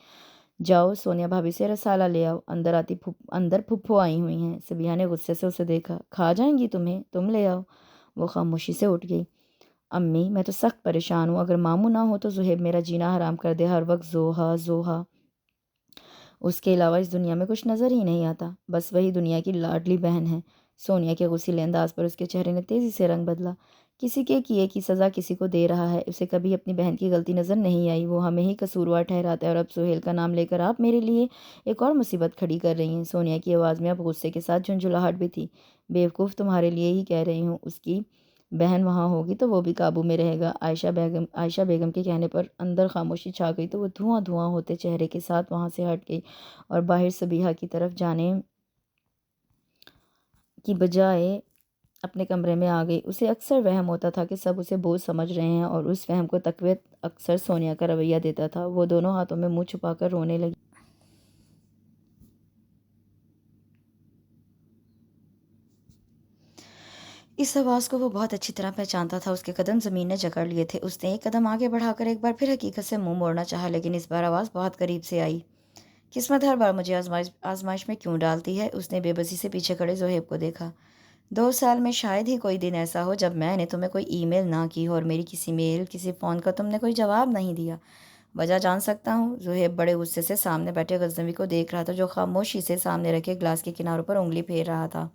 S1: جاؤ سونیا بھابھی سے رسالہ لے آؤ، اندر پھپھو آئی ہوئی ہیں۔ صبیحہ نے غصے سے اسے دیکھا۔ کھا جائیں گی تمہیں، تم لے آؤ۔ وہ خاموشی سے اٹھ گئی۔ امی میں تو سخت پریشان ہوں، اگر ماموں نہ ہو تو زہیب میرا جینا حرام کر دے، ہر وقت زوہا زوہا، اس کے علاوہ اس دنیا میں کچھ نظر ہی نہیں آتا، بس وہی دنیا کی لاڈلی بہن ہے۔ سونیا کے غصیلے انداز پر اس کے چہرے نے تیزی سے رنگ بدلا۔ کسی کے کیے کی سزا کسی کو دے رہا ہے، اسے کبھی اپنی بہن کی غلطی نظر نہیں آئی، وہ ہمیں ہی قصوروار ٹھہراتا ہے، اور اب سہیل کا نام لے کر آپ میرے لیے ایک اور مصیبت کھڑی کر رہی ہیں۔ سونیا کی آواز میں اب غصے کے ساتھ جھنجھلاہٹ بھی تھی۔ بیوقوف، تمہارے لیے ہی کہہ رہی ہوں، اس کی بہن وہاں ہوگی تو وہ بھی قابو میں رہے گا۔ عائشہ بیگم کے کہنے پر اندر خاموشی چھا گئی تو وہ دھواں دھواں ہوتے چہرے کے ساتھ وہاں سے ہٹ گئی اور باہر صبیحہ کی طرف جانے کی بجائے اپنے کمرے میں آ گئی۔ اسے اکثر وہم ہوتا تھا کہ سب اسے بوجھ سمجھ رہے ہیں، اور اس وہم کو تقویت اکثر سونیا کا رویہ دیتا تھا۔ وہ دونوں ہاتھوں میں منہ چھپا کر رونے لگی۔ اس آواز کو وہ بہت اچھی طرح پہچانتا تھا، اس کے قدم زمین نے جکڑ لیے تھے۔ اس نے ایک قدم آگے بڑھا کر ایک بار پھر حقیقت سے منہ موڑنا چاہا، لیکن اس بار آواز بہت قریب سے آئی۔ قسمت ہر بار مجھے آزمائش میں کیوں ڈالتی ہے؟ اس نے بے بسی سے پیچھے کھڑے زہیب کو دیکھا۔ 2 سال میں شاید ہی کوئی دن ایسا ہو جب میں نے تمہیں کوئی ای میل نہ کی ہو اور میری کسی میل، کسی فون کا تم نے کوئی جواب نہیں دیا۔ وجہ جان سکتا ہوں؟ زہیب بڑے غصے سے سامنے بیٹھے غزنوی کو دیکھ رہا تھا، جو خاموشی سے سامنے رکھے گلاس کے کناروں پر انگلی پھیر رہا تھا۔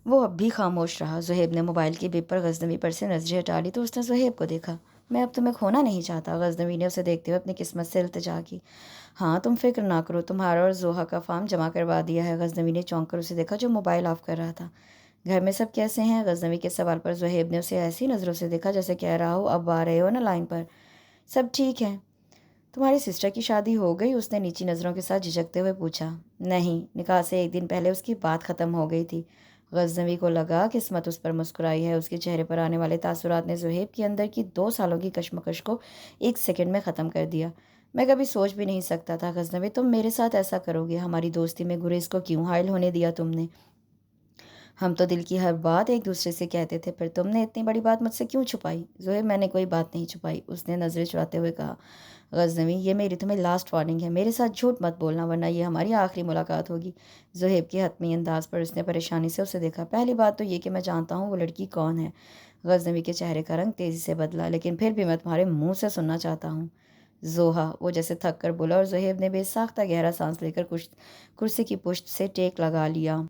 S1: وہ اب بھی خاموش رہا۔ زہیب نے موبائل کی بپ پر غزنوی پر سے نظریں ہٹا لی تو اس نے زہیب کو دیکھا۔ میں اب تمہیں کھونا نہیں چاہتا، غزنوی نے اسے دیکھتے ہوئے اپنی قسمت سے التجا کی۔ ہاں تم فکر نہ کرو، تمہارا اور زوہا کا فارم جمع کروا دیا ہے۔ غزنوی نے چونک کر اسے دیکھا جو موبائل آف کر رہا تھا۔ گھر میں سب کیسے ہیں؟ غزنوی کے سوال پر زہیب نے اسے ایسی نظروں سے دیکھا جیسے کہہ رہا ہو، اب آ رہے ہو نا لائن پر؟ سب ٹھیک ہیں۔ تمہاری سسٹر کی شادی ہو گئی؟ اس نے نیچی نظروں کے ساتھ جھجکتے ہوئے پوچھا۔ نہیں، نکاح سے ایک دن پہلے اس کی بات ختم ہو گئی تھی۔ غزنوی کو لگا قسمت اس پر مسکرائی ہے۔ اس کے چہرے پر آنے والے تاثرات نے زہیب کے اندر کی 2 سالوں کی کشمکش کو ایک سیکنڈ میں ختم کر دیا۔ میں کبھی سوچ بھی نہیں سکتا تھا غزنوی تم میرے ساتھ ایسا کرو گے۔ ہماری دوستی میں گریز کو کیوں حائل ہونے دیا تم نے؟ ہم تو دل کی ہر بات ایک دوسرے سے کہتے تھے، پھر تم نے اتنی بڑی بات مجھ سے کیوں چھپائی؟ زہیب میں نے کوئی بات نہیں چھپائی، اس نے نظریں چراتے ہوئے کہا۔ غزنوی یہ میری تمہیں لاسٹ وارننگ ہے، میرے ساتھ جھوٹ مت بولنا ورنہ یہ ہماری آخری ملاقات ہوگی۔ زہیب کے حتمی انداز پر اس نے پریشانی سے اسے دیکھا۔ پہلی بات تو یہ کہ میں جانتا ہوں وہ لڑکی کون ہے۔ غزنوی کے چہرے کا رنگ تیزی سے بدلا۔ لیکن پھر بھی میں تمہارے منہ سے سننا چاہتا ہوں۔ زوہا، وہ جیسے تھک کر بولا، اور زہیب نے بے ساختہ گہرا سانس لے کر کرسی کی پشت سے ٹیک لگا لیا۔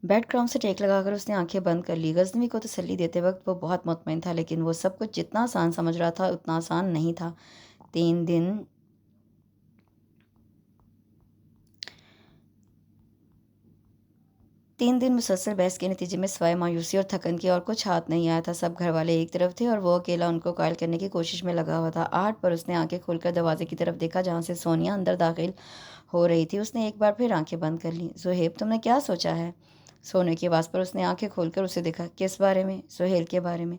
S1: بیڈ گراؤنڈ سے ٹیک لگا کر اس نے آنکھیں بند کر لی۔ غزنوی کو تسلی دیتے وقت وہ بہت مطمئن تھا، لیکن وہ سب کچھ جتنا آسان سمجھ رہا تھا اتنا آسان نہیں تھا۔ 3 دن مسلسل بحث کے نتیجے میں سوائے مایوسی اور تھکن کے اور کچھ ہاتھ نہیں آیا تھا۔ سب گھر والے ایک طرف تھے اور وہ اکیلا ان کو قائل کرنے کی کوشش میں لگا ہوا تھا۔ 8 پر اس نے آنکھیں کھول کر دروازے کی طرف دیکھا جہاں سے سونیا اندر داخل ہو رہی تھی۔ اس نے ایک بار پھر آنکھیں بند کر لیں۔ زہیب، تم نے کیا سوچا ہے؟ سونے کی آواز پر اس نے آنکھیں کھول کر اسے دیکھا۔ کس بارے میں؟ سہیل کے بارے میں۔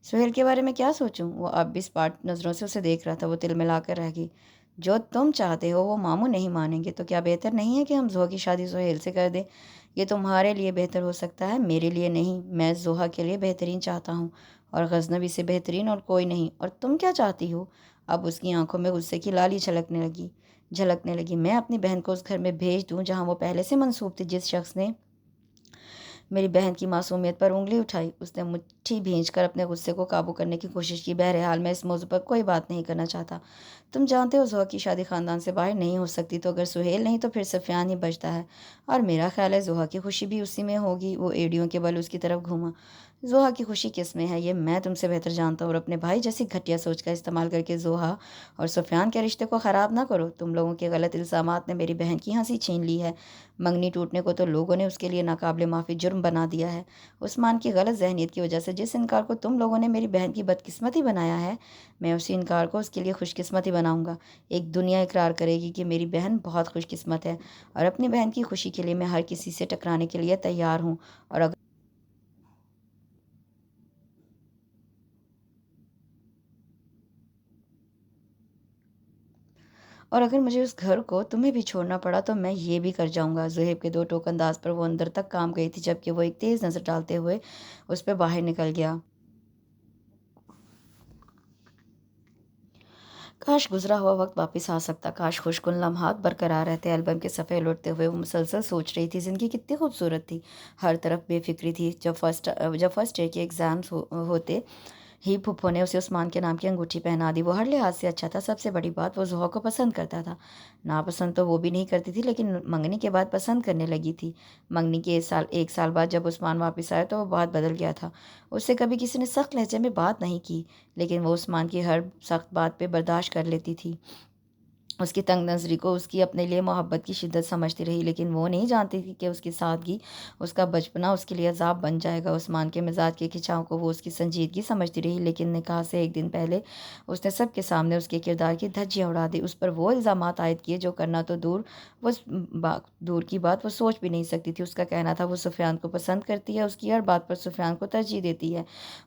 S1: سہیل کے بارے میں کیا سوچوں؟ وہ اب بھی سپاٹ نظروں سے اسے دیکھ رہا تھا۔ وہ تل ملا کر رہ گئی۔ جو تم چاہتے ہو وہ ماموں نہیں مانیں گے، تو کیا بہتر نہیں ہے کہ ہم زوہا کی شادی سہیل سے کر دیں؟ یہ تمہارے لیے بہتر ہو سکتا ہے، میرے لیے نہیں۔ میں زوہا کے لیے بہترین چاہتا ہوں، اور غزنوی سے بہترین اور کوئی نہیں۔ اور تم کیا چاہتی ہو؟ اب اس کی آنکھوں میں غصے کی لالی جھلکنے لگی۔ میں اپنی بہن کو اس گھر میں بھیج دوں جہاں وہ پہلے سے منسوب تھی۔ جس شخص نے میری بہن کی معصومیت پر انگلی اٹھائی، اس نے مٹھی بھینچ کر اپنے غصے کو قابو کرنے کی کوشش کی۔ بہرحال میں اس موضوع پر کوئی بات نہیں کرنا چاہتا۔ تم جانتے ہو زہا کی شادی خاندان سے باہر نہیں ہو سکتی، تو اگر سہیل نہیں تو پھر سفیان ہی بچتا ہے، اور میرا خیال ہے زہا کی خوشی بھی اسی میں ہوگی۔ وہ ایڑیوں کے بل اس کی طرف گھوما۔ زحا کی خوشی کس میں ہے یہ میں تم سے بہتر جانتا ہوں، اور اپنے بھائی جیسی گھٹیا سوچ کا استعمال کر کے زحا اور سفیان کے رشتے کو خراب نہ کرو۔ تم لوگوں کے غلط الزامات نے میری بہن کی ہنسی چھین لی ہے۔ منگنی ٹوٹنے کو تو لوگوں نے اس کے لیے ناقابل معافی جرم بنا دیا ہے۔ عثمان کی غلط ذہنیت کی وجہ سے جس انکار کو تم لوگوں نے میری بہن کی بدقسمتی بنایا ہے، میں اسی انکار کو اس کے لیے خوش قسمتی بناؤں گا۔ ایک دنیا اقرار کرے گی کہ میری بہن بہت خوش قسمت ہے، اور اپنی بہن کی خوشی کے لیے میں ہر کسی سے ٹکرانے کے لیے تیار ہوں۔ اور اگر مجھے اس گھر کو تمہیں بھی چھوڑنا پڑا تو میں یہ بھی کر جاؤں گا۔ زہیب کے دو ٹوک انداز پر وہ اندر تک کام گئی تھی، جبکہ وہ ایک تیز نظر ڈالتے ہوئے اس پہ باہر نکل گیا۔ کاش گزرا ہوا وقت واپس آ سکتا، کاش خوشکن لمحات برقرار رہتے۔ البم کے صفحے لوٹتے ہوئے وہ مسلسل سوچ رہی تھی، زندگی کتنی خوبصورت تھی، ہر طرف بے فکری تھی۔ جب فرسٹ ایئر کے ایگزامز ہوتے ہی پھپھو نے اسے عثمان کے نام کی انگوٹھی پہنا دی۔ وہ ہر لحاظ سے اچھا تھا، سب سے بڑی بات وہ زحا کو پسند کرتا تھا۔ ناپسند تو وہ بھی نہیں کرتی تھی، لیکن منگنی کے بعد پسند کرنے لگی تھی۔ منگنی کے ایک سال بعد جب عثمان واپس آیا تو وہ بہت بدل گیا تھا۔ اس سے کبھی کسی نے سخت لہجے میں بات نہیں کی، لیکن وہ عثمان کی ہر سخت بات پہ برداشت کر لیتی تھی۔ اس کی تنگ نظری کو اس کی اپنے لیے محبت کی شدت سمجھتی رہی، لیکن وہ نہیں جانتی تھی کہ اس کی سادگی، اس کا بچپنا اس کے لیے عذاب بن جائے گا۔ عثمان کے مزاج کے کھنچاؤ کو وہ اس کی سنجیدگی سمجھتی رہی، لیکن نکاح سے ایک دن پہلے اس نے سب کے سامنے اس کے کردار کی دھجیاں اڑا دی، اس پر وہ الزامات عائد کیے جو کرنا تو وہ دور کی بات وہ سوچ بھی نہیں سکتی تھی۔ اس کا کہنا تھا وہ سفیان کو پسند کرتی ہے، اس کی ہر بات پر سفیان کو ترجیح دیتی ہے،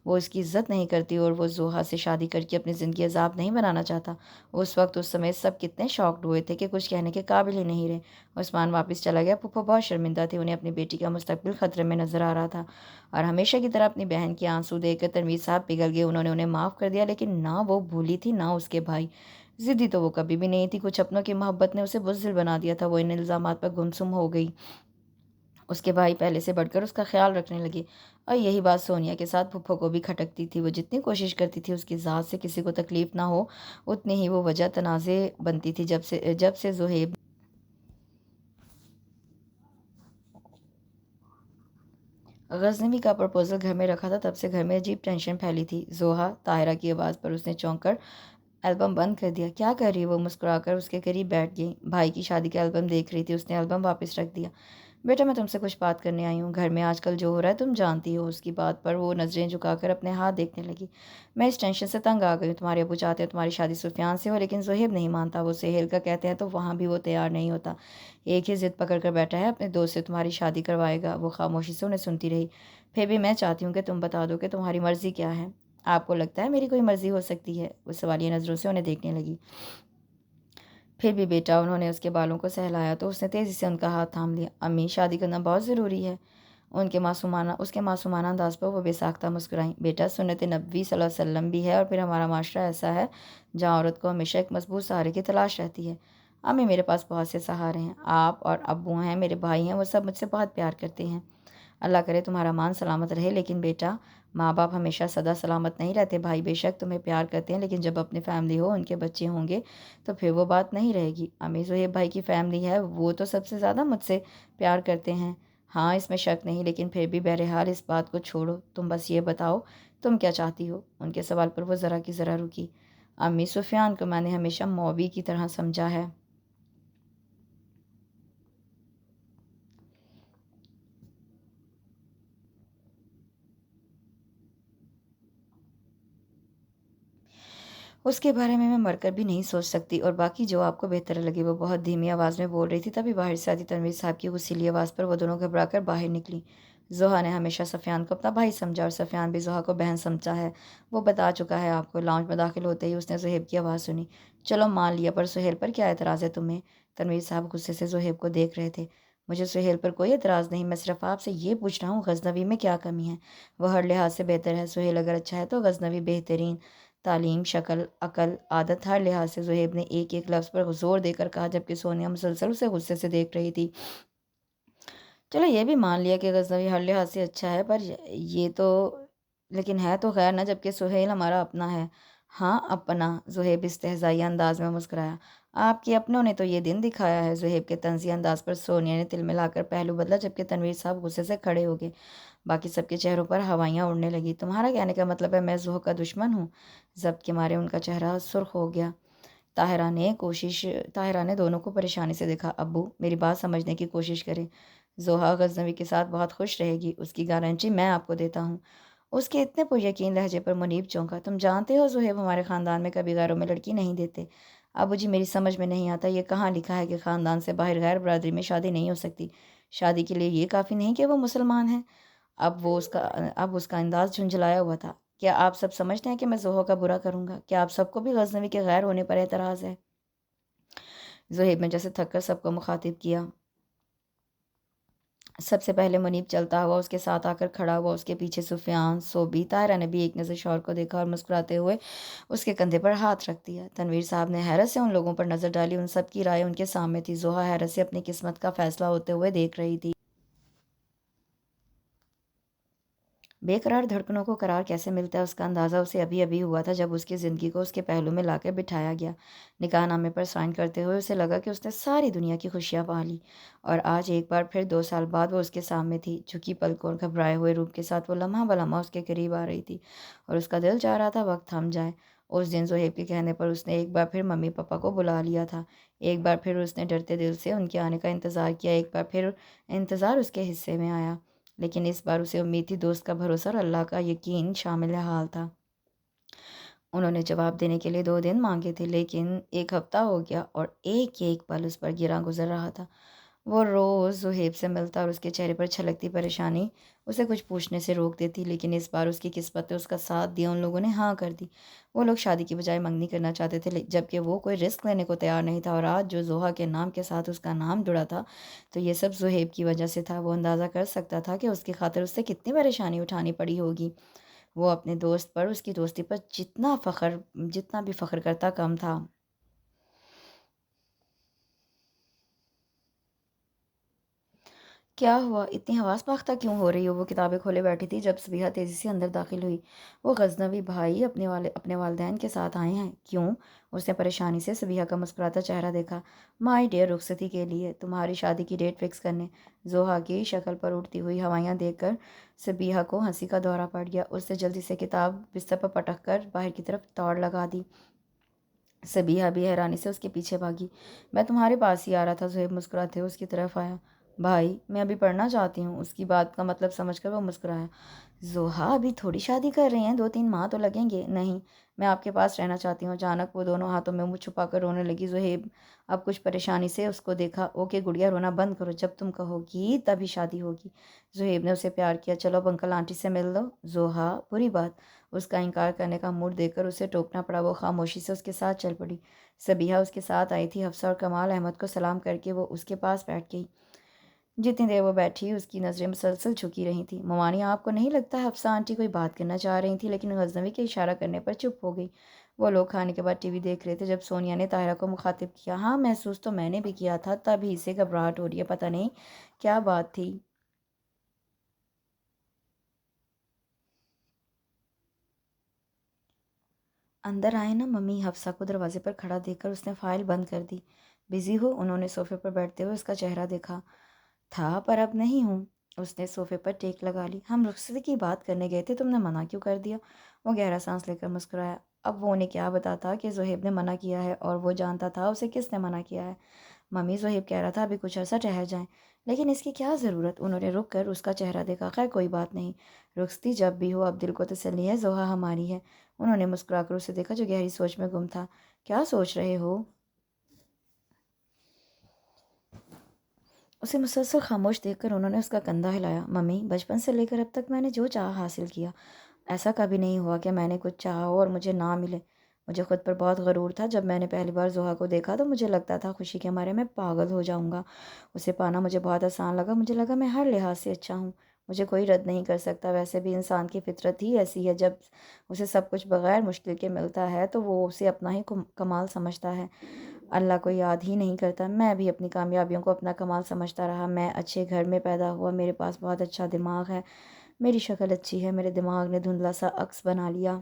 S1: وہ اس کی عزت نہیں کرتی، اور وہ زحا سے شادی کر کے اپنی زندگی عذاب نہیں بنانا چاہتا۔ اس سمے سب کتنے شاکڈ ہوئے تھے کہ کچھ کہنے کے قابل ہی نہیں رہے۔ عثمان واپس چلا گیا۔ پھپھو بہت شرمندہ تھی، انہیں اپنی بیٹی کا مستقبل خطرے میں نظر آ رہا تھا، اور ہمیشہ کی طرح اپنی بہن کی آنسو دیکھ کر تنویر صاحب پگھل گئے۔ انہوں نے انہیں معاف کر دیا، لیکن نہ وہ بھولی تھی نہ اس کے بھائی۔ ضدی تو وہ کبھی بھی نہیں تھی، کچھ اپنوں کی محبت نے اسے بزدل بنا دیا تھا۔ وہ ان الزامات پر گمسم ہو گئی۔ اس کے بھائی پہلے سے بڑھ کر اس کا خیال رکھنے لگے، اور یہی بات سونیا کے ساتھ پھپھو کو بھی کھٹکتی تھی۔ وہ جتنی کوشش کرتی تھی اس کی ذات سے کسی کو تکلیف نہ ہو، اتنی ہی وہ وجہ تنازع بنتی تھی۔ جب سے زہیب غزنوی کا پرپوزل گھر میں رکھا تھا، تب سے گھر میں عجیب ٹینشن پھیلی تھی۔ زحا طاہرہ کی آواز پر اس نے چونک کر البم بند کر دیا۔ کیا کر رہی؟ وہ مسکرا کر اس کے قریب بیٹھ گئی۔ بھائی کی شادی کا البم دیکھ رہی تھی۔ اس نے البم واپس رکھ دیا۔ بیٹا میں تم سے کچھ بات کرنے آئی ہوں۔ گھر میں آج کل جو ہو رہا ہے تم جانتی ہو۔ اس کی بات پر وہ نظریں جھکا کر اپنے ہاتھ دیکھنے لگی۔ میں اس ٹینشن سے تنگ آ گئی ہوں۔ تمہارے ابو چاہتے ہیں تمہاری شادی سفیان سے ہو، لیکن زہیب نہیں مانتا۔ وہ سہیل کا کہتے ہیں تو وہاں بھی وہ تیار نہیں ہوتا، ایک ہی ضد پکڑ کر بیٹھا ہے، اپنے دوست سے تمہاری شادی کروائے گا۔ وہ خاموشی سے انہیں سنتی رہی۔ پھر بھی میں چاہتی ہوں کہ تم بتا دو کہ تمہاری مرضی کیا ہے۔ آپ کو لگتا ہے میری کوئی مرضی ہو سکتی ہے؟ وہ سوالیہ نظروں سے انہیں دیکھنے لگی۔ پھر بھی بیٹا، انہوں نے اس کے بالوں کو سہلایا تو اس نے تیزی سے ان کا ہاتھ تھام لیا۔ امی، شادی کرنا بہت ضروری ہے۔ اس کے معصومانہ انداز پر وہ بے ساختہ مسکرائیں۔ بیٹا، سنت نبوی صلی اللہ علیہ وسلم بھی ہے، اور پھر ہمارا معاشرہ ایسا ہے جہاں عورت کو ہمیشہ ایک مضبوط سہارے کی تلاش رہتی ہے۔ امی، میرے پاس بہت سے سہارے ہیں، آپ اور ابو ہیں، میرے بھائی ہیں، وہ سب مجھ سے بہت پیار کرتے ہیں۔ اللہ کرے تمہارا مان سلامت رہے، لیکن بیٹا، ماں باپ ہمیشہ سدا سلامت نہیں رہتے۔ بھائی بے شک تمہیں پیار کرتے ہیں، لیکن جب اپنی فیملی ہو، ان کے بچے ہوں گے تو پھر وہ بات نہیں رہے گی۔ امی، زہیب بھائی کی فیملی ہے، وہ تو سب سے زیادہ مجھ سے پیار کرتے ہیں۔ ہاں، اس میں شک نہیں، لیکن پھر بھی بہرحال اس بات کو چھوڑو، تم بس یہ بتاؤ تم کیا چاہتی ہو؟ ان کے سوال پر وہ ذرا کی ذرا رکی۔ امی، سفیان کو میں نے ہمیشہ مووی کی طرح سمجھا ہے۔ اس کے بارے میں مر کر بھی نہیں سوچ سکتی، اور باقی جو آپ کو بہتر لگے۔ وہ بہت دھیمی آواز میں بول رہی تھی، تبھی باہر سے آتی تنویر صاحب کی غصیلی آواز پر وہ دونوں گھبرا کر باہر نکلی۔ زحا نے ہمیشہ سفیان کو اپنا بھائی سمجھا، اور سفیان بھی زحا کو بہن سمجھا ہے، وہ بتا چکا ہے آپ کو۔ لاؤنج میں داخل ہوتے ہی اس نے زہیب کی آواز سنی۔ چلو مان لیا، پر سہیل پر کیا اعتراض ہے تمہیں؟ تنویر صاحب غصے سے زہیب کو دیکھ رہے تھے۔ مجھے سہیل پر کوئی اعتراض نہیں، میں صرف آپ سے یہ پوچھ رہا ہوں غزنوی میں کیا کمی ہے؟ وہ ہر لحاظ سے بہتر ہے۔ سہیل اگر اچھا ہے تو غزنوی بہترین، تعلیم، شکل، عقل، عادت، ہر لحاظ سے۔ زہیب نے ایک ایک لفظ پر زور دے کر کہا، جبکہ سونیا مسلسل اسے غصے سے دیکھ رہی تھی۔ چلو یہ بھی مان لیا کہ غزنوی ہر لحاظ سے اچھا ہے، پر یہ تو لیکن ہے تو خیر نہ، جبکہ سہیل ہمارا اپنا ہے، ہاں اپنا، زہیب استہزائی انداز میں مسکرایا۔ آپ کے اپنوں نے تو یہ دن دکھایا ہے۔ زہیب کے طنزی انداز پر سونیا نے تل ملا کر پہلو بدلا، جبکہ تنویر صاحب غصے سے کھڑے ہو گئے۔ باقی سب کے چہروں پر ہوائیاں اڑنے لگی۔ تمہارا کہنے کا مطلب ہے میں زہو کا دشمن ہوں؟ ضبط کے مارے ان کا چہرہ سرخ ہو گیا۔ طاہرہ نے دونوں کو پریشانی سے دیکھا۔ ابو میری بات سمجھنے کی کوشش کریں۔ زوہا غزنوی کے ساتھ بہت خوش رہے گی، اس کی گارنٹی میں آپ کو دیتا ہوں۔ اس کے اتنے پر یقین لہجے پر منیب چونکا۔ تم جانتے ہو زہیب ہمارے خاندان میں کبھی غیروں میں لڑکی نہیں دیتے۔ ابو جی میری سمجھ میں نہیں آتا، یہ کہاں لکھا ہے کہ خاندان سے باہر غیر برادری میں شادی نہیں ہو سکتی؟ شادی کے لیے یہ کافی نہیں کہ وہ مسلمان ہیں؟ اب اس کا انداز جھنجھلایا ہوا تھا۔ کیا آپ سب سمجھتے ہیں کہ میں زوہو کا برا کروں گا؟ کیا آپ سب کو بھی غزنوی کے غیر ہونے پر اعتراض ہے؟ زہیب نے جیسے تھک کر سب کو مخاطب کیا۔ سب سے پہلے منیب چلتا ہوا اس کے ساتھ آ کر کھڑا ہوا، اس کے پیچھے سفیان، صوبی۔ طاہرہ نے بھی ایک نظر شوہر کو دیکھا اور مسکراتے ہوئے اس کے کندھے پر ہاتھ رکھ دیا۔ تنویر صاحب نے حیرت سے ان لوگوں پر نظر ڈالی، ان سب کی رائے ان کے سامنے تھی۔ زوہا حیرت سے اپنی قسمت کا فیصلہ ہوتے ہوئے دیکھ رہی تھی۔ بے قرار دھڑکنوں کو قرار کیسے ملتا ہے، اس کا اندازہ اسے ابھی ابھی ہوا تھا جب اس کی زندگی کو اس کے پہلو میں لا کر بٹھایا گیا۔ نکاح نامے پر سائن کرتے ہوئے اسے لگا کہ اس نے ساری دنیا کی خوشیاں پا لی، اور آج ایک بار پھر 2 سال بعد وہ اس کے سامنے تھی۔ جھکی پلکوں اور گھبرائے ہوئے روپ کے ساتھ وہ لمحہ بلمحہ اس کے قریب آ رہی تھی، اور اس کا دل چاہ رہا تھا وقت تھم جائے۔ اس دن زہیب کے کہنے پر اس نے ایک بار پھر ممی پاپا کو بلا لیا تھا۔ ایک بار پھر اس نے ڈرتے دل سے ان کے آنے کا انتظار کیا۔ ایک بار پھر انتظار اس کے حصے میں آیا، لیکن اس بار اسے امید تھی، دوست کا بھروسہ اور اللہ کا یقین شامل حال تھا۔ انہوں نے جواب دینے کے لیے 2 دن مانگے تھے، لیکن ایک ہفتہ ہو گیا اور ایک ایک پل اس پر گراں گزر رہا تھا۔ وہ روز زہیب سے ملتا اور اس کے چہرے پر چھلکتی پریشانی اسے کچھ پوچھنے سے روک دیتی، لیکن اس بار اس کی قسمت نے اس کا ساتھ دیا۔ ان لوگوں نے ہاں کر دی۔ وہ لوگ شادی کی بجائے منگنی کرنا چاہتے تھے، جبکہ وہ کوئی رسک لینے کو تیار نہیں تھا، اور آج جو زوہا کے نام کے ساتھ اس کا نام جڑا تھا تو یہ سب زہیب کی وجہ سے تھا۔ وہ اندازہ کر سکتا تھا کہ اس کی خاطر اس سے کتنی پریشانی اٹھانی پڑی ہوگی۔ وہ اپنے دوست پر، اس کی دوستی پر جتنا بھی فخر کرتا کم تھا۔ کیا ہوا؟ اتنی حواس باختہ کیوں ہو رہی ہو؟ وہ کتابیں کھولے بیٹھی تھی جب صبیحہ تیزی سے اندر داخل ہوئی۔ وہ غزنوی بھائی اپنے والدین کے ساتھ آئے ہیں؟ کیوں؟ اس نے پریشانی سے صبیحہ کا مسکراتا چہرہ دیکھا۔ مائی ڈیئر، رخصتی کے لیے، تمہاری شادی کی ڈیٹ فکس کرنے۔ زوہا کی شکل پر اٹھتی ہوئی ہوائیاں دیکھ کر صبیحہ کو ہنسی کا دورہ پڑ گیا۔ اس نے جلدی سے کتاب بستر پر پٹک کر باہر کی طرف دوڑ لگا دی۔ صبیحہ بھی حیرانی سے اس کے پیچھے بھاگی۔ میں تمہارے پاس ہی آ رہا تھا۔ زہیب مسکراتے ہوئے اس کی طرف آیا۔ بھائی میں ابھی پڑھنا چاہتی ہوں۔ اس کی بات کا مطلب سمجھ کر وہ مسکرایا۔ زوہا ابھی تھوڑی شادی کر رہی ہیں، 2-3 ماہ تو لگیں گے۔ نہیں، میں آپ کے پاس رہنا چاہتی ہوں۔ اچانک وہ دونوں ہاتھوں میں منہ چھپا کر رونے لگی۔ زہیب اب کچھ پریشانی سے اس کو دیکھا۔ اوکے گڑیا، رونا بند کرو، جب تم کہو گی تبھی شادی ہوگی۔ زہیب نے اسے پیار کیا۔ چلو اب انکل آنٹی سے مل لو۔ زوہا بری بات۔ اس کا انکار کرنے کا موڈ دیکھ کر اسے ٹوکنا پڑا۔ وہ خاموشی سے اس کے ساتھ چل پڑی۔ صبیحہ اس کے ساتھ آئی تھی۔ حفصہ اور کمال احمد کو سلام کر کے وہ اس کے پاس بیٹھ گئی۔ جتنی دیر وہ بیٹھی اس کی نظریں مسلسل جھکی رہی تھیں۔ ممانی آپ کو نہیں لگتا حفصہ آنٹی کوئی بات کرنا چاہ رہی تھی، لیکن غزنوی کے اشارہ کرنے پر چپ ہو گئی۔ وہ لوگ کھانے کے بعد ٹی وی دیکھ رہے تھے جب سونیا نے طاہرہ کو مخاطب کیا۔ ہاں محسوس تو میں نے بھی کیا تھا، تب ہی سے گھبراہٹ ہو رہی ہے، پتہ نہیں کیا بات تھی۔ اندر آئے نا ممی؟ حفصہ کو دروازے پر کھڑا دیکھ کر اس نے فائل بند کر دی۔ بزی ہو؟ انہوں نے صوفے پر بیٹھتے ہوئے اس کا چہرہ دیکھا تھا، پر اب نہیں ہوں۔ اس نے صوفے پر ٹیک لگا لی۔ ہم رخصتی کی بات کرنے گئے تھے، تم نے منع کیوں کر دیا؟ وہ گہرا سانس لے کر مسکرایا۔ اب وہ انہیں کیا بتاتا کہ زہیب نے منع کیا ہے، اور وہ جانتا تھا اسے کس نے منع کیا ہے۔ ممی زہیب کہہ رہا تھا ابھی کچھ عرصہ ٹھہر جائیں، لیکن اس کی کیا ضرورت؟ انہوں نے رک کر اس کا چہرہ دیکھا۔ خیر کوئی بات نہیں، رخصتی جب بھی ہو، اب دل کو تسلی ہے، زوہا ہماری ہے۔ انہوں نے مسکرا کر اسے دیکھا جو گہری سوچ میں گم تھا۔ کیا سوچ رہے ہو؟ اسے مسلسل خاموش دیکھ کر انہوں نے اس کا کندھا ہلایا۔ ممی بچپن سے لے کر اب تک میں نے جو چاہا حاصل کیا، ایسا کبھی نہیں ہوا کہ میں نے کچھ چاہا ہو اور مجھے نہ ملے۔ مجھے خود پر بہت غرور تھا۔ جب میں نے پہلی بار زوہا کو دیکھا تو مجھے لگتا تھا خوشی کے مارے میں پاگل ہو جاؤں گا۔ اسے پانا مجھے بہت آسان لگا۔ مجھے لگا میں ہر لحاظ سے اچھا ہوں، مجھے کوئی رد نہیں کر سکتا۔ ویسے بھی انسان کی فطرت ہی ایسی ہے، جب اسے سب کچھ بغیر مشکل کے ملتا ہے تو وہ اسے اپنا ہی کمال سمجھتا ہے، اللہ کو یاد ہی نہیں کرتا۔ میں بھی اپنی کامیابیوں کو اپنا کمال سمجھتا رہا۔ میں اچھے گھر میں پیدا ہوا، میرے پاس بہت اچھا دماغ ہے، میری شکل اچھی ہے، میرے دماغ نے دھندلا سا عکس بنا لیا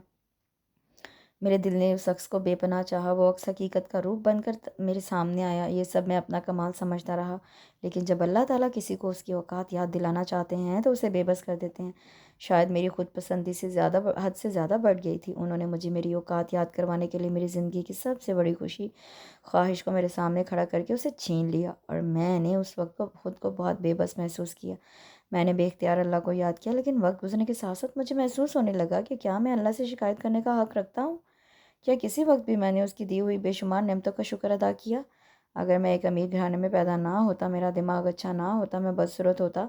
S1: میرے دل نے اس شخص کو بے پناہ چاہا، وہ عکس حقیقت کا روپ بن کر میرے سامنے آیا۔ یہ سب میں اپنا کمال سمجھتا رہا، لیکن جب اللہ تعالیٰ کسی کو اس کی اوقات یاد دلانا چاہتے ہیں تو اسے بے بس کر دیتے ہیں۔ شاید میری خود پسندی سے حد سے زیادہ بڑھ گئی تھی۔ انہوں نے مجھے میری اوقات یاد کروانے کے لیے میری زندگی کی سب سے بڑی خواہش کو میرے سامنے کھڑا کر کے اسے چھین لیا، اور میں نے اس وقت خود کو بہت بے بس محسوس کیا۔ میں نے بے اختیار اللہ کو یاد کیا، لیکن وقت گزرنے کے ساتھ ساتھ مجھے محسوس ہونے لگا کہ کیا میں اللہ سے شکایت کرنے کا حق رکھتا ہوں؟ کیا کسی وقت بھی میں نے اس کی دی ہوئی بے شمار نعمتوں کا شکر ادا کیا؟ اگر میں ایک امیر گھرانے میں پیدا نہ ہوتا، میرا دماغ اچھا نہ ہوتا، میں بدصورت ہوتا،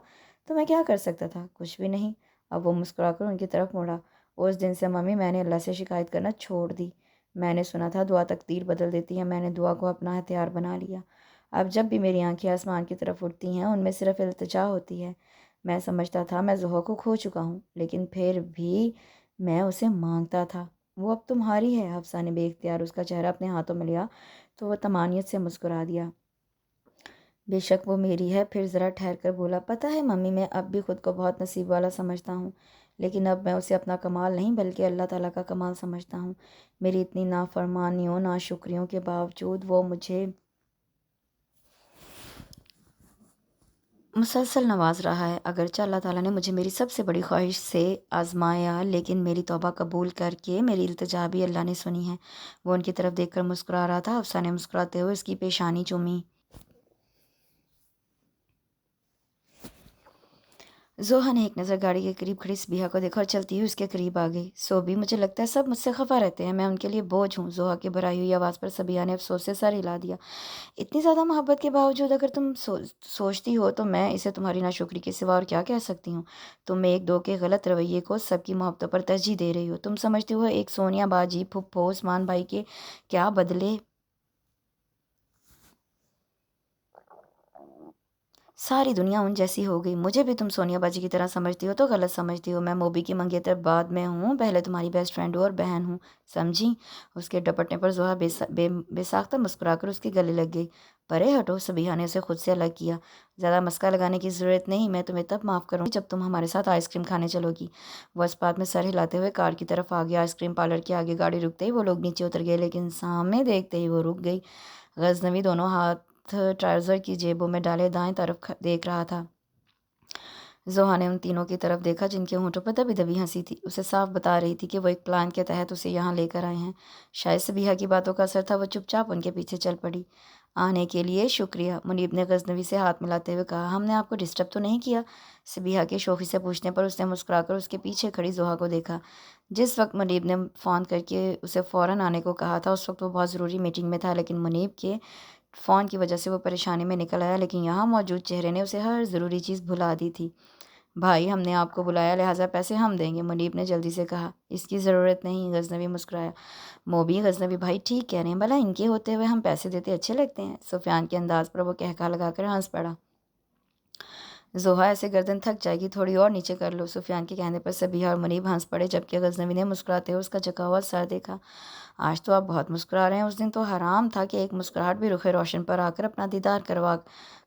S1: تو میں کیا کر سکتا تھا؟ کچھ بھی نہیں۔ اب وہ مسکرا کر ان کی طرف مڑا۔ اس دن سے ممی میں نے اللہ سے شکایت کرنا چھوڑ دی۔ میں نے سنا تھا دعا تقدیر بدل دیتی ہے، میں نے دعا کو اپنا ہتھیار بنا لیا۔ اب جب بھی میری آنکھیں آسمان کی طرف اٹھتی ہیں، ان میں صرف التجا ہوتی ہے۔ میں سمجھتا تھا میں زحا کو کھو چکا ہوں، لیکن پھر بھی میں اسے مانگتا تھا۔ وہ اب تمہاری ہے۔ حفصہ نے بے اختیار اس کا چہرہ اپنے ہاتھوں میں لیا تو وہ طمانیت سے مسکرا دیا۔ بے شک وہ میری ہے۔ پھر ذرا ٹھہر کر بولا، پتہ ہے ممی، میں اب بھی خود کو بہت نصیب والا سمجھتا ہوں، لیکن اب میں اسے اپنا کمال نہیں بلکہ اللہ تعالیٰ کا کمال سمجھتا ہوں۔ میری اتنی نافرمانیوں، ناشکریوں کے باوجود وہ مجھے مسلسل نواز رہا ہے۔ اگرچہ اللہ تعالیٰ نے مجھے میری سب سے بڑی خواہش سے آزمایا، لیکن میری توبہ قبول کر کے میری التجا بھی اللہ نے سنی ہے۔ وہ ان کی طرف دیکھ کر مسکرا رہا تھا۔ حفصہ نے مسکراتے ہوئے اس کی پیشانی چومی۔ زوہا نے ایک نظر گاڑی کے قریب کھڑی سبیہا کو دیکھا اور چلتی ہوئی اس کے قریب آ گئی۔ سوبی، مجھے لگتا ہے سب مجھ سے خفا رہتے ہیں، میں ان کے لیے بوجھ ہوں۔ زوہا کی بھرائی ہوئی آواز پر سبیہا نے افسوس سے سر ہلا دیا۔ اتنی زیادہ محبت کے باوجود اگر تم سوچتی ہو تو میں اسے تمہاری ناشکری کے سوا اور کیا کہہ سکتی ہوں؟ تم ایک دو کے غلط رویے کو سب کی محبتوں پر ترجیح دے رہی ہو۔ تم سمجھتی ہو ایک سونیا باجی، پھپھو، عثمان بھائی کے کیا بدلے ساری دنیا ان جیسی ہو گئی۔ مجھے بھی تم سونیا باجی کی طرح سمجھتی ہو تو غلط سمجھتی ہو۔ میں موبی کی منگیتر بعد میں ہوں، پہلے تمہاری بیسٹ فرینڈ ہوں اور بہن ہوں، سمجھی؟ اس کے ڈپٹنے پر زوہا بے ساختہ مسکرا کر اس کے گلے لگ گئی۔ پرے ہٹو، سبیہا نے اسے خود سے الگ کیا۔ زیادہ مسکا لگانے کی ضرورت نہیں، میں تمہیں تب معاف کروں گی جب تم ہمارے ساتھ آئس کریم کھانے چلو گی۔ وہ اس بات میں سر ہلاتے ہوئے کار کی طرف آ گیا۔ آئس کریم پارلر کے آگے گاڑی رکتے ہی وہ لوگ نیچے اتر گئے، لیکن سامنے دیکھتے ہی وہ رک گئی۔ غزنوی دونوں ہاتھ ٹراؤزر کی جیبوں میں ڈالے دائیں طرف دیکھ رہا تھا۔ زوہا نے ان تینوں کی طرف دیکھا جن کے ہونٹوں پر دبی دبی ہنسی تھی۔ اسے صاف بتا رہی تھی کہ وہ ایک پلان کے تحت اسے یہاں لے کر آئے ہیں۔ شاید سبیہا کی باتوں کا اثر تھا، وہ چپ چاپ ان کے پیچھے چل پڑی۔ آنے کے لیے شکریہ، منیب نے غزنوی سے ہاتھ ملاتے ہوئے کہا۔ ہم نے آپ کو ڈسٹرب تو نہیں کیا؟ سبیہا کے شوخی سے پوچھنے پر اس نے مسکرا کر اس کے پیچھے کھڑی زوہا کو دیکھا۔ جس وقت منیب نے فون کر کے اسے فوراً آنے کو کہا تھا، اس وقت وہ بہت ضروری میٹنگ میں تھا، لیکن منیب کے فون کی وجہ سے وہ پریشانی میں نکل آیا، لیکن یہاں موجود چہرے نے اسے ہر ضروری چیز بھلا دی تھی۔ بھائی، ہم نے آپ کو بلایا، لہٰذا پیسے ہم دیں گے، منیب نے جلدی سے کہا۔ اس کی ضرورت نہیں، غزنوی مسکرایا۔ موبی، غزنوی بھائی ٹھیک کہہ رہے ہیں، بھلا ان کے ہوتے ہوئے ہم پیسے دیتے اچھے لگتے ہیں؟ سفیان کے انداز پر وہ قہقہہ لگا کر ہنس پڑا۔ زوہا، ایسے گردن تھک جائے گی، تھوڑی اور نیچے کر لو۔ سفیان کے کہنے پر سبیہا اور منیب ہنس پڑے، جبکہ غزنوی نے مسکراتے ہوئے اس کا جھکا ہوا سر دیکھا۔ آج تو آپ بہت مسکرا رہے ہیں۔ اس دن تو حرام تھا کہ ایک مسکراہٹ بھی رخ روشن پر آ کر اپنا دیدار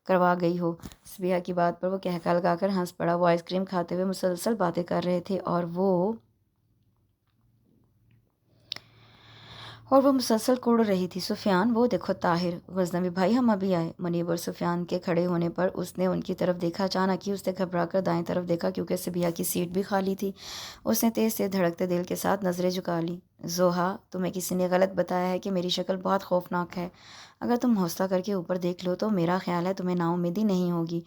S1: کروا گئی ہو۔ سبیہا کی بات پر وہ قہقہہ لگا کر ہنس پڑا۔ وہ آئس کریم کھاتے ہوئے مسلسل باتیں کر رہے تھے اور وہ مسلسل کوڑ رہی تھی۔ سفیان، وہ دیکھو طاہر۔ غزنوی بھائی، ہم ابھی آئے۔ منیب اور سفیان کے کھڑے ہونے پر اس نے ان کی طرف دیکھا۔ اچانک ہی اس نے گھبرا کر دائیں طرف دیکھا، کیونکہ سبیہا کی سیٹ بھی خالی تھی۔ اس نے تیز تیز دھڑکتے دل کے ساتھ نظریں جھکا لیں۔ زوہا، تمہیں کسی نے غلط بتایا ہے کہ میری شکل بہت خوفناک ہے۔ اگر تم حوصلہ کر کے اوپر دیکھ لو تو میرا خیال ہے تمہیں نا امیدی نہیں ہوگی۔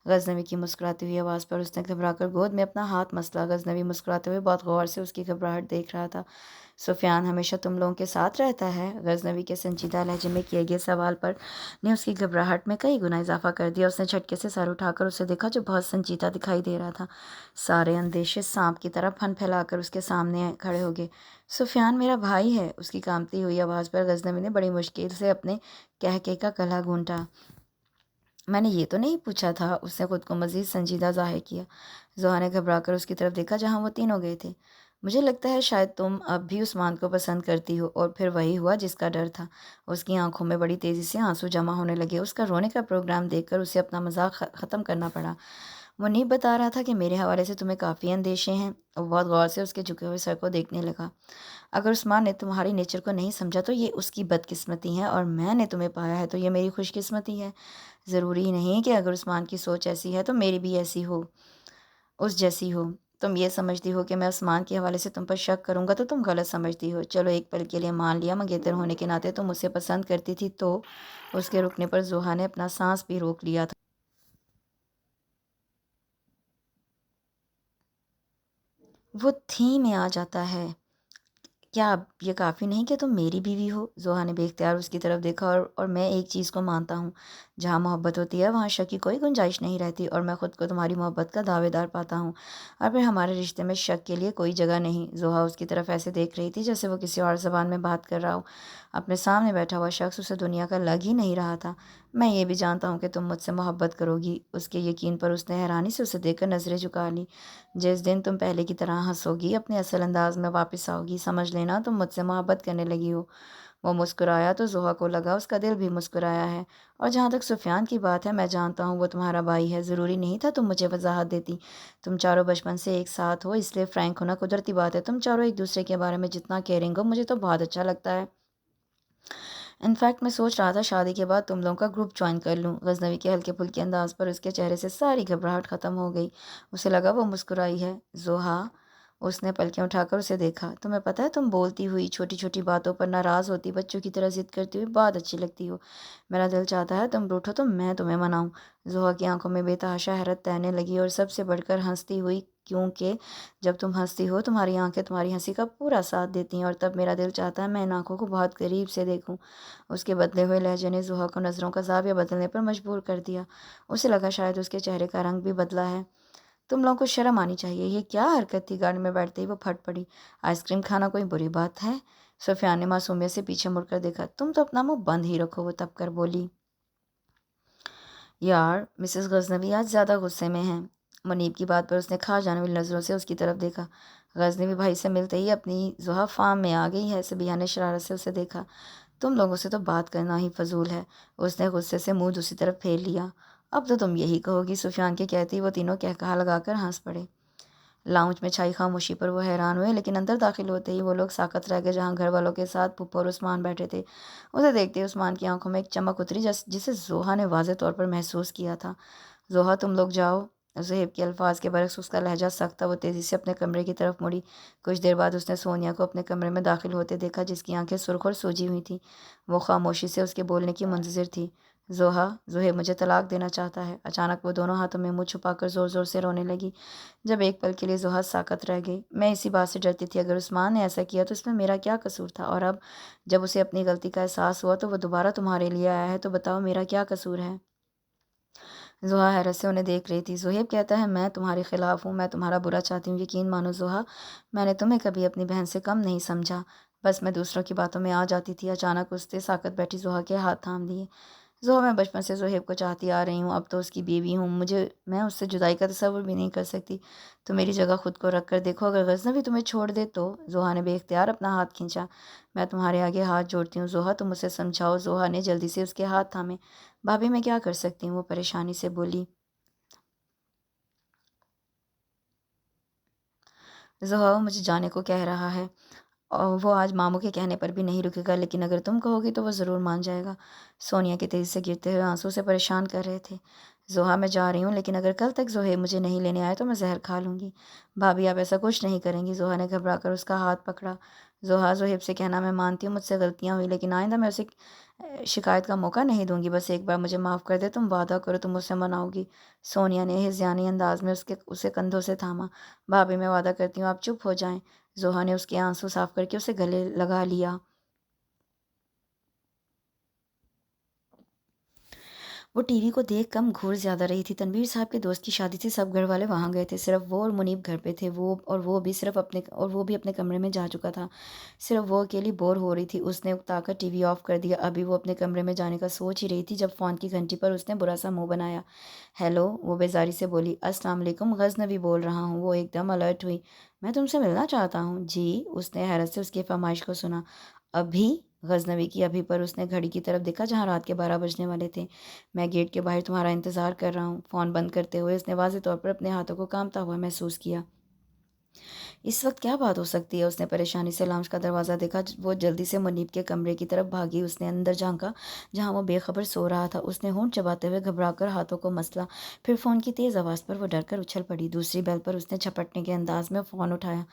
S1: غزنوی کی مسکراتی ہوئی آواز پر اس نے گھبرا کر گود میں اپنا ہاتھ مسلا۔ غزنوی مسکراتے ہوئے بہت غور سے اس کی گھبراہٹ دیکھ رہا تھا۔ سفیان ہمیشہ تم لوگوں کے ساتھ رہتا ہے؟ غزنوی کے سنجیدہ لہجے میں کیے گئے سوال پر نے اس کی گھبراہٹ میں کئی گنا اضافہ کر دیا۔ اس نے جھٹکے سے سر اٹھا کر اسے دیکھا، جو بہت سنجیدہ دکھائی دے رہا تھا۔ سارے اندیشے سانپ کی طرح پھن پھیلا کر اس کے سامنے کھڑے ہو گئے۔ سفیان میرا بھائی ہے، اس کی کانپتی ہوئی آواز پر غزنوی نے بڑی مشکل سے اپنے کہکہے کا گلا گھونٹا۔ میں نے یہ تو نہیں پوچھا تھا۔ اس نے خود کو مزید سنجیدہ ظاہر کیا۔ زوہا نے گھبرا کر اس کی طرف دیکھا جہاں وہ تینوں گئے تھے۔ مجھے لگتا ہے شاید تم اب بھی عثمان کو پسند کرتی ہو۔ اور پھر وہی ہوا جس کا ڈر تھا۔ اس کی آنکھوں میں بڑی تیزی سے آنسو جمع ہونے لگے۔ اس کا رونے کا پروگرام دیکھ کر اسے اپنا مذاق ختم کرنا پڑا۔ منیب بتا رہا تھا کہ میرے حوالے سے تمہیں کافی اندیشے ہیں۔ وہ بہت غور سے اس کے جھکے ہوئے سر کو دیکھنے لگا۔ اگر عثمان نے تمہاری نیچر کو نہیں سمجھا تو یہ اس کی بدقسمتی ہے، اور میں نے تمہیں پایا ہے تو یہ میری خوش قسمتی ہے۔ ضروری نہیں کہ اگر عثمان کی سوچ ایسی ہے تو میری بھی ایسی ہو، اس جیسی ہو۔ تم یہ سمجھتی ہو کہ میں عثمان کے حوالے سے تم پر شک کروں گا تو تم غلط سمجھتی ہو۔ چلو ایک پل کے لیے مان لیا منگیتر ہونے کے ناطے تم اسے پسند کرتی تھی، تو اس کے رکنے پر زوہا نے اپنا سانس بھی روک لیا تھا۔ وہ تھی میں آ جاتا ہے، کیا اب یہ کافی نہیں کہ تم میری بیوی ہو؟ زوہا نے بے اختیار اس کی طرف دیکھا، اور میں ایک چیز کو مانتا ہوں، جہاں محبت ہوتی ہے وہاں شک کی کوئی گنجائش نہیں رہتی، اور میں خود کو تمہاری محبت کا دعوے دار پاتا ہوں، اور پھر ہمارے رشتے میں شک کے لیے کوئی جگہ نہیں۔ زوہا اس کی طرف ایسے دیکھ رہی تھی جیسے وہ کسی اور زبان میں بات کر رہا ہو۔ اپنے سامنے بیٹھا ہوا شخص اسے دنیا کا لگ ہی نہیں رہا تھا۔ میں یہ بھی جانتا ہوں کہ تم مجھ سے محبت کرو گی، اس کے یقین پر اس نے حیرانی سے اسے دیکھ کر نظریں جھکا لی۔ جس دن تم پہلے کی طرح ہنسو گی، اپنے اصل انداز میں واپس آؤ گی، سمجھ لینا تم مجھ سے محبت کرنے لگی ہو۔ وہ مسکرایا تو زوہا کو لگا اس کا دل بھی مسکرایا ہے۔ اور جہاں تک سفیان کی بات ہے، میں جانتا ہوں وہ تمہارا بھائی ہے، ضروری نہیں تھا تم مجھے وضاحت دیتی۔ تم چاروں بچپن سے ایک ساتھ ہو، اس لیے فرینک ہونا قدرتی بات ہے۔ تم چاروں ایک دوسرے کے بارے میں جتنا کیئرنگ ہو، مجھے تو بہت اچھا لگتا ہے۔ انفیکٹ میں سوچ رہا تھا شادی کے بعد تم لوگوں کا گروپ جوائن کر لوں۔ غزنوی کے ہلکے پھلکے انداز پر اس کے چہرے سے ساری گھبراہٹ ختم ہو گئی۔ اسے لگا وہ مسکرائی ہے۔ زوہا، اس نے پلکیں اٹھا کر اسے دیکھا، تمہیں پتہ ہے تم بولتی ہوئی چھوٹی چھوٹی باتوں پر ناراض ہوتی، بچوں کی طرح ضد کرتی ہوئی بہت اچھی لگتی ہو۔ میرا دل چاہتا ہے تم روٹھو تو میں تمہیں مناؤں۔ زوہا کی آنکھوں میں بے تحاشا حیرت تیرنے لگی، اور سب سے بڑھ کر ہنستی ہوئی، کیونکہ جب تم ہنستی ہو تمہاری آنکھیں تمہاری ہنسی کا پورا ساتھ دیتی ہیں، اور تب میرا دل چاہتا ہے میں ان آنکھوں کو بہت قریب سے دیکھوں۔ اس کے بدلے ہوئے لہجے نے زوہا کو نظروں کا زاویہ بدلنے پر مجبور کر دیا۔ اسے لگا شاید اس کے چہرے کا رنگ بھی بدلا ہے۔ تم لوگوں کو شرم آنی چاہیے، یہ کیا حرکت تھی؟ گاڑی میں بیٹھتے ہی وہ پھٹ پڑی۔ آئس کریم کھانا کوئی بری بات ہے؟ سفیان نے معصومیت سے پیچھے مڑ کر دیکھا۔ تم تو اپنا منہ بند ہی رکھو، وہ تب کر بولی۔ یار، مسز غزنوی آج زیادہ غصے میں ہیں۔ منیب کی بات پر اس نے کھا جانے والی نظروں سے اس کی طرف دیکھا۔ غزنوی بھائی سے ملتے ہی اپنی زوہا فارم میں آ گئی ہے، سبیہ نے شرارت سے اسے دیکھا۔ تم لوگوں سے تو بات کرنا ہی فضول ہے۔ اس نے غصے سے منہ دوسری طرف پھیر لیا۔ اب تو تم یہی کہو گی، سفیان کے کہتے ہی وہ تینوں قہقہہ لگا کر ہنس پڑے۔ لاؤنج میں چھائی خاموشی پر وہ حیران ہوئے، لیکن اندر داخل ہوتے ہی وہ لوگ ساکت رہ گئے جہاں گھر والوں کے ساتھ پھپھو اور عثمان بیٹھے تھے۔ اسے دیکھتے ہی عثمان کی آنکھوں میں ایک چمک اتری جسے زوہا نے واضح طور پر محسوس کیا تھا۔ زوہا، تم لوگ جاؤ۔ زہیب کے الفاظ کے برعکس اس کا لہجہ سخت تھا۔ وہ تیزی سے اپنے کمرے کی طرف مڑی۔ کچھ دیر بعد اس نے سونیا کو اپنے کمرے میں داخل ہوتے دیکھا، جس کی آنکھیں سرخ اور سوجی ہوئی تھیں۔ وہ خاموشی سے اس کے بولنے کی منتظر تھی۔ زوہا، زہیب مجھے طلاق دینا چاہتا ہے۔ اچانک وہ دونوں ہاتھوں میں منہ چھپا کر زور زور سے رونے لگی۔ جب ایک پل کے لیے زوہا ساکت رہ گئی۔ میں اسی بات سے ڈرتی تھی، اگر عثمان نے ایسا کیا تو اس میں میرا کیا قصور تھا؟ اور اب جب اسے اپنی غلطی کا احساس ہوا تو وہ دوبارہ تمہارے لیے آیا ہے، تو بتاؤ میرا کیا قصور ہے؟ زوہا حیرت سے انہیں دیکھ رہی تھی۔ زہیب کہتا ہے میں تمہارے خلاف ہوں، میں تمہارا برا چاہتی ہوں۔ یقین مانو زوہا، میں نے تمہیں کبھی اپنی بہن سے کم نہیں سمجھا، بس میں دوسروں کی باتوں میں آ جاتی تھی۔ اچانک اس نے ساکت بیٹھی زوہا کے ہاتھ تھام لیے۔ زوہا، میں بچپن سے زہیب کو چاہتی آ رہی ہوں، اب تو اس کی بیوی ہوں، میں اس سے جدائی کا تصور بھی نہیں کر سکتی۔ تو میری جگہ خود کو رکھ کر دیکھو، اگر غزنوی تمہیں چھوڑ دے تو؟ زوہا نے بے اختیار اپنا ہاتھ کھینچا۔ میں تمہارے آگے ہاتھ جوڑتی ہوں زوہا، تم اسے سمجھاؤ۔ زوہا نے جلدی سے اس کے ہاتھ تھامے۔ بھابھی، میں کیا کر سکتی ہوں؟ وہ پریشانی سے بولی۔ زوہا، وہ مجھے جانے کو کہہ رہا ہے، اور وہ آج ماموں کے کہنے پر بھی نہیں رکے گا، لیکن اگر تم کہو گی تو وہ ضرور مان جائے گا۔ سونیا کے تیزی سے گرتے ہوئے آنسو سے پریشان کر رہے تھے۔ زوہا، میں جا رہی ہوں، لیکن اگر کل تک زہیب مجھے نہیں لینے آئے تو میں زہر کھا لوں گی۔ بھابھی، آپ ایسا کچھ نہیں کریں گی۔ زوہا نے گھبرا کر اس کا ہاتھ پکڑا۔ زوہا، زہیب سے کہنا میں مانتی ہوں مجھ سے غلطیاں ہوئی، لیکن آئندہ میں اسے شکایت کا موقع نہیں دوں گی۔ بس ایک بار مجھے معاف کر دے، تم وعدہ کرو تم اسے مناؤ گی۔ سونیا نے ہذیانی انداز میں اسے کندھوں سے تھاما۔ بھابھی، میں وعدہ کرتی ہوں، آپ چپ ہو جائیں۔ زوہا نے اس کے آنسو صاف کر کے اسے گلے لگا لیا۔ وہ ٹی وی کو دیکھ کم گھور زیادہ رہی تھی۔ تنویر صاحب کے دوست کی شادی تھی، سب گھر والے وہاں گئے تھے، صرف وہ اور منیب گھر پہ تھے۔ وہ بھی اپنے کمرے میں جا چکا تھا۔ صرف وہ اکیلی بور ہو رہی تھی۔ اس نے اکتا کر ٹی وی آف کر دیا۔ ابھی وہ اپنے کمرے میں جانے کا سوچ ہی رہی تھی جب فون کی گھنٹی پر اس نے برا سا منہ بنایا۔ ہیلو، وہ بیزاری سے بولی۔ السلام علیکم، غزنوی بول رہا ہوں۔ وہ ایک دم الرٹ ہوئی۔ میں تم سے ملنا چاہتا ہوں۔ جی؟ اس نے حیرت سے اس کی فرمائش کو سنا۔ ابھی؟ غزنوی کی ابھی پر اس نے گھڑی کی طرف دیکھا جہاں رات کے 12 بجنے والے تھے۔ میں گیٹ کے باہر تمہارا انتظار کر رہا ہوں۔ فون بند کرتے ہوئے اس نے واضح طور پر اپنے ہاتھوں کو کانپتا ہوا محسوس کیا۔ اس وقت کیا بات ہو سکتی ہے؟ اس نے پریشانی سے لاؤنج کا دروازہ دیکھا۔ وہ جلدی سے منیب کے کمرے کی طرف بھاگی۔ اس نے اندر جھانکا جہاں وہ بے خبر سو رہا تھا۔ اس نے ہونٹ چباتے ہوئے گھبرا کر ہاتھوں کو مسلا، پھر فون کی تیز آواز پر وہ ڈر کر اچھل پڑی۔ دوسری بیل پر اس نے جھپٹنے کے انداز میں فون اٹھایا۔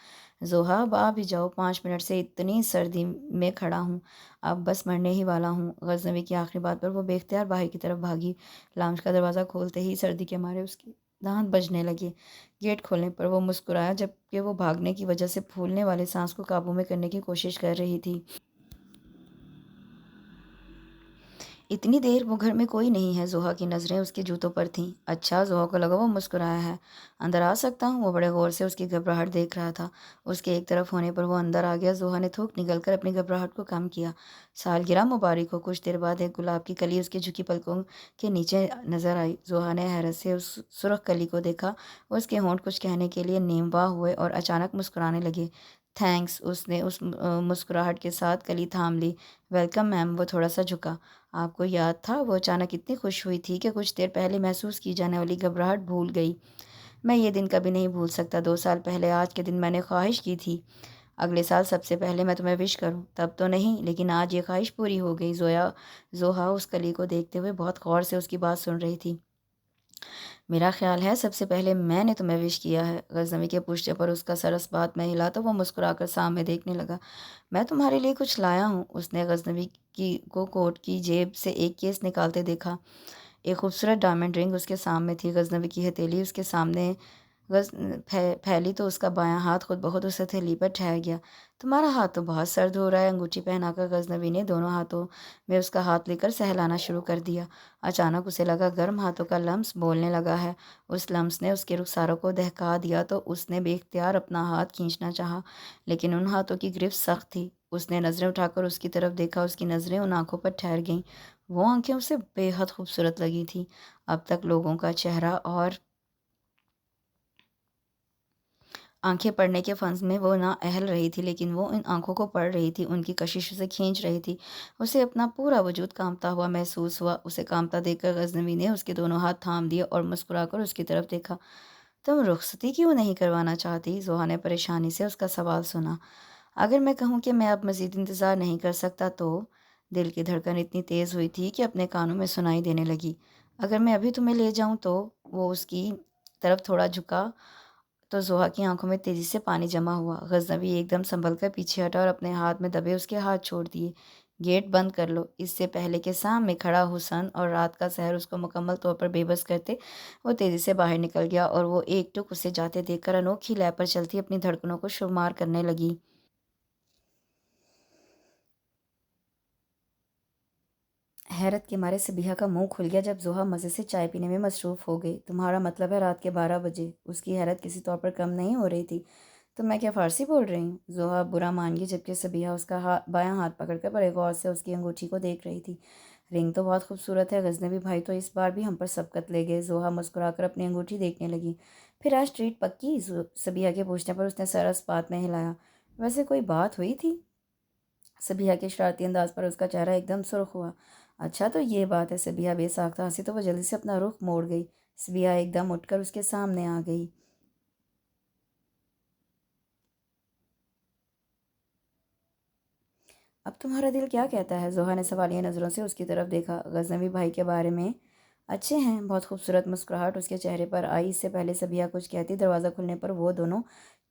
S1: زوہا اب آ بھی جاؤ، 5 منٹ سے اتنی سردی میں کھڑا ہوں، اب بس مرنے ہی والا ہوں۔ غزنوی کی آخری بات پر وہ بے اختیار باہر کی طرف بھاگی۔ لاؤنج کا دروازہ کھولتے ہی سردی کے مارے اس کے دانت بجنے لگے۔ گیٹ کھولنے پر وہ مسکرایا جبکہ وہ بھاگنے کی وجہ سے پھولنے والے سانس کو قابو میں کرنے کی کوشش کر رہی تھی۔ اتنی دیر وہ گھر میں کوئی نہیں ہے؟ زوہا کی نظریں اس کے جوتوں پر تھیں۔ اچھا، زوہا کو لگا وہ مسکرایا ہے۔ اندر آ سکتا ہوں؟ وہ بڑے غور سے اس کی گھبراہٹ دیکھ رہا تھا۔ اس کے ایک طرف ہونے پر وہ اندر آ گیا۔ زوہا نے تھوک نگل کر اپنی گھبراہٹ کو کم کیا۔ سالگرہ مبارک ہو۔ کچھ دیر بعد ایک گلاب کی کلی اس کی جھکی پلکوں کے نیچے نظر آئی۔ زوہا نے حیرت سے اس سرخ کلی کو دیکھا۔ اس کے ہونٹ کچھ کہنے کے لیے نیم واہ ہوئے اور اچانک مسکرانے لگے۔ تھینکس۔ اس نے اس مسکراہٹ کے ساتھ کلی تھام لی۔ ویلکم میم۔ وہ تھوڑا سا جھکا۔ آپ کو یاد تھا؟ وہ اچانک اتنی خوش ہوئی تھی کہ کچھ دیر پہلے محسوس کی جانے والی گھبراہٹ بھول گئی۔ میں یہ دن کبھی نہیں بھول سکتا۔ 2 سال پہلے آج کے دن میں نے خواہش کی تھی، اگلے سال سب سے پہلے میں تمہیں وش کروں۔ تب تو نہیں، لیکن آج یہ خواہش پوری ہو گئی۔ زوہا اس کلی کو دیکھتے ہوئے بہت غور سے اس کی بات سن رہی تھی۔ میرا خیال ہے سب سے پہلے میں نے تمہیں وش کیا ہے۔ غزنوی کے پوچھنے پر اس کا سر اس بات میں ہلا تو وہ مسکرا کر سامنے دیکھنے لگا۔ میں تمہارے لیے کچھ لایا ہوں۔ اس نے غزنوی کو کوٹ کی جیب سے ایک کیس نکالتے دیکھا۔ ایک خوبصورت ڈائمنڈ رنگ اس کے سامنے تھی۔ غزنوی کی ہتھیلی اس کے سامنے پھیلی تو اس کا بایاں ہاتھ خود بخود اس ہتھیلی پر ٹھہر گیا۔ تمہارا ہاتھ تو بہت سرد ہو رہا ہے۔ انگوٹھی پہنا کر غزنوی نے دونوں ہاتھوں میں اس کا ہاتھ لے کر سہلانا شروع کر دیا۔ اچانک اسے لگا گرم ہاتھوں کا لمس بولنے لگا ہے۔ اس لمس نے اس کے رخساروں کو دہکا دیا تو اس نے بے اختیار اپنا ہاتھ کھینچنا چاہا، لیکن ان ہاتھوں کی گرفت سخت تھی۔ اس نے نظریں اٹھا کر اس کی طرف دیکھا۔ اس کی نظریں ان آنکھوں پر ٹھہر گئیں۔ وہ آنکھیں اسے بے حد خوبصورت لگی تھیں۔ اب تک لوگوں کا چہرہ اور آنکھیں پڑھنے کے فن میں وہ نااہل رہی تھی، لیکن وہ ان آنکھوں کو پڑھ رہی تھی، ان کی کشش اسے کھینچ رہی تھی۔ اسے اپنا پورا وجود کانپتا ہوا محسوس ہوا۔ اسے کانپتا دیکھ کر غزنوی نے اس کے دونوں ہاتھ تھام دیے اور مسکرا کر اس کی طرف دیکھا۔ تم رخصتی کیوں نہیں کروانا چاہتی؟ زوہا نے پریشانی سے اس کا سوال سنا۔ اگر میں کہوں کہ میں اب مزید انتظار نہیں کر سکتا تو؟ دل کی دھڑکن اتنی تیز ہوئی تھی کہ اپنے کانوں میں سنائی دینے لگی۔ اگر میں ابھی تمہیں لے جاؤں تو؟ وہ اس کی طرف تھوڑا جھکا تو زوہا کی آنکھوں میں تیزی سے پانی جمع ہوا۔ غزنوی ایک دم سنبھل کر پیچھے ہٹا اور اپنے ہاتھ میں دبے اس کے ہاتھ چھوڑ دیے۔ گیٹ بند کر لو۔ اس سے پہلے کہ سامنے کھڑا حسن اور رات کا سحر اس کو مکمل طور پر بے بس کرتے، وہ تیزی سے باہر نکل گیا اور وہ ایک ٹک اسے جاتے دیکھ کر انوکھی لے پر چلتی اپنی دھڑکنوں کو شمار کرنے لگی۔ حیرت کے مارے صبیحہ کا منہ کھل گیا جب زوہا مزے سے چائے پینے میں مصروف ہو گئی۔ تمہارا مطلب ہے رات کے 12 بجے؟ اس کی حیرت کسی طور پر کم نہیں ہو رہی تھی۔ تو میں کیا فارسی بول رہی ہوں؟ زوہا برا مان گئی جبکہ صبیحہ اس کا بایاں ہاتھ پکڑ کر بڑے غور سے اس کی انگوٹھی کو دیکھ رہی تھی۔ رنگ تو بہت خوبصورت ہے۔ غزنوی بھائی تو اس بار بھی ہم پر سبقت لے گئے۔ زوہا مسکرا کر اپنی انگوٹھی دیکھنے لگی۔ پھر آج ٹریٹ پکی؟ صبیحہ کے پوچھنے پر اس نے سر اس بات میں ہلایا۔ ویسے کوئی بات ہوئی تھی؟ صبیحہ کے شرارتی انداز پر اس کا چہرہ ایک دم سرخ ہوا۔ اچھا تو یہ بات ہے۔ صبیحہ بے ساختہ ہنسی تو وہ جلدی سے اپنا رخ موڑ گئی۔ صبیحہ ایک دم اٹھ کر اس کے سامنے آ گئی۔ اب تمہارا دل کیا کہتا ہے؟ زوہا نے سوالیہ نظروں سے اس کی طرف دیکھا۔ غزنوی بھائی کے بارے میں اچھے ہیں۔ بہت خوبصورت مسکراہٹ اس کے چہرے پر آئی۔ اس سے پہلے صبیحہ کچھ کہتی، دروازہ کھلنے پر وہ دونوں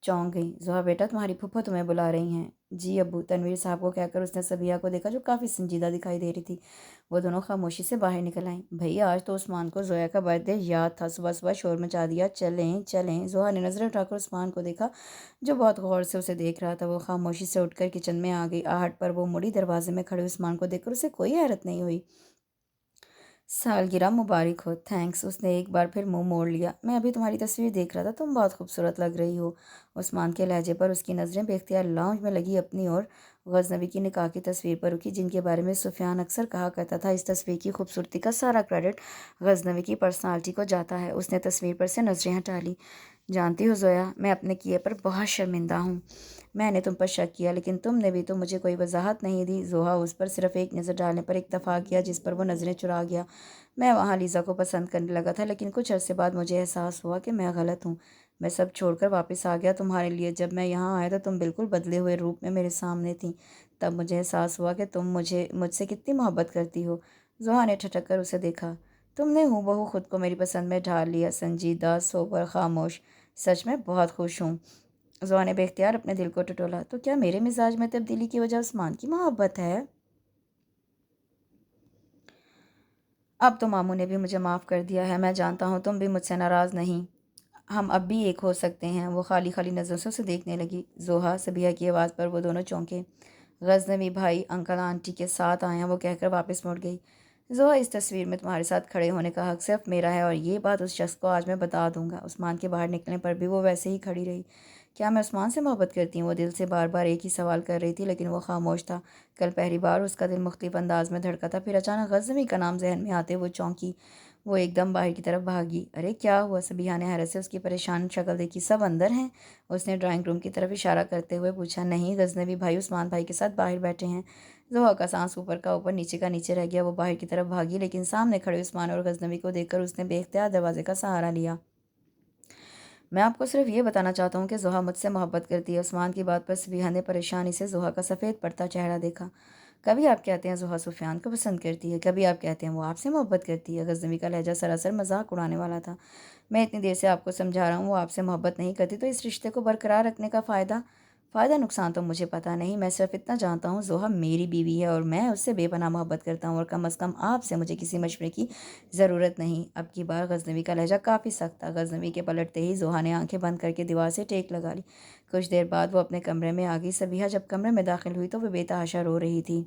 S1: چونک گئیں۔ زوہا بیٹا، تمہاری پھپھو تمہیں بلا رہی ہیں۔ جی ابو، تنویر صاحب کو کہہ کر اس نے صبیحہ کو دیکھا جو کافی سنجیدہ دکھائی دے رہی تھی۔ وہ دونوں خاموشی سے باہر نکل آئیں۔ بھئی آج تو عثمان کو زویا کا برتھ ڈے یاد تھا، صبح صبح شور مچا دیا۔ چلیں چلیں۔ زوہا نے نظریں اٹھا کر عثمان کو دیکھا جو بہت غور سے اسے دیکھ رہا تھا۔ وہ خاموشی سے اٹھ کر کچن میں آ گئی۔ آہٹ پر وہ مڑی۔ دروازے میں کھڑے عثمان کو دیکھ کر اسے کوئی حیرت نہیں ہوئی۔ سالگرہ مبارک ہو۔ تھینکس۔ اس نے ایک بار پھر منہ موڑ لیا۔ میں ابھی تمہاری تصویر دیکھ رہا تھا، تم بہت خوبصورت لگ رہی ہو۔ عثمان کے لہجے پر اس کی نظریں بے اختیار لاؤنج میں لگی اپنی اور غزنوی کی نکاح کی تصویر پر رکی، جن کے بارے میں سفیان اکثر کہا کرتا تھا اس تصویر کی خوبصورتی کا سارا کریڈٹ غزنوی کی پرسنالٹی کو جاتا ہے۔ اس نے تصویر پر سے نظریں ہٹا لی۔ جانتی ہو زویا، میں اپنے کیے پر بہت شرمندہ ہوں۔ میں نے تم پر شک کیا، لیکن تم نے بھی تو مجھے کوئی وضاحت نہیں دی۔ زوہا اس پر صرف ایک نظر ڈالنے پر اکتفا کیا جس پر وہ نظریں چرا گیا۔ میں وہاں لیزا کو پسند کرنے لگا تھا، لیکن کچھ عرصے بعد مجھے احساس ہوا کہ میں غلط ہوں۔ میں سب چھوڑ کر واپس آ گیا تمہارے لیے۔ جب میں یہاں آیا تو تم بالکل بدلے ہوئے روپ میں میرے سامنے تھیں۔ تب مجھے احساس ہوا کہ تم مجھ سے کتنی محبت کرتی ہو۔ زوہا نے ٹھٹک کر اسے دیکھا۔ تم نے ہوں بہو خود کو میری پسند میں ڈھال لیا، سنجیدہ، سوبر، خاموش۔ سچ میں بہت خوش ہوں۔ زوہا نے بے اختیار اپنے دل کو ٹٹولا۔ تو کیا میرے مزاج میں تبدیلی کی وجہ عثمان کی محبت ہے؟ اب تو ماموں نے بھی مجھے معاف کر دیا ہے۔ میں جانتا ہوں تم بھی مجھ سے ناراض نہیں۔ ہم اب بھی ایک ہو سکتے ہیں۔ وہ خالی خالی نظروں سے اسے دیکھنے لگی۔ زوہا، صبیحہ کی آواز پر وہ دونوں چونکے۔ غزنوی بھائی انکل آنٹی کے ساتھ آئے ہیں، وہ کہہ کر واپس مڑ گئی۔ زوہا، اس تصویر میں تمہارے ساتھ کھڑے ہونے کا حق صرف میرا ہے، اور یہ بات اس شخص کو آج میں بتا دوں گا۔ عثمان کے باہر نکلنے پر بھی وہ ویسے ہی کھڑی رہی۔ کیا میں عثمان سے محبت کرتی ہوں؟ وہ دل سے بار بار ایک ہی سوال کر رہی تھی، لیکن وہ خاموش تھا۔ کل پہلی بار اس کا دل مختلف انداز میں دھڑکا تھا۔ پھر اچانک غزنوی کا نام ذہن میں آتے وہ چونکی۔ وہ ایک دم باہر کی طرف بھاگی۔ ارے کیا ہوا؟ صبیحہ نے حیرت سے اس کی پریشان شکل دیکھی۔ سب اندر ہیں؟ اس نے ڈرائنگ روم کی طرف اشارہ کرتے ہوئے پوچھا۔ نہیں، غزنوی بھائی عثمان بھائی کے ساتھ باہر بیٹھے ہیں۔ زوہا کا سانس اوپر کا اوپر نیچے کا نیچے رہ گیا۔ وہ باہر کی طرف بھاگی، لیکن سامنے کھڑے عثمان اور غزنوی کو دیکھ کر اس نے بے اختیار دروازے کا سہارا لیا۔ میں آپ کو صرف یہ بتانا چاہتا ہوں کہ زوہا مجھ سے محبت کرتی ہے۔ عثمان کی بات پر صبیحہ نے پریشانی سے زوہا کا سفید پڑتا چہرہ دیکھا۔ کبھی آپ کہتے ہیں زوہا سفیان کو پسند کرتی ہے، کبھی آپ کہتے ہیں وہ آپ سے محبت کرتی ہے۔ غزنوی کا لہجہ سراسر مذاق اڑانے والا تھا۔ میں اتنی دیر سے آپ کو سمجھا رہا ہوں وہ آپ سے محبت نہیں کرتی، تو اس رشتے کو برقرار رکھنے کا فائدہ نقصان تو مجھے پتہ نہیں۔ میں صرف اتنا جانتا ہوں زوہا میری بیوی ہے، اور میں اس سے بے پناہ محبت کرتا ہوں، اور کم از کم آپ سے مجھے کسی مشورے کی ضرورت نہیں۔ اب کی بار غزنوی کا لہجہ کافی سخت تھا۔ غزنوی کے پلٹتے ہی زوہا نے آنکھیں بند کر کے دیوار سے ٹیک لگا لی۔ کچھ دیر بعد وہ اپنے کمرے میں آ گئی۔ صبیحہ جب کمرے میں داخل ہوئی تو وہ بے تحاشا رو رہی تھی۔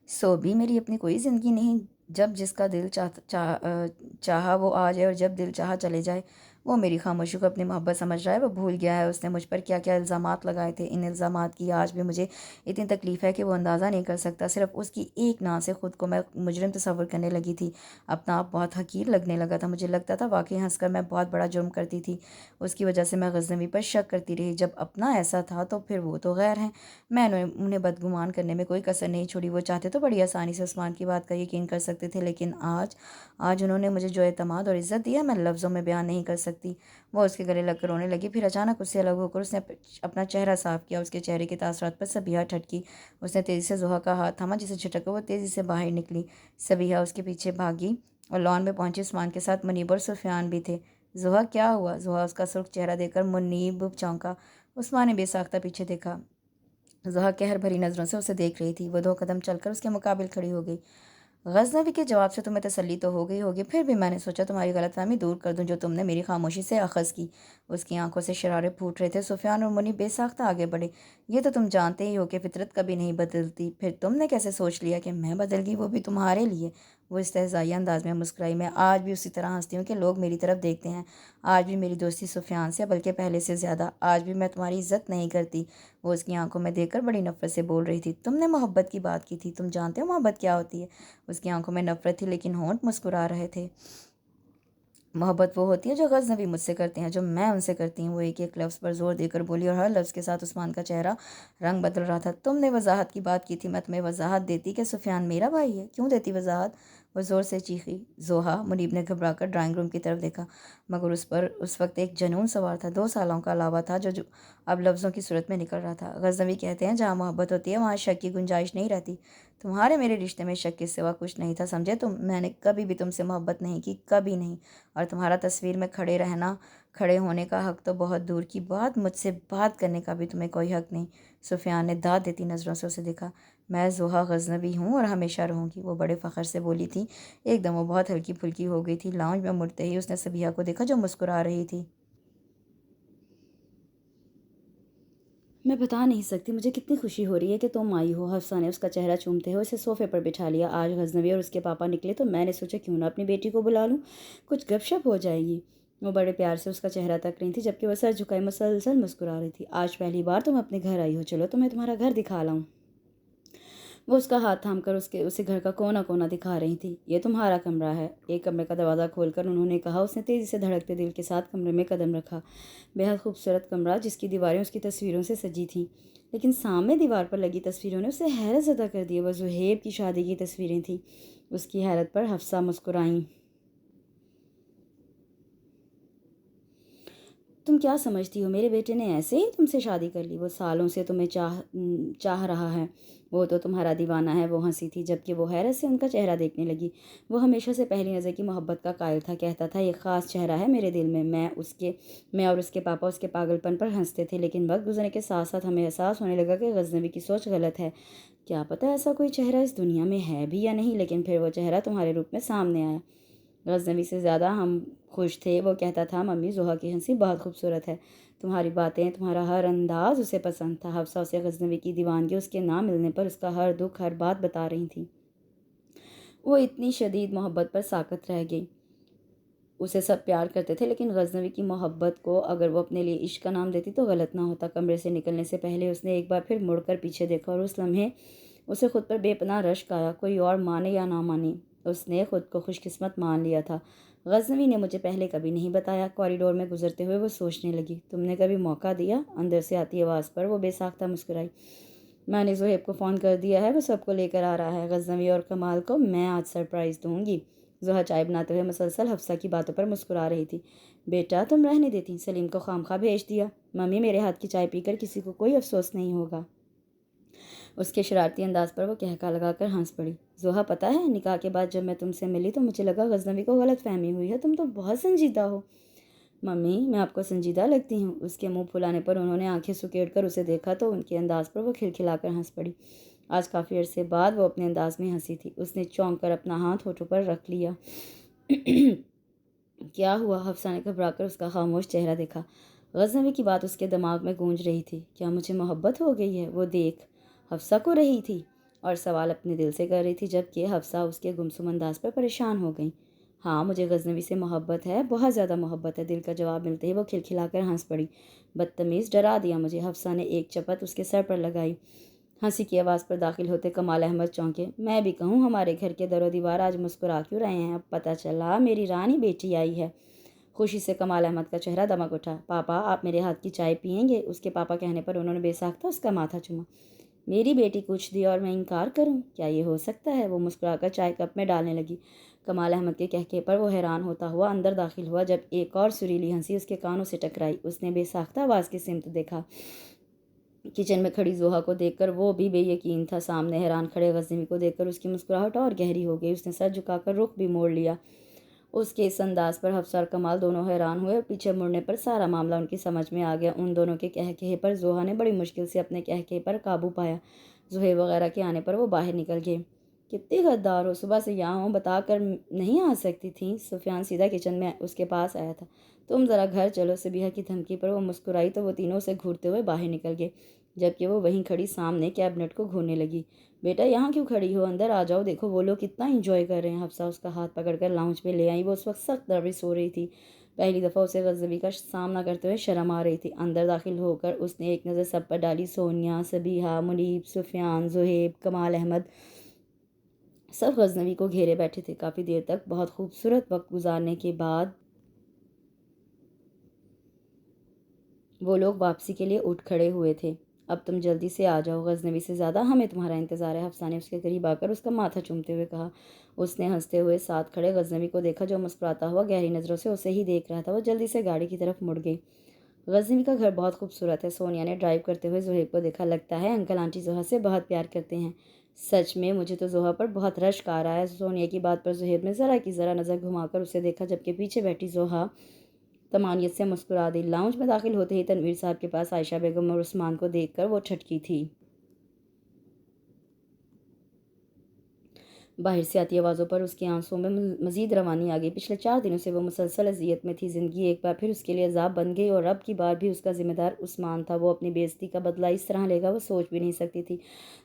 S1: سو بھی میری اپنی کوئی زندگی نہیں؟ جب جس کا دل چاہا وہ آ جائے، اور جب دل چاہا چلے جائے۔ وہ میری خاموشی کو اپنی محبت سمجھ رہا ہے۔ وہ بھول گیا ہے اس نے مجھ پر کیا کیا الزامات لگائے تھے۔ ان الزامات کی آج بھی مجھے اتنی تکلیف ہے کہ وہ اندازہ نہیں کر سکتا۔ صرف اس کی ایک نا سے خود کو میں مجرم تصور کرنے لگی تھی۔ اپنا آپ بہت حقیر لگنے لگا تھا۔ مجھے لگتا تھا واقعی ہنس کر میں بہت بڑا جرم کرتی تھی۔ اس کی وجہ سے میں غزنوی پر شک کرتی رہی۔ جب اپنا ایسا تھا تو پھر وہ تو غیر ہیں۔ میں نے انہیں بدگمان کرنے میں کوئی کسر نہیں چھوڑی۔ وہ چاہتے تو بڑی آسانی سے عثمان کی بات کا یقین کر سکتے تھے، لیکن آج انہوں نے مجھے جو اعتماد اور عزت دیا میں لفظوں میں بیان نہیں کر سکتی۔ وہ اس کے گلے لگ کر رونے لگی۔ پھر اچانک اس سے الگ ہو کر اس نے اپنا چہرہ صاف کیا۔ اس کے چہرے کے تاثرات پر صبیحہ ٹھٹکی۔ اس نے تیزی سے زوہا کا ہاتھ تھاما، جسے جھٹک کر وہ تیزی سے باہر نکلی۔ صبیحہ اس کے پیچھے بھاگی اور لان میں پہنچی۔ عثمان کے ساتھ منیب اور سفیان بھی تھے۔ زوہا، کیا ہوا؟ زوہا اس کا سرخ چہرہ دیکھ کر منیب چونکا۔ عثمان نے بے ساختہ پیچھے دیکھا۔ زوہا قہر بھری نظروں سے اسے دیکھ رہی تھی۔ وہ 2 قدم چل کر اس کے مقابل کھڑی ہو گئی۔ غزنوی کے جواب سے تمہیں تسلی تو ہو گئی ہوگی، پھر بھی میں نے سوچا تمہاری غلط فہمی دور کر دوں جو تم نے میری خاموشی سے اخذ کی۔ اس کی آنکھوں سے شرارے پھوٹ رہے تھے۔ سفیان اور منیب بے ساختہ آگے بڑھے۔ یہ تو تم جانتے ہی ہو کہ فطرت کبھی نہیں بدلتی، پھر تم نے کیسے سوچ لیا کہ میں بدل گئی، وہ بھی تمہارے لیے؟ وہ استہزائیہ انداز میں مسکرائی۔ میں آج بھی اسی طرح ہنستی ہوں کہ لوگ میری طرف دیکھتے ہیں۔ آج بھی میری دوستی سفیان سے، بلکہ پہلے سے زیادہ۔ آج بھی میں تمہاری عزت نہیں کرتی۔ وہ اس کی آنکھوں میں دیکھ کر بڑی نفرت سے بول رہی تھی۔ تم نے محبت کی بات کی تھی، تم جانتے ہو محبت کیا ہوتی ہے؟ اس کی آنکھوں میں نفرت تھی، لیکن ہونٹ مسکرا رہے تھے۔ محبت وہ ہوتی ہے جو غزنوی مجھ سے کرتے ہیں، جو میں ان سے کرتی ہوں۔ وہ ایک ایک لفظ پر زور دے کر بولی، اور ہر لفظ کے ساتھ عثمان کا چہرہ رنگ بدل رہا تھا۔ تم نے وضاحت کی بات کی تھی، میں تمہیں وضاحت دیتی کہ سفیان میرا بھائی ہے۔ کیوں دیتی وضاحت؟ وہ زور سے چیخی۔ زوہا، منیب نے گھبرا کر ڈرائنگ روم کی طرف دیکھا، مگر اس پر اس وقت ایک جنون سوار تھا۔ 2 سالوں کا علاوہ تھا جو اب لفظوں کی صورت میں نکل رہا تھا۔ غزنوی کہتے ہیں جہاں محبت ہوتی ہے وہاں شک کی گنجائش نہیں رہتی۔ تمہارے میرے رشتے میں شک کے سوا کچھ نہیں تھا، سمجھے تم؟ میں نے کبھی بھی تم سے محبت نہیں کی، کبھی نہیں۔ اور تمہارا تصویر میں کھڑے ہونے کا حق تو بہت دور کی بات، مجھ سے بات کرنے کا بھی تمہیں کوئی حق نہیں۔ سفیان نے داد دیتی نظروں سے اسے دیکھا۔ میں زوہا غزنوی ہوں اور ہمیشہ رہوں گی، وہ بڑے فخر سے بولی تھی۔ ایک دم وہ بہت ہلکی پھلکی ہو گئی تھی۔ لاؤنج میں مڑتے ہی اس نے صبیحہ کو دیکھا جو مسکرا رہی تھی۔ میں بتا نہیں سکتی مجھے کتنی خوشی ہو رہی ہے کہ تم آئی ہو۔ حفصہ نے اس کا چہرہ چومتے ہوئے اسے صوفے پر بٹھا لیا۔ آج غزنوی اور اس کے پاپا نکلے تو میں نے سوچا کیوں نہ اپنی بیٹی کو بلا لوں، کچھ گپ شپ ہو جائے گی۔ وہ بڑے پیار سے اس کا چہرہ تک رہی تھی جبکہ وہ سر جھکائے مسلسل مسکرا رہی تھی۔ آج پہلی بار تم اپنے گھر آئی ہو، چلو تمہیں تمہارا گھر دکھا لاؤں۔ وہ اس کا ہاتھ تھام کر اسے گھر کا کونا کونا دکھا رہی تھی۔ یہ تمہارا کمرہ ہے، ایک کمرے کا دروازہ کھول کر انہوں نے کہا۔ اس نے تیزی سے دھڑکتے دل کے ساتھ کمرے میں قدم رکھا۔ بےحد خوبصورت کمرہ جس کی دیواریں اس کی تصویروں سے سجی تھیں، لیکن سامنے دیوار پر لگی تصویروں نے اسے حیرت زدہ کر دیا۔ وہ زہیب کی شادی کی تصویریں تھیں۔ اس کی حیرت پر حفصہ مسکرائیں۔ تم کیا سمجھتی ہو، میرے بیٹے نے ایسے ہی تم سے شادی کر لی؟ وہ سالوں سے تمہیں چاہ رہا ہے، وہ تو تمہارا دیوانہ ہے۔ وہ ہنسی تھی جبکہ وہ حیرت سے ان کا چہرہ دیکھنے لگی۔ وہ ہمیشہ سے پہلی نظر کی محبت کا قائل تھا، کہتا تھا یہ خاص چہرہ ہے میرے دل میں۔ میں اور اس کے پاپا اس کے پاگل پن پر ہنستے تھے، لیکن وقت گزرنے کے ساتھ ساتھ ہمیں احساس ہونے لگا کہ غزنوی کی سوچ غلط ہے۔ کیا پتہ ایسا کوئی چہرہ اس دنیا میں ہے بھی یا نہیں، لیکن پھر وہ چہرہ تمہارے روپ میں سامنے آیا۔ غزنوی سے زیادہ ہم خوش تھے۔ وہ کہتا تھا ممی زحا کی ہنسی بہت خوبصورت ہے، تمہاری باتیں، تمہارا ہر انداز اسے پسند تھا۔ حفصہ اسے غزنوی کی دیوانگی، اس کے نہ ملنے پر اس کا ہر دکھ، ہر بات بتا رہی تھی۔ وہ اتنی شدید محبت پر ساکت رہ گئی۔ اسے سب پیار کرتے تھے، لیکن غزنوی کی محبت کو اگر وہ اپنے لیے عشق کا نام دیتی تو غلط نہ ہوتا۔ کمرے سے نکلنے سے پہلے اس نے ایک بار پھر مڑ کر پیچھے دیکھا، اور اس لمحے اسے خود پر بے پناہ رشک آیا۔ کوئی اور مانے یا نہ مانے، اس نے خود کو خوش قسمت مان لیا تھا۔ غزنوی نے مجھے پہلے کبھی نہیں بتایا۔ کوریڈور میں گزرتے ہوئے وہ سوچنے لگی، تم نے کبھی موقع دیا؟ اندر سے آتی آواز پر وہ بے ساختہ مسکرائی۔ میں نے زہیب کو فون کر دیا ہے، وہ سب کو لے کر آ رہا ہے۔ غزنوی اور کمال کو میں آج سرپرائز دوں گی۔ زحا چائے بناتے ہوئے مسلسل حفصہ کی باتوں پر مسکرا رہی تھی۔ بیٹا تم رہنے دیتی، سلیم کو خواہ بھیج دیا۔ ممی میرے ہاتھ کی چائے پی کر کسی کو کوئی افسوس نہیں ہوگا۔ اس کے شرارتی انداز پر وہ کہکا لگا کر ہنس پڑی۔ زحا پتہ ہے، نکاح کے بعد جب میں تم سے ملی تو مجھے لگا غزنوی کو غلط فہمی ہوئی ہے، تم تو بہت سنجیدہ ہو۔ ممی میں آپ کو سنجیدہ لگتی ہوں؟ اس کے منہ پھلانے پر انہوں نے آنکھیں سکیڑ کر اسے دیکھا تو ان کے انداز پر وہ کھلکھلا کر ہنس پڑی۔ آج کافی عرصے بعد وہ اپنے انداز میں ہنسی تھی۔ اس نے چونک کر اپنا ہاتھ ہونٹوں پر رکھ لیا۔ کیا ہوا؟ حفصہ نے گھبرا کر اس کا خاموش چہرہ دیکھا۔ غزنوی کی بات اس کے دماغ میں گونج رہی تھی۔ کیا مجھے محبت ہو گئی ہے؟ وہ دیکھ حفصہ کو رہی تھی اور سوال اپنے دل سے کر رہی تھی، جبکہ حفصہ اس کے گمسم انداز پر پریشان ہو گئی۔ ہاں مجھے غزنوی سے محبت ہے، بہت زیادہ محبت ہے، دل کا جواب ملتے ہی وہ کھلکھلا کر ہنس پڑی۔ بدتمیز، ڈرا دیا مجھے۔ حفصہ نے ایک چپت اس کے سر پر لگائی۔ ہنسی کی آواز پر داخل ہوتے کمال احمد چونکے۔ میں بھی کہوں ہمارے گھر کے در و دیوار آج مسکرا کیوں رہے ہیں؟ اب پتہ چلا میری رانی بیٹی آئی ہے۔ خوشی سے کمال احمد کا چہرہ دمک اٹھا۔ پاپا آپ میرے ہاتھ کی چائے پئیں گے؟ اس کے پاپا کہنے پر انہوں نے بے ساختہ اس کا ماتھا چوما۔ میری بیٹی کچھ دی اور میں انکار کروں؟ کیا یہ ہو سکتا ہے؟ وہ مسکرا کر چائے کپ میں ڈالنے لگی۔ کمال احمد کے کہکے پر وہ حیران ہوتا ہوا اندر داخل ہوا جب ایک اور سریلی ہنسی اس کے کانوں سے ٹکرائی۔ اس نے بے ساختہ آواز کی سمت دیکھا۔ کچن میں کھڑی زحا کو دیکھ کر وہ بھی بے یقین تھا۔ سامنے حیران کھڑے غزنوی کو دیکھ کر اس کی مسکراہٹ اور گہری ہو گئی۔ اس نے سر جھکا کر رخ بھی موڑ لیا۔ اس کے اس انداز پر حفصہ اور کمال دونوں حیران ہوئے اور پیچھے مڑنے پر سارا معاملہ ان کی سمجھ میں آ گیا۔ ان دونوں کے کہکہے پر زحا نے بڑی مشکل سے اپنے کہکہے پر قابو پایا۔ زہیب وغیرہ کے آنے پر وہ باہر نکل گئے۔ کتنی غدار ہو، صبح سے یہاں ہوں، بتا کر نہیں آ سکتی تھیں؟ سفیان سیدھا کچن میں اس کے پاس آیا تھا۔ تم ذرا گھر چلو۔ صبیحہ کی دھمکی پر وہ مسکرائی تو وہ تینوں سے گھورتے ہوئے باہر نکل گئے، جبکہ وہ وہیں کھڑی سامنے کیبنٹ کو گھورنے لگی۔ بیٹا یہاں کیوں کھڑی ہو؟ اندر آ جاؤ، دیکھو وہ لوگ کتنا انجوائے کر رہے ہیں۔ حفصہ اس کا ہاتھ پکڑ کر لاؤنج میں لے آئی۔ وہ اس وقت سخت نروس ہو رہی تھی۔ پہلی دفعہ اسے غزنوی کا سامنا کرتے ہوئے شرم آ رہی تھی۔ اندر داخل ہو کر اس نے ایک نظر سب پر ڈالی۔ سونیا، صبیحہ، منیب، سفیان، زہیب، کمال احمد سب غزنوی کو گھیرے بیٹھے تھے۔ کافی دیر تک بہت خوبصورت وقت گزارنے کے بعد وہ لوگ واپسی کے لیے اٹھ کھڑے ہوئے تھے۔ اب تم جلدی سے آ جاؤ، غزنوی سے زیادہ ہمیں تمہارا انتظار ہے، حفصہ نے اس کے قریب آ کر اس کا ماتھا چومتے ہوئے کہا۔ اس نے ہنستے ہوئے ساتھ کھڑے غزنوی کو دیکھا جو مسکراتا ہوا گہری نظروں سے اسے ہی دیکھ رہا تھا۔ وہ جلدی سے گاڑی کی طرف مڑ گئی۔ غزنوی کا گھر بہت خوبصورت ہے۔ سونیا نے ڈرائیو کرتے ہوئے زہیب کو دیکھا۔ لگتا ہے انکل آنٹی زحا سے بہت پیار کرتے ہیں۔ سچ میں مجھے تو زحا پر بہت رشک آ رہا ہے۔ سونیا کی بات پر زہیب نے ذرا کی ذرا نظر گھما کر اسے دیکھا، جبکہ پیچھے بیٹھی زحا طمانیت سے مسکرا دی۔ لاؤنج میں داخل ہوتے ہی تنویر صاحب کے پاس عائشہ بیگم اور عثمان کو دیکھ کر وہ ٹھٹکی تھی۔ باہر سے آتی آوازوں پر اس کی آنسوں میں مزید روانی آ گئی۔ پچھلے 4 دنوں سے وہ مسلسل اذیت میں تھی۔ زندگی ایک بار پھر اس کے لیے عذاب بن گئی، اور اب کی بار بھی اس کا ذمہ دار عثمان تھا۔ وہ اپنی بے عزتی کا بدلہ اس طرح لے گا وہ سوچ بھی نہیں سکتی تھی۔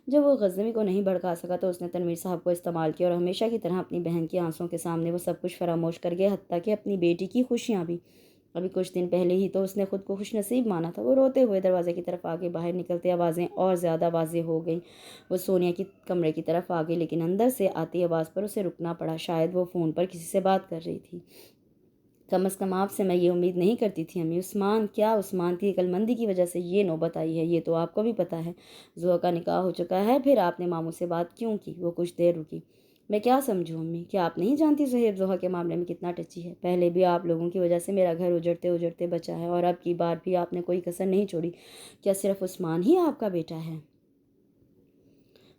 S1: جب وہ غزنوی کو نہیں بھڑکا سکا تو اس نے تنویر صاحب کو استعمال کیا، اور ہمیشہ کی طرح اپنی بہن کی آنسوں کے سامنے وہ سب کچھ فراموش کر گیا، حتیٰ کہ اپنی بیٹی کی خوشیاں بھی۔ ابھی کچھ دن پہلے ہی تو اس نے خود کو خوش نصیب مانا تھا۔ وہ روتے ہوئے دروازے کی طرف آگے، باہر نکلتے آوازیں اور زیادہ واضح ہو گئیں۔ وہ سونیا کی کمرے کی طرف آ گئی، لیکن اندر سے آتی آواز پر اسے رکنا پڑا۔ شاید وہ فون پر کسی سے بات کر رہی تھی۔ کم از کم آپ سے میں یہ امید نہیں کرتی تھی امی۔ عثمان؟ کیا عثمان کی عقل مندی کی وجہ سے یہ نوبت آئی ہے؟ یہ تو آپ کو بھی پتہ ہے، زوہا کا نکاح ہو چکا ہے۔ پھر آپ نے ماموں سے بات کیوں کی؟ وہ کچھ دیر رکی۔ میں کیا سمجھوں امی؟ کیا آپ نہیں جانتی زہیب زوہا کے معاملے میں کتنا ٹچی ہے؟ پہلے بھی آپ لوگوں کی وجہ سے میرا گھر اجڑتے اجڑتے بچا ہے، اور اب کی بار بھی آپ نے کوئی کسر نہیں چھوڑی۔ کیا صرف عثمان ہی آپ کا بیٹا ہے؟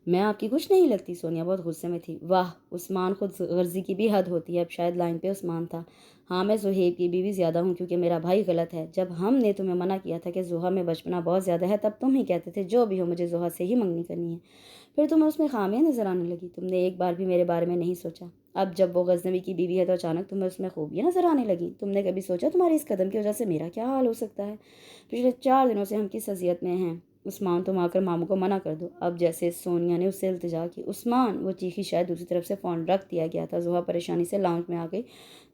S1: میں آپ کی کچھ نہیں لگتی؟ سونیا بہت غصے میں تھی۔ واہ، عثمان خود غرضی کی بھی حد ہوتی ہے۔ اب شاید لائن پہ عثمان تھا۔ ہاں، میں زہیب کی بیوی زیادہ ہوں کیونکہ میرا بھائی غلط ہے۔ جب ہم نے تمہیں منع کیا تھا کہ زوہا میں بچپنا بہت زیادہ ہے، تب تم ہی کہتے تھے جو بھی ہو مجھے زوہا سے ہی منگنی کرنی ہے۔ پھر تمہیں اس میں خامیاں نظر آنے لگی۔ تم نے ایک بار بھی میرے بارے میں نہیں سوچا۔ اب جب وہ غزنوی کی بیوی ہے تو اچانک تمہیں اس میں خوبیاں نظر آنے لگیں۔ تم نے کبھی سوچا تمہاری اس قدم کی وجہ سے میرا کیا حال ہو سکتا ہے؟ پچھلے 4 دنوں سے ہم کس اذیت میں ہیں۔ عثمان، تم آ کر ماموں کو منع کر دو۔ اب جیسے سونیا نے اس سے التجا کی۔ عثمان! وہ چیخی شاید دوسری طرف سے فون رکھ دیا گیا تھا۔ زوہا پریشانی سے لاؤنج میں آ گئی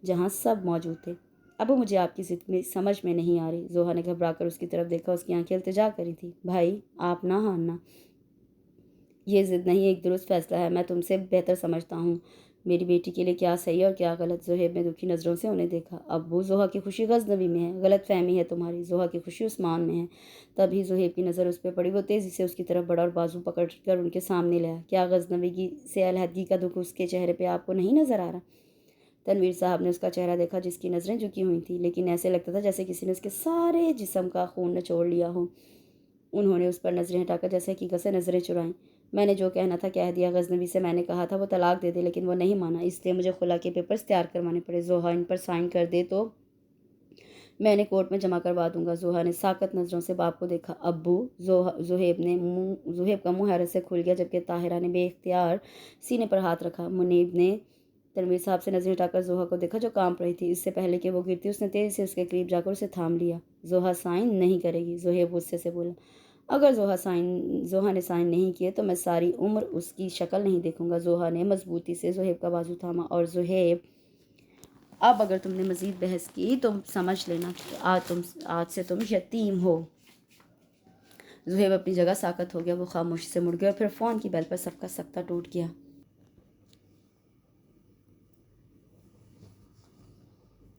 S1: جہاں سب موجود تھے۔ ابو، مجھے آپ کی ضد میں سمجھ میں نہیں آ رہی۔ زوہا نے گھبرا کر اس کی طرف دیکھا۔ اس کی آنکھیں التجا کری تھی۔ بھائی، آپ نہ ہارنا۔ یہ ضد نہیں، ایک درست فیصلہ ہے۔ میں تم سے بہتر سمجھتا ہوں میری بیٹی کے لیے کیا صحیح اور کیا غلط۔ زہیب نے دکھی نظروں سے انہیں دیکھا۔ ابو، زوہا کی خوشی غزنوی میں ہے۔ غلط فہمی ہے تمہاری۔ زوہا کی خوشی عثمان میں ہے۔ تبھی زہیب کی نظر اس پہ پڑی۔ وہ تیزی سے اس کی طرف بڑھا اور بازو پکڑ کر ان کے سامنے لایا۔ کیا غزنوی سے علیحدگی کا دکھ اس کے چہرے پہ آپ کو نہیں نظر آ رہا؟ تنویر صاحب نے اس کا چہرہ دیکھا جس کی نظریں جھکی ہوئی تھیں، لیکن ایسے لگتا تھا جیسے کسی نے اس کے سارے جسم کا خون نچوڑ لیا ہو۔ انہوں نے اس پر نظریں ہٹا کر جیسے حقیقت سے نظریں چرائیں۔ میں نے جو کہنا تھا کہہ دیا۔ غزنوی سے میں نے کہا تھا وہ طلاق دے دے، لیکن وہ نہیں مانا، اس لیے مجھے خلا کے پیپرز تیار کروانے پڑے۔ زوہا ان پر سائن کر دے تو میں انہیں کورٹ میں جمع کروا دوں گا۔ زوہا نے ساکت نظروں سے باپ کو دیکھا۔ ابو! زہیب کا منہ حیرت سے کھل گیا، جبکہ طاہرہ نے بے اختیار سینے پر ہاتھ رکھا۔ منیب نے تنویر صاحب سے نظریں ہٹا کر زوہا کو دیکھا جو کانپ رہی تھی۔ اس سے پہلے کہ وہ گرتی اس نے تیزی سے اس کے قریب جا کر اسے تھام لیا۔ زوہا سائن نہیں کرے گی، زہیب غصے سے بولا۔ اگر زوہا نے سائن نہیں کیے تو میں ساری عمر اس کی شکل نہیں دیکھوں گا۔ زوہا نے مضبوطی سے زہیب کا بازو تھاما۔ اور زہیب، اب اگر تم نے مزید بحث کی تو سمجھ لینا آج سے تم یتیم ہو۔ زہیب اپنی جگہ ساکت ہو گیا۔ وہ خاموشی سے مڑ گیا اور پھر فون کی بیل پر سب کا سکتہ ٹوٹ گیا۔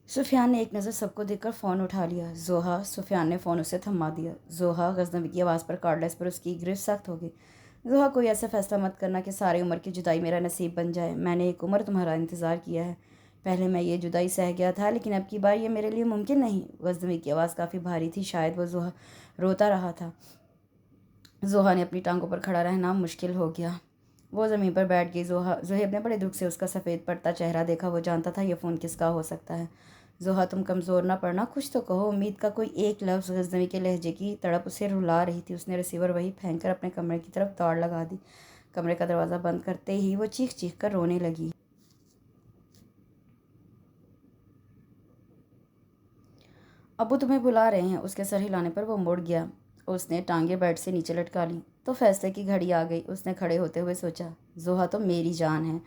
S1: سفیان نے ایک نظر سب کو دیکھ کر فون اٹھا لیا۔ زوہا! سفیان نے فون اسے تھما دیا۔ زوہا! غزنوی کی آواز پر کارڈلیس پر اس کی گرفت سخت ہو گئی۔ زوہا، کوئی ایسا فیصلہ مت کرنا کہ ساری عمر کی جدائی میرا نصیب بن جائے۔ میں نے ایک عمر تمہارا انتظار کیا ہے۔ پہلے میں یہ جدائی سہ گیا تھا، لیکن اب کی بار یہ میرے لیے ممکن نہیں۔ غزنوی کی آواز کافی بھاری تھی، شاید وہ زوہا روتا رہا تھا۔ زوہا نے اپنی ٹانگوں پر کھڑا رہنا مشکل ہو گیا۔ وہ زمین پر بیٹھ گئی۔ زہیب نے بڑے دکھ سے اس کا سفید پڑتا چہرہ دیکھا۔ وہ جانتا تھا یہ فون کس کا ہو سکتا ہے۔ زوہا، تم کمزور نہ پڑنا، کچھ تو کہو۔ امید کا کوئی ایک لفظ غزنوی کے لہجے کی تڑپ اسے رلا رہی تھی۔ اس نے ریسیور وہیں پھینک کر اپنے کمرے کی طرف دوڑ لگا دی۔ کمرے کا دروازہ بند کرتے ہی وہ چیخ چیخ کر رونے لگی۔ ابو تمہیں بلا رہے ہیں۔ اس کے سر ہلانے پر وہ مڑ گیا۔ اس نے ٹانگیں بیڈ سے نیچے لٹکا لیں۔ تو فیصلے کی گھڑی آ گئی، اس نے کھڑے ہوتے ہوئے سوچا۔ زوہا تو میری جان ہے۔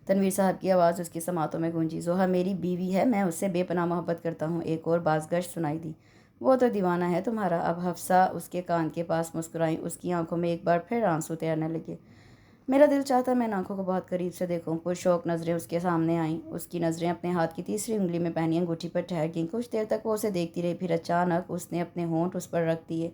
S1: تنویر صاحب کی آواز اس کی سماعتوں میں گونجی۔ زوہا میری بیوی ہے، میں اس سے بے پناہ محبت کرتا ہوں۔ ایک اور بازگشت سنائی دی۔ وہ تو دیوانہ ہے تمہارا۔ اب حفصہ اس کے کان کے پاس مسکرائیں۔ اس کی آنکھوں میں ایک بار پھر آنسو تیرنے لگے۔ میرا دل چاہتا ہے میں ان آنکھوں کو بہت قریب سے دیکھوں۔ پرشوق نظریں اس کے سامنے آئیں۔ اس کی نظریں اپنے ہاتھ کی تیسری انگلی میں پہنی انگوٹھی پر ٹھہر گئیں۔ کچھ دیر تک وہ اسے دیکھتی رہی، پھر اچانک اس نے اپنے ہونٹ اس پر رکھ دیے۔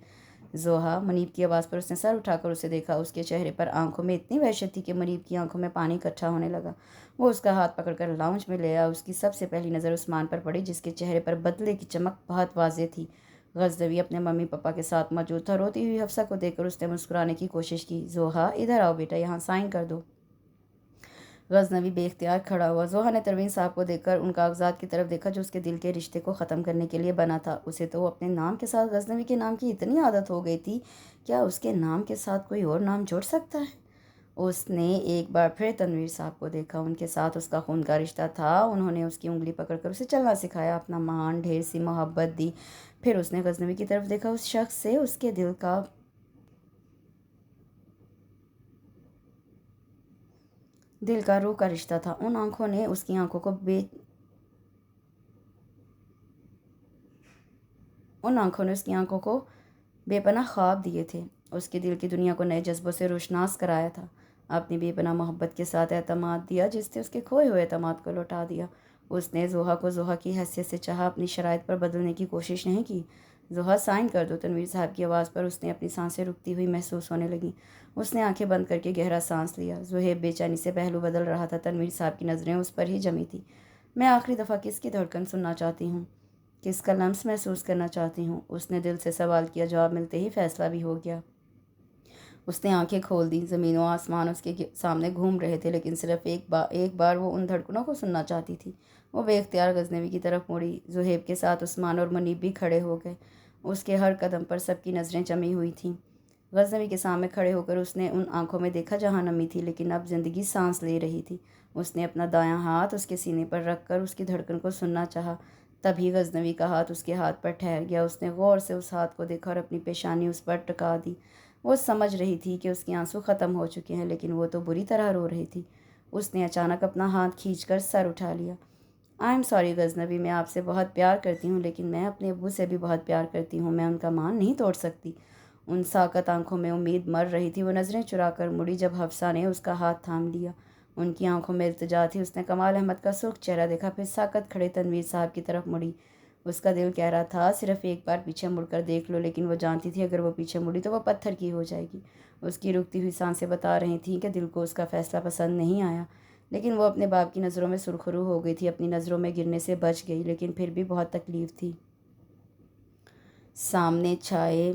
S1: زوہا! منیب کی آواز پر اس نے سر اٹھا کر اسے دیکھا۔ اس کے چہرے پر آنکھوں میں اتنی وحشت تھی کہ منیب کی آنکھوں میں پانی اکٹھا ہونے لگا۔ وہ اس کا ہاتھ پکڑ کر لاؤنج میں لے آیا۔ اس کی سب سے پہلی نظر عثمان پر پڑی، جس کے چہرے پر بدلے کی چمک بہت واضح تھی۔ غزنوی اپنے ممی پاپا کے ساتھ موجود تھا۔ روتی ہوئی حفصہ کو دیکھ کر اس نے مسکرانے کی کوشش کی۔ زوہا ادھر آؤ بیٹا، یہاں سائن کر دو۔ غزنوی بے اختیار کھڑا ہوا۔ زوہا نے تنویر صاحب کو دیکھ کر ان کاغذات کی طرف دیکھا جو اس کے دل کے رشتے کو ختم کرنے کے لیے بنا تھا۔ اسے تو اپنے نام کے ساتھ غزنوی کے نام کی اتنی عادت ہو گئی تھی، کیا اس کے نام کے ساتھ کوئی اور نام جڑ سکتا ہے؟ اس نے ایک بار پھر تنویر صاحب کو دیکھا، ان کے ساتھ اس کا خون کا رشتہ تھا، انہوں نے اس کی انگلی پکڑ کر اسے چلنا سکھایا، اپنا مان ڈھیر سی محبت دی۔ پھر اس نے غزنوی کی طرف دیکھا، اس شخص سے اس کے دل کا روح کا رشتہ تھا۔ ان آنکھوں نے اس کی آنکھوں کو بے پناہ خواب دیے تھے، اس کے دل کی دنیا کو نئے جذبوں سے روشناس کرایا تھا، اپنی بے پناہ محبت کے ساتھ اعتماد دیا جس نے اس کے کھوئے ہوئے اعتماد کو لوٹا دیا۔ اس نے زوہا کو زوہا کی حیثیت سے چاہا، اپنی شرائط پر بدلنے کی کوشش نہیں کی۔ زوہا سائن کر دو، تنویر صاحب کی آواز پر اس نے اپنی سانسیں رکتی ہوئی محسوس ہونے لگیں۔ اس نے آنکھیں بند کر کے گہرا سانس لیا۔ زہیب بے چینی سے پہلو بدل رہا تھا، تنویر صاحب کی نظریں اس پر ہی جمی تھیں۔ میں آخری دفعہ کس کی دھڑکن سننا چاہتی ہوں، کس کا لمس محسوس کرنا چاہتی ہوں؟ اس نے دل سے سوال کیا۔ جواب ملتے ہی فیصلہ بھی ہو گیا۔ اس نے آنکھیں کھول دیں، زمین و آسمان اس کے سامنے گھوم رہے تھے، لیکن صرف ایک بار وہ ان دھڑکنوں کو سننا چاہتی تھی۔ وہ بے اختیار غزنوی کی طرف مڑی۔ زہیب کے ساتھ عثمان اور منیب بھی کھڑے ہو گئے، اس کے ہر قدم پر سب کی نظریں جمی ہوئی تھیں۔ غزنوی کے سامنے کھڑے ہو کر اس نے ان آنکھوں میں دیکھا جہاں نمی تھی، لیکن اب زندگی سانس لے رہی تھی۔ اس نے اپنا دایاں ہاتھ اس کے سینے پر رکھ کر اس کی دھڑکن کو سننا چاہا، تبھی غزنوی کا ہاتھ اس کے ہاتھ پر ٹھہر گیا۔ اس نے غور سے اس ہاتھ کو دیکھا اور اپنی پیشانی اس پر ٹکا دی۔ وہ سمجھ رہی تھی کہ اس کے آنسو ختم ہو چکے ہیں، لیکن وہ تو بری طرح رو رہی تھی۔ اس نے اچانک اپنا ہاتھ کھینچ کر سر اٹھا لیا۔ آئی ایم سوری غزنوی، میں آپ سے بہت پیار کرتی ہوں، لیکن میں اپنے ابو سے بھی بہت پیار کرتی ہوں، میں ان کا مان نہیں توڑ سکتی۔ ان ساکت آنکھوں میں امید مر رہی تھی۔ وہ نظریں چرا کر مڑی جب حفصہ نے اس کا ہاتھ تھام لیا۔ ان کی آنکھوں میں التجا تھی۔ اس نے کمال احمد کا سرخ چہرہ دیکھا، پھر ساکت کھڑے تنویر صاحب کی طرف مڑی۔ اس کا دل کہہ رہا تھا صرف ایک بار پیچھے مڑ کر دیکھ لو، لیکن وہ جانتی تھی اگر وہ پیچھے مڑی تو وہ پتھر کی ہو جائے گی۔ اس کی رکتی ہوئی سانسیں بتا رہی تھیں کہ دل کو اس کا فیصلہ پسند نہیں آیا، لیکن وہ اپنے باپ کی نظروں میں سرخرو ہو گئی تھی، اپنی نظروں میں گرنے سے بچ گئی، لیکن پھر بھی بہت تکلیف تھی۔ سامنے چھائے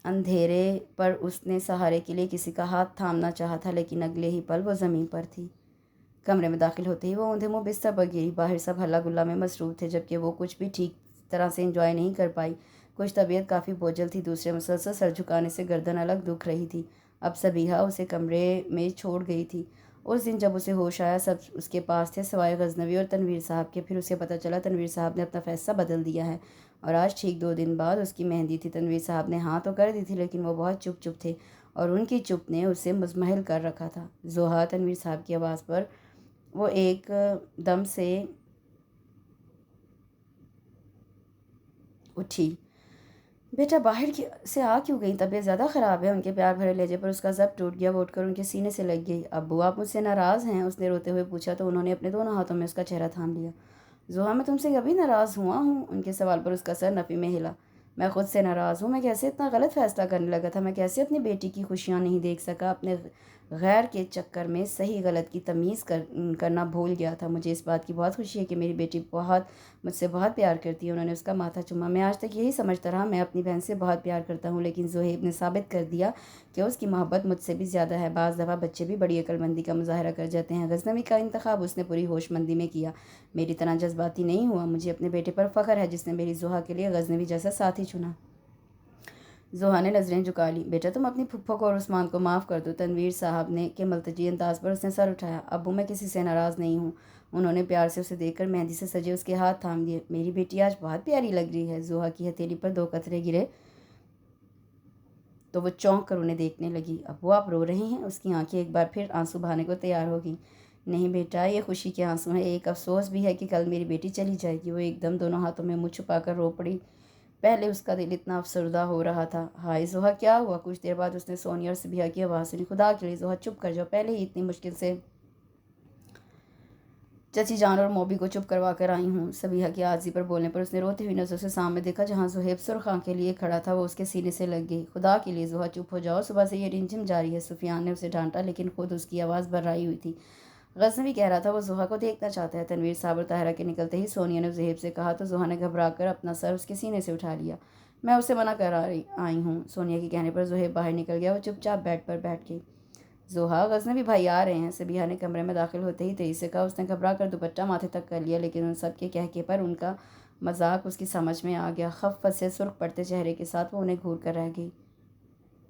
S1: اندھیرے پر اس نے سہارے کے لیے کسی کا ہاتھ تھامنا چاہا تھا، لیکن اگلے ہی پل وہ زمین پر تھی۔ کمرے میں داخل ہوتے ہی وہ اوندھے منہ بستر پر گری۔ باہر سب ہلا گلا میں مصروف تھے، جبکہ وہ کچھ بھی ٹھیک طرح سے انجوائے نہیں کر پائی۔ کچھ طبیعت کافی بوجھل تھی، دوسرے مسلسل سر جھکانے سے گردن الگ دکھ رہی تھی۔ اب صبیحہ اسے کمرے میں چھوڑ گئی تھی۔ اس دن جب اسے ہوش آیا سب اس کے پاس تھے سوائے غزنوی اور تنویر صاحب کے۔ پھر اسے پتہ چلا تنویر صاحب نے اپنا فیصلہ بدل دیا ہے، اور آج ٹھیک 2 دن بعد اس کی مہندی تھی۔ تنویر صاحب نے ہاں تو کر دی تھی، لیکن وہ بہت چپ تھے، اور ان کی چپ نے اسے مزمحل کر رکھا تھا۔ زوہا، تنویر صاحب کی آواز پر وہ ایک دم سے اٹھی۔ بیٹا باہر سے آ کیوں گئی؟ طبیعت زیادہ خراب ہے؟ ان کے پیار بھرے لہجے پر اس کا ضبط ٹوٹ گیا۔ وہ اٹھ کر ان کے سینے سے لگ گئی۔ ابو آپ مجھ سے ناراض ہیں؟ اس نے روتے ہوئے پوچھا تو انہوں نے اپنے دونوں ہاتھوں میں اس کا چہرہ تھام لیا۔ زوہا، میں تم سے کبھی ناراض ہوا ہوں؟ ان کے سوال پر اس کا سر نفی میں ہلا۔ میں خود سے ناراض ہوں، میں کیسے اتنا غلط فیصلہ کرنے لگا تھا، میں کیسے اپنی بیٹی کی خوشیاں نہیں دیکھ سکا، اپنے غیر کے چکر میں صحیح غلط کی تمیز کرنا بھول گیا تھا۔ مجھے اس بات کی بہت خوشی ہے کہ میری بیٹی مجھ سے بہت پیار کرتی ہے۔ انہوں نے اس کا ماتھا چوما۔ میں آج تک یہی سمجھتا رہا میں اپنی بہن سے بہت پیار کرتا ہوں، لیکن زہیب نے ثابت کر دیا کہ اس کی محبت مجھ سے بھی زیادہ ہے۔ بعض دفعہ بچے بھی بڑی عقل مندی کا مظاہرہ کر جاتے ہیں۔ غزنوی کا انتخاب اس نے پوری ہوش مندی میں کیا، میری طرح جذباتی نہیں ہوا۔ مجھے اپنے بیٹے پر فخر ہے جس نے میری زوہا کے لیے غزنوی جیسا ساتھی چنا۔ زوہا نے نظریں جھکا لیں۔ بیٹا تم اپنی پھپھو کو اور عثمان کو معاف کر دو۔ تنویر صاحب نے کے ملتجی انداز پر اس نے سر اٹھایا۔ ابو میں کسی سے ناراض نہیں ہوں۔ انہوں نے پیار سے اسے دیکھ کر مہندی سے سجے اس کے ہاتھ تھام لیے۔ میری بیٹی آج بہت پیاری لگ رہی ہے۔ زوہا کی ہتھیلی پر 2 قطرے گرے تو وہ چونک کر انہیں دیکھنے لگی۔ ابو آپ رو رہے ہیں؟ اس کی آنکھیں ایک بار پھر آنسو بہانے کو تیار ہو گئیں۔ نہیں بیٹا، یہ خوشی کے آنسو ہیں، ایک افسوس بھی ہے کہ کل میری بیٹی چلی جائے گی۔ وہ ایک دم دونوں ہاتھوں میں منہ چھپا کر رو پڑی۔ پہلے اس کا دل اتنا افسردہ ہو رہا تھا۔ ہائے زوہا کیا ہوا؟ کچھ دیر بعد اس نے سونیا اور صبیحہ کی آواز سنی۔ خدا کے لیے زوہا چپ کر جاؤ، پہلے ہی اتنی مشکل سے چچی جان اور موبی کو چپ کروا کر آئی ہوں۔ صبیحہ کی عاجزی پر بولنے پر اس نے روتی ہوئی نظروں سے سامنے دیکھا جہاں زہیب سرخ آنکھیں لیے کھڑا تھا۔ وہ اس کے سینے سے لگ گئی۔ خدا کے لیے زوہا چپ ہو جاؤ، صبح سے یہ رنجھم جاری ہے۔ سفیان نے اسے ڈانٹا، لیکن خود اس کی آواز بھرائی ہوئی تھی۔ غزنوی کہہ رہا تھا وہ زوہا کو دیکھنا چاہتا ہے۔ تنویر صاحب اور طاہرہ کے نکلتے ہی سونیا نے زہیب سے کہا تو زوہا نے گھبرا کر اپنا سر اس کے سینے سے اٹھا لیا۔ میں اسے منع کر آئی ہوں۔ سونیا کے کہنے پر زہیب باہر نکل گیا۔ وہ چپ چاپ بیڈ پر بیٹھ گئی۔ زوہا، غزنوی بھائی آ رہے ہیں، صبیحہ نے کمرے میں داخل ہوتے ہی تیزی سے کہا۔ اس نے گھبرا کر دوپٹہ ماتھے تک کر لیا، لیکن ان سب کے کہکے پر ان کا مذاق اس کی سمجھ میں آ گیا۔ خفت سے سرخ پڑتے چہرے کے ساتھ وہ انہیں گھور کر رہ گئی۔